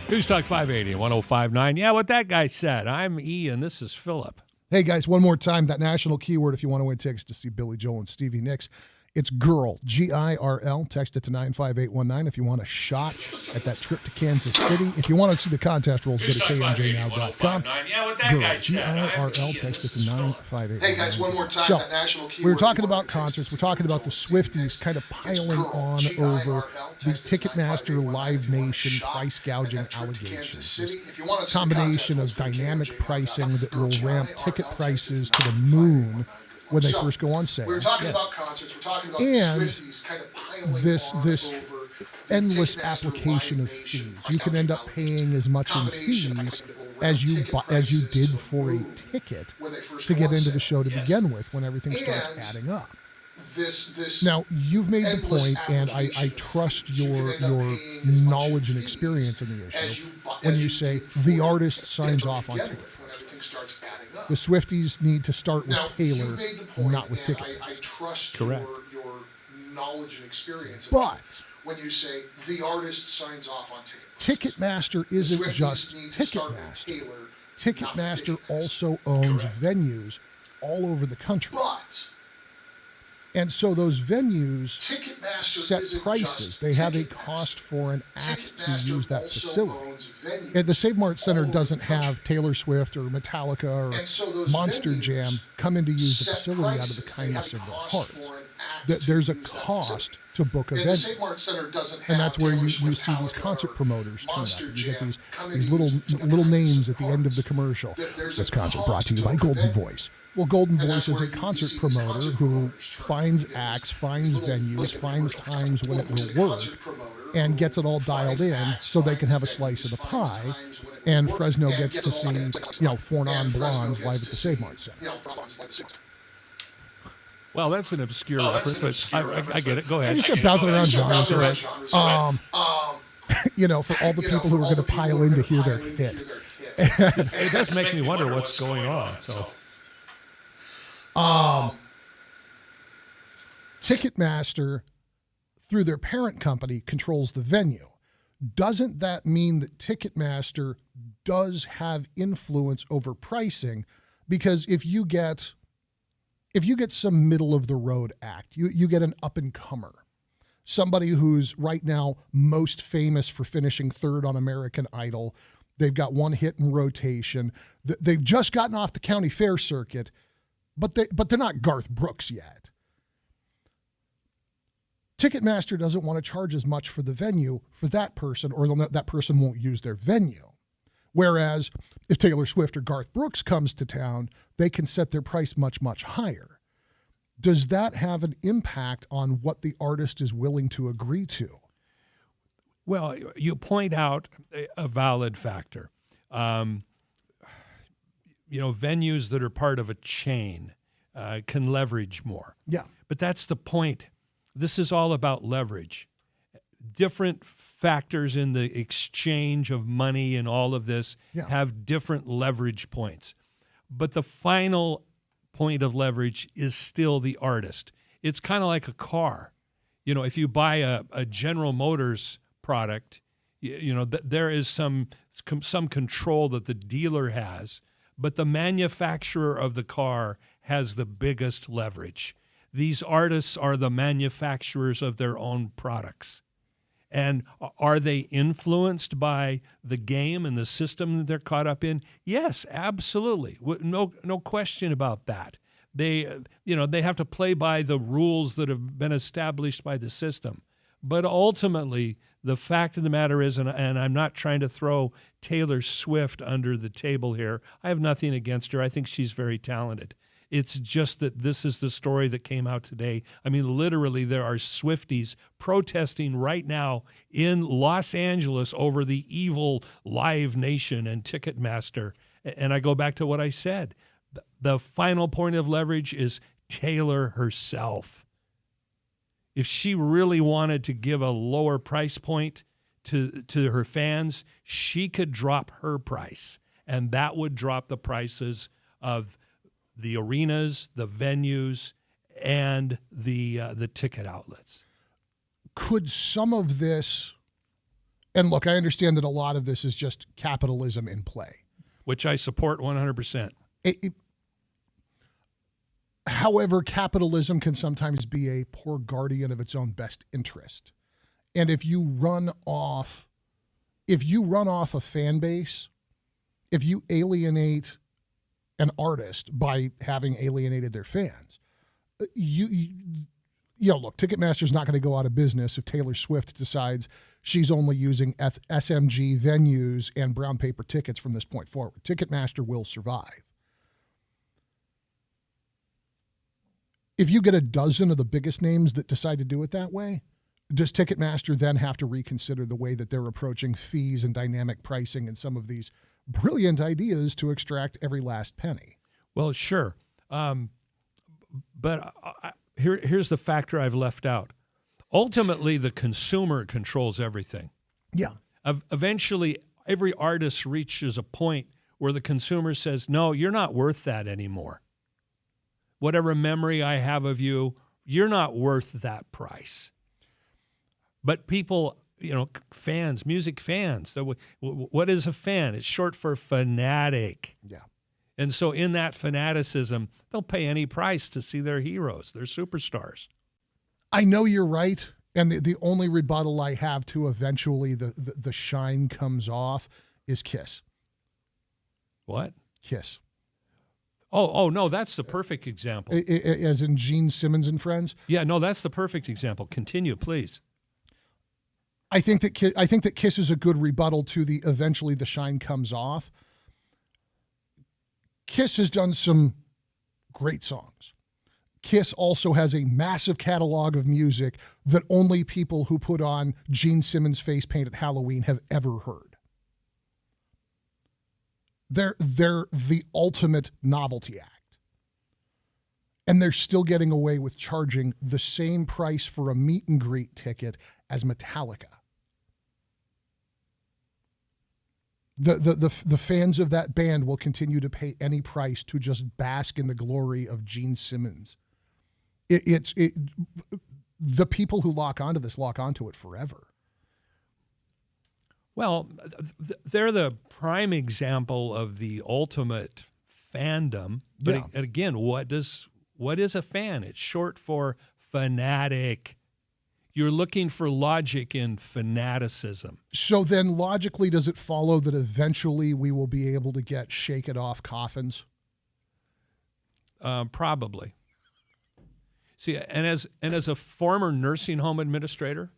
Speaker 8: News Talk 580 and 105.9. Yeah, what that guy said. I'm E, and this is Philip.
Speaker 2: Hey, guys, one more time, that national keyword if you want to win tickets to see Billy Joel and Stevie Nicks. It's GIRL, G-I-R-L. Text it to 95819 if you want a shot at that trip to Kansas City. If you want to see the contest rules, go to KMJNow.com. GIRL, G-I-R-L. Text it to 95819.
Speaker 23: Hey, guys, one more time.
Speaker 2: So,
Speaker 23: that national keyword.
Speaker 2: we were talking about concerts. We're talking about the Swifties kind of piling on over the Ticketmaster Live Nation price gouging allegations. This combination of dynamic pricing that will ramp ticket prices to the moon when they first go on sale.
Speaker 23: We're talking about concerts. We're talking about
Speaker 2: and
Speaker 23: Swifties kind of piling
Speaker 2: this
Speaker 23: on
Speaker 2: endless application of fees. You can end up paying as much in fees as you did for a ticket to get into the show to begin with when everything starts adding up. Now, you've made the point, and I trust your knowledge and experience in the issue when you say the artist signs off on ticket prices. The Swifties need to start with Taylor, not with ticket prices.
Speaker 23: I trust
Speaker 2: Correct.
Speaker 23: your knowledge and experience.
Speaker 2: But
Speaker 23: when you say the artist signs off on ticket prices.
Speaker 2: Ticketmaster isn't just Ticketmaster. Ticketmaster also owns venues all over the country. And so those venues set prices. They have a cost for an act to use that facility. And the Save Mart Center doesn't have Taylor Swift or Metallica or Monster Jam come in to use the facility out of the kindness of their hearts. There's a cost to book a venue. And that's where you see these concert promoters turn up. You get these little names at the end of the commercial. This concert brought to you by Golden Voice. Well, Golden Voice is a concert promoter who finds acts, finds venues, finds times when it will work, and gets it all dialed in so they can have a slice of the pie. And Fresno gets to see, Four Non Blondes live at the Save Mart Center.
Speaker 8: Well, that's an obscure reference, but I get it. Go ahead.
Speaker 2: You should bounce it around genres, right? For all the people who are going to pile in to hear their hit.
Speaker 8: It does make me wonder what's going on. So.
Speaker 2: Ticketmaster, through their parent company, controls the venue. Doesn't that mean that Ticketmaster does have influence over pricing? Because if you get some middle of the road act, you get an up and comer, somebody who's right now most famous for finishing third on American Idol. They've got one hit in rotation. They've just gotten off the county fair circuit. But they're not Garth Brooks yet. Ticketmaster doesn't want to charge as much for the venue for that person, or that person won't use their venue. Whereas if Taylor Swift or Garth Brooks comes to town, they can set their price much, much higher. Does that have an impact on what the artist is willing to agree to?
Speaker 8: Well, you point out a valid factor. Venues that are part of a chain can leverage more.
Speaker 2: Yeah.
Speaker 8: But that's the point. This is all about leverage. different factors in the exchange of money and all of this
Speaker 2: Yeah.
Speaker 8: have different leverage points. But the final point of leverage is still the artist. It's kind of like a car. You know, if you buy a General Motors product, there is some control that the dealer has, but the manufacturer of the car has the biggest leverage. These artists are the manufacturers of their own products. And are they influenced by the game and the system that they're caught up in? Yes, absolutely. No question about that. They have to play by the rules that have been established by the system. But ultimately, the fact of the matter is, and I'm not trying to throw Taylor Swift under the table here. I have nothing against her. I think she's very talented. It's just that this is the story that came out today. I mean, literally, there are Swifties protesting right now in Los Angeles over the evil Live Nation and Ticketmaster. And I go back to what I said. The final point of leverage is Taylor herself. If she really wanted to give a lower price point to her fans, she could drop her price, and that would drop the prices of the arenas, the venues, and the ticket outlets.
Speaker 2: Could some of this, and look, I understand that a lot of this is just capitalism in play,
Speaker 8: which I support 100%.
Speaker 2: However, capitalism can sometimes be a poor guardian of its own best interest. And if you run off a fan base, if you alienate an artist by having alienated their fans, look, Ticketmaster's not going to go out of business if Taylor Swift decides she's only using SMG venues and brown paper tickets from this point forward. Ticketmaster will survive. If you get a dozen of the biggest names that decide to do it that way, does Ticketmaster then have to reconsider the way that they're approaching fees and dynamic pricing and some of these brilliant ideas to extract every last penny?
Speaker 8: Well, sure. But here's the factor I've left out. Ultimately, the consumer controls everything.
Speaker 2: Yeah.
Speaker 8: Eventually, every artist reaches a point where the consumer says, no, you're not worth that anymore. Whatever memory I have of you, you're not worth that price. But people, fans, music fans, what is a fan? It's short for fanatic.
Speaker 2: Yeah.
Speaker 8: And so in that fanaticism, they'll pay any price to see their heroes, their superstars.
Speaker 2: I know you're right. And the only rebuttal I have to eventually the shine comes off is Kiss.
Speaker 8: What?
Speaker 2: Kiss.
Speaker 8: Oh, no, that's the perfect example.
Speaker 2: As in Gene Simmons and Friends?
Speaker 8: Yeah, no, that's the perfect example. Continue, please.
Speaker 2: I think that Kiss is a good rebuttal to the eventually the shine comes off. Kiss has done some great songs. Kiss also has a massive catalog of music that only people who put on Gene Simmons face paint at Halloween have ever heard. They're the ultimate novelty act. And they're still getting away with charging the same price for a meet and greet ticket as Metallica. The fans of that band will continue to pay any price to just bask in the glory of Gene Simmons. The people who lock onto this lock onto it forever.
Speaker 8: Well, they're the prime example of the ultimate fandom. But again, what is a fan? It's short for fanatic. You're looking for logic in fanaticism.
Speaker 2: So then logically, does it follow that eventually we will be able to get shake it off coffins?
Speaker 8: Probably. See, and as a former nursing home administrator,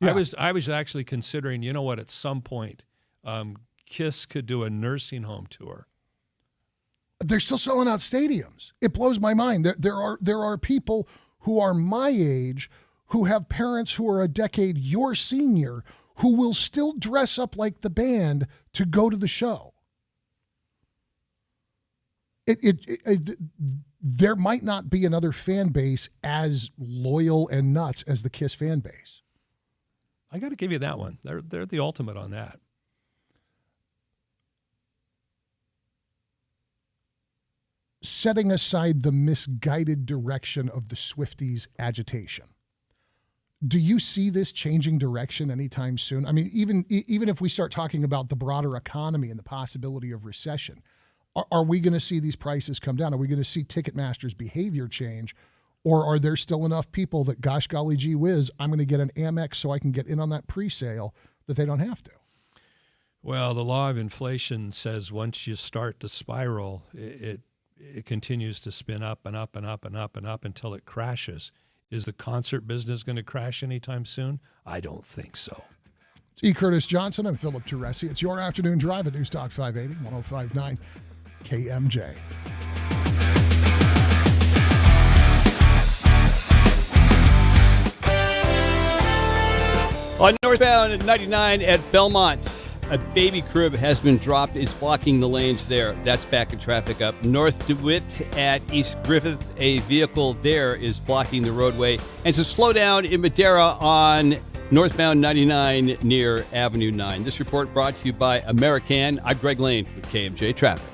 Speaker 8: yeah. I was actually considering, at some point, Kiss could do a nursing home tour.
Speaker 2: They're still selling out stadiums. It blows my mind. There are people who are my age who have parents who are a decade your senior who will still dress up like the band to go to the show. There might not be another fan base as loyal and nuts as the Kiss fan base.
Speaker 8: I got to give you that one. They're the ultimate on that.
Speaker 2: Setting aside the misguided direction of the Swifties' agitation, do you see this changing direction anytime soon? I mean, even if we start talking about the broader economy and the possibility of recession, are we going to see these prices come down? Are we going to see Ticketmaster's behavior change? Or are there still enough people that, gosh, golly, gee whiz, I'm going to get an Amex so I can get in on that pre-sale that they don't have to?
Speaker 8: Well, the law of inflation says once you start the spiral, it continues to spin up and up and up and up and up until it crashes. Is the concert business going to crash anytime soon? I don't think so.
Speaker 2: It's E. Curtis Johnson. I'm Philip Teresi. It's your afternoon drive at News Talk 580, 105.9 KMJ.
Speaker 10: On northbound 99 at Belmont, a baby crib has been dropped. It's blocking the lanes there. That's backing traffic up. North DeWitt at East Griffith, a vehicle there is blocking the roadway. And so slow down in Madera on northbound 99 near Avenue 9. This report brought to you by American. I'm Greg Lane with KMJ Traffic.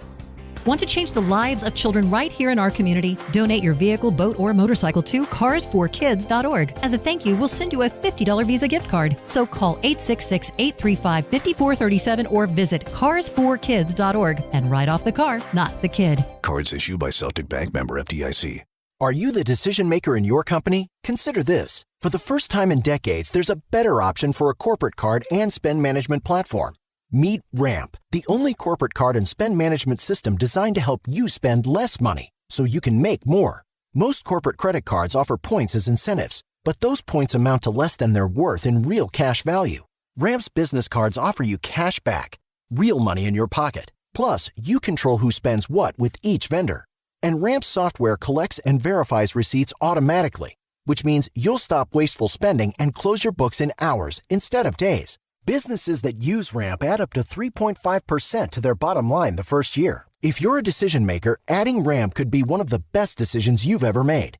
Speaker 6: Want to change the lives of children right here in our community? Donate your vehicle, boat, or motorcycle to carsforkids.org. As a thank you, we'll send you a $50 Visa gift card. So call 866-835-5437 or visit carsforkids.org and write off the car, not the kid.
Speaker 13: Cards issued by Celtic Bank, member FDIC. Are you the decision maker in your company? Consider this. For the first time in decades, there's a better option for a corporate card and spend management platform. Meet Ramp, the only corporate card and spend management system designed to help you spend less money so you can make more. Most corporate credit cards offer points as incentives, but those points amount to less than their worth in real cash value. Ramp's business cards offer you cash back, real money in your pocket. Plus, you control who spends what with each vendor. And Ramp's software collects and verifies receipts automatically, which means you'll stop wasteful spending and close your books in hours instead of days. Businesses that use Ramp add up to 3.5% to their bottom line the first year. If you're a decision maker, adding Ramp could be one of the best decisions you've ever made.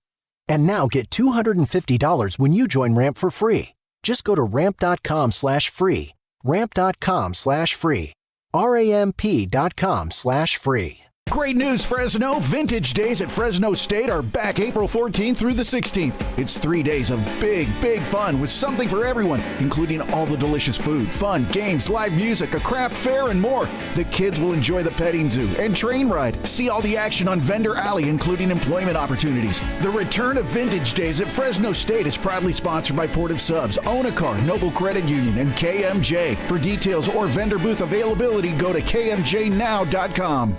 Speaker 13: And now get $250 when you join Ramp for free. Just go to ramp.com/free. Ramp.com/free. RAMP.com/free.
Speaker 20: Great news, Fresno! Vintage Days at Fresno State are back April 14th through the 16th. It's 3 days of big fun with something for everyone, including all the delicious food, fun, games, live music, a craft fair, and more. The kids will enjoy the petting zoo and train ride. See all the action on Vendor Alley, including employment opportunities. The return of Vintage Days at Fresno State is proudly sponsored by Portive Subs, Own a Car, Noble Credit Union, and KMJ. For details or vendor booth availability, go to kmjnow.com.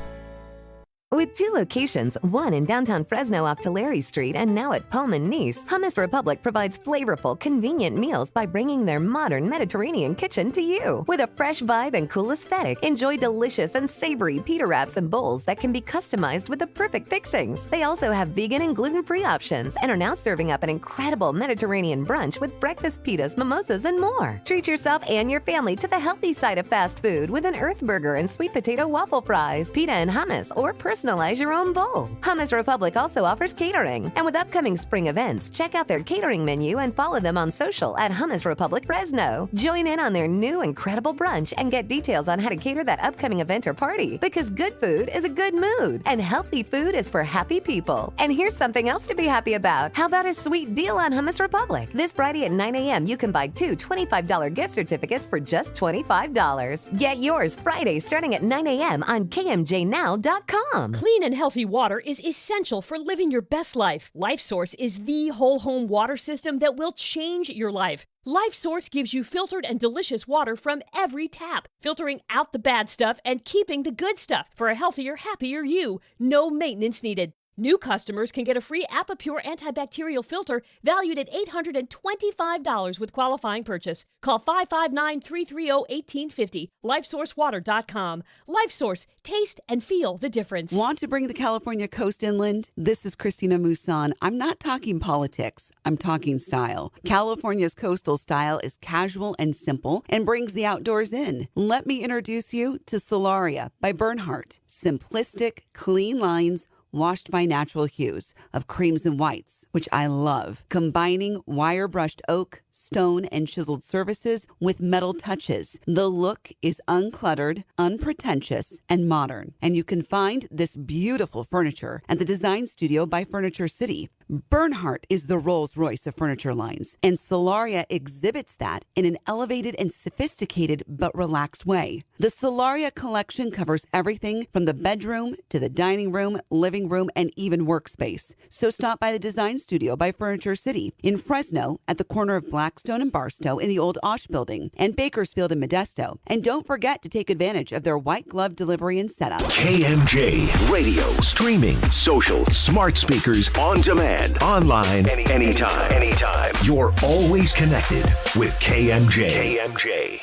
Speaker 24: With 2 locations, one in downtown Fresno off Tulare Street and now at Pullman Nice, Hummus Republic provides flavorful, convenient meals by bringing their modern Mediterranean kitchen to you. With a fresh vibe and cool aesthetic, enjoy delicious and savory pita wraps and bowls that can be customized with the perfect fixings. They also have vegan and gluten-free options and are now serving up an incredible Mediterranean brunch with breakfast pitas, mimosas, and more. Treat yourself and your family to the healthy side of fast food with an Earth Burger and sweet potato waffle fries, pita and hummus, or personalize your own bowl. Hummus Republic also offers catering. And with upcoming spring events, check out their catering menu and follow them on social at Hummus Republic Fresno. Join in on their new incredible brunch and get details on how to cater that upcoming event or party. Because good food is a good mood, and healthy food is for happy people. And here's something else to be happy about. How about a sweet deal on Hummus Republic? This Friday at 9 a.m., you can buy 2 $25 gift certificates for just $25. Get yours Friday starting at 9 a.m. on KMJNow.com.
Speaker 25: Clean and healthy water is essential for living your best life. LifeSource is the whole home water system that will change your life. LifeSource gives you filtered and delicious water from every tap, filtering out the bad stuff and keeping the good stuff for a healthier, happier you. No maintenance needed. New customers can get a free Apapure antibacterial filter valued at $825 with qualifying purchase. Call 559-330-1850, LifeSourceWater.com. LifeSource, taste and feel the difference.
Speaker 26: Want to bring the California coast inland? This is Christina Musan. I'm not talking politics. I'm talking style. California's coastal style is casual and simple and brings the outdoors in. Let me introduce you to Solaria by Bernhardt. Simplistic, clean lines, washed by natural hues of creams and whites, which I love, combining wire-brushed oak, stone, and chiseled surfaces with metal touches. The look is uncluttered, unpretentious, and modern. And you can find this beautiful furniture at the Design Studio by Furniture City. Bernhardt is the Rolls-Royce of furniture lines, and Solaria exhibits that in an elevated and sophisticated but relaxed way. The Solaria collection covers everything from the bedroom to the dining room, living room, and even workspace. So stop by the Design Studio by Furniture City in Fresno at the corner of Blackstone and Barstow in the old Osh building, and Bakersfield and Modesto. And don't forget to take advantage of their white glove delivery and setup.
Speaker 17: KMJ, radio, streaming, social, smart speakers, on demand, online, anytime. You're always connected with KMJ. KMJ.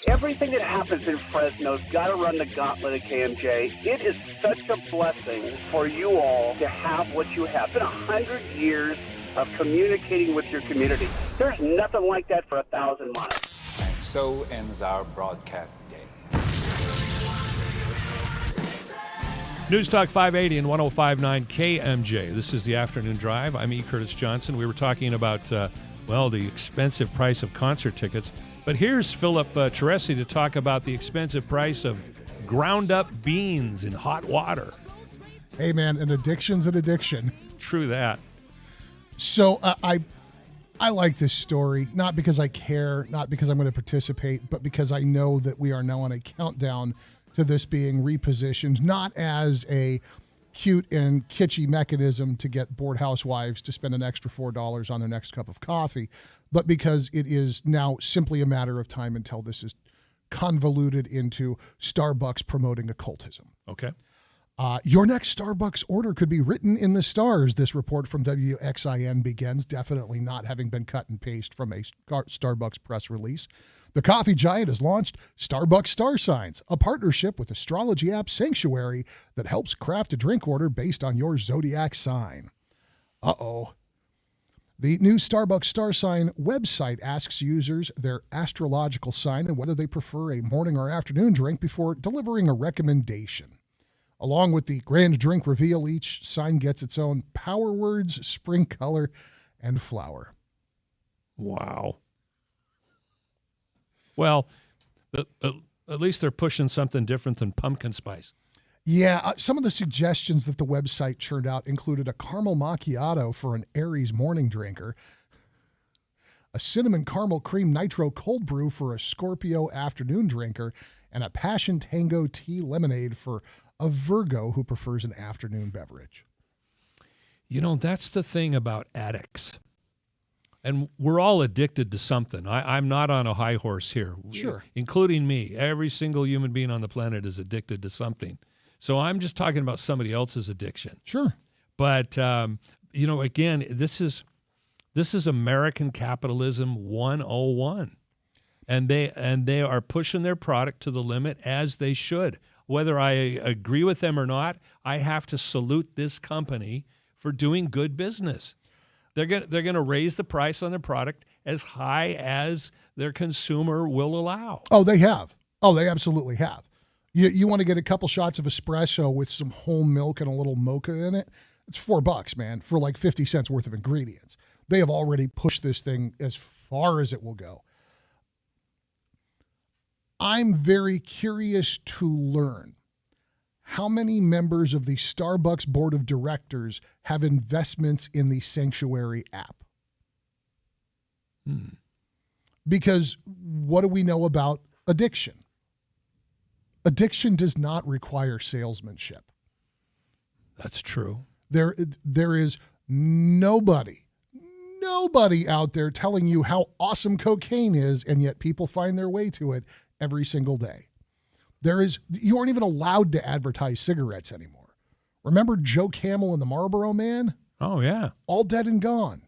Speaker 3: Everything that happens in Fresno's got to run the gauntlet of KMJ. It is such a blessing for you all to have what you have. It's been 100 years of communicating with your community. There's nothing like that for 1,000 miles.
Speaker 4: And so ends our broadcast day.
Speaker 8: News Talk 580 and 105.9 KMJ. This is the Afternoon Drive. I'm E. Curtis Johnson. We were talking about, the expensive price of concert tickets. But here's Philip Teresi to talk about the expensive price of ground up beans in hot water.
Speaker 2: Hey, man, an addiction's an addiction.
Speaker 8: True that.
Speaker 2: So I like this story, not because I care, not because I'm going to participate, but because I know that we are now on a countdown to this being repositioned, not as a cute and kitschy mechanism to get bored housewives to spend an extra $4 on their next cup of coffee, but because it is now simply a matter of time until this is convoluted into Starbucks promoting occultism.
Speaker 8: Okay.
Speaker 2: Your next Starbucks order could be written in the stars, this report from WXIN begins, definitely not having been cut and paste from a Starbucks press release. The coffee giant has launched Starbucks Star Signs, a partnership with astrology app Sanctuary that helps craft a drink order based on your zodiac sign. Uh-oh. The new Starbucks Star Sign website asks users their astrological sign and whether they prefer a morning or afternoon drink before delivering a recommendation. Along with the grand drink reveal, each sign gets its own power words, spring color, and flower.
Speaker 8: Wow. Well, at least they're pushing something different than pumpkin spice.
Speaker 2: Yeah, some of the suggestions that the website churned out included a caramel macchiato for an Aries morning drinker, a cinnamon caramel cream nitro cold brew for a Scorpio afternoon drinker, and a passion tango tea lemonade for a Virgo who prefers an afternoon beverage.
Speaker 8: You know, that's the thing about addicts. And we're all addicted to something. I'm not on a high horse here.
Speaker 2: Sure.
Speaker 8: Including me. Every single human being on the planet is addicted to something. So I'm just talking about somebody else's addiction.
Speaker 2: Sure.
Speaker 8: But, again, this is American capitalism 101. And they are pushing their product to the limit, as they should. Whether I agree with them or not, I have to salute this company for doing good business. They're going to raise the price on their product as high as their consumer will allow.
Speaker 2: Oh, they have. Oh, they absolutely have. You want to get a couple shots of espresso with some whole milk and a little mocha in it? It's $4, man, for like 50 cents worth of ingredients. They have already pushed this thing as far as it will go. I'm very curious to learn how many members of the Starbucks board of directors have investments in the Sanctuary app. Because what do we know about addiction? Addiction does not require salesmanship.
Speaker 8: That's true.
Speaker 2: There is nobody out there telling you how awesome cocaine is, and yet people find their way to it every single day. You aren't even allowed to advertise cigarettes anymore. Remember Joe Camel and the Marlboro Man?
Speaker 8: Oh, yeah.
Speaker 2: All dead and gone.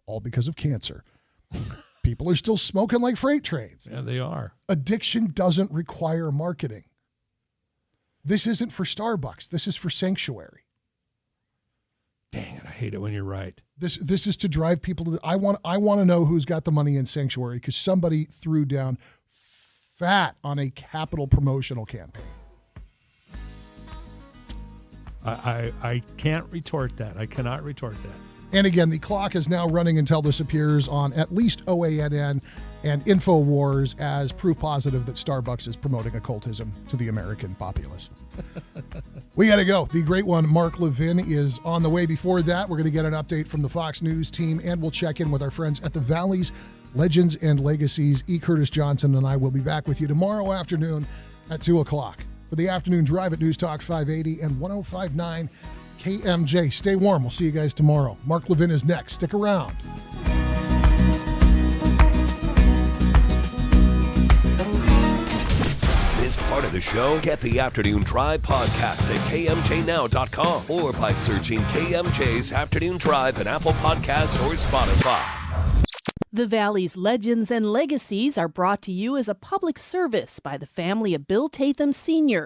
Speaker 2: All because of cancer. People are still smoking like freight trains.
Speaker 8: Yeah, they are.
Speaker 2: Addiction doesn't require marketing. This isn't for Starbucks. This is for Sanctuary.
Speaker 8: Dang it, I hate it when you're right.
Speaker 2: This is to drive people to I want to know who's got the money in Sanctuary, because somebody threw down fat on a capital promotional campaign.
Speaker 8: I can't retort that. I cannot retort that.
Speaker 2: And again, the clock is now running until this appears on at least OANN and InfoWars as proof positive that Starbucks is promoting occultism to the American populace. We got to go. The great one, Mark Levin, is on the way. Before that, we're going to get an update from the Fox News team, and we'll check in with our friends at the Valley's Legends and Legacies. E. Curtis Johnson and I will be back with you tomorrow afternoon at 2 o'clock for the afternoon drive at News Talk 580 and 105.9 KMJ. Stay warm. We'll see you guys tomorrow. Mark Levin is next. Stick around.
Speaker 9: Missed part of the show? Get the Afternoon Drive podcast at KMJNow.com or by searching KMJ's Afternoon Drive in Apple Podcasts or Spotify.
Speaker 14: The Valley's Legends and Legacies are brought to you as a public service by the family of Bill Tatham Sr.,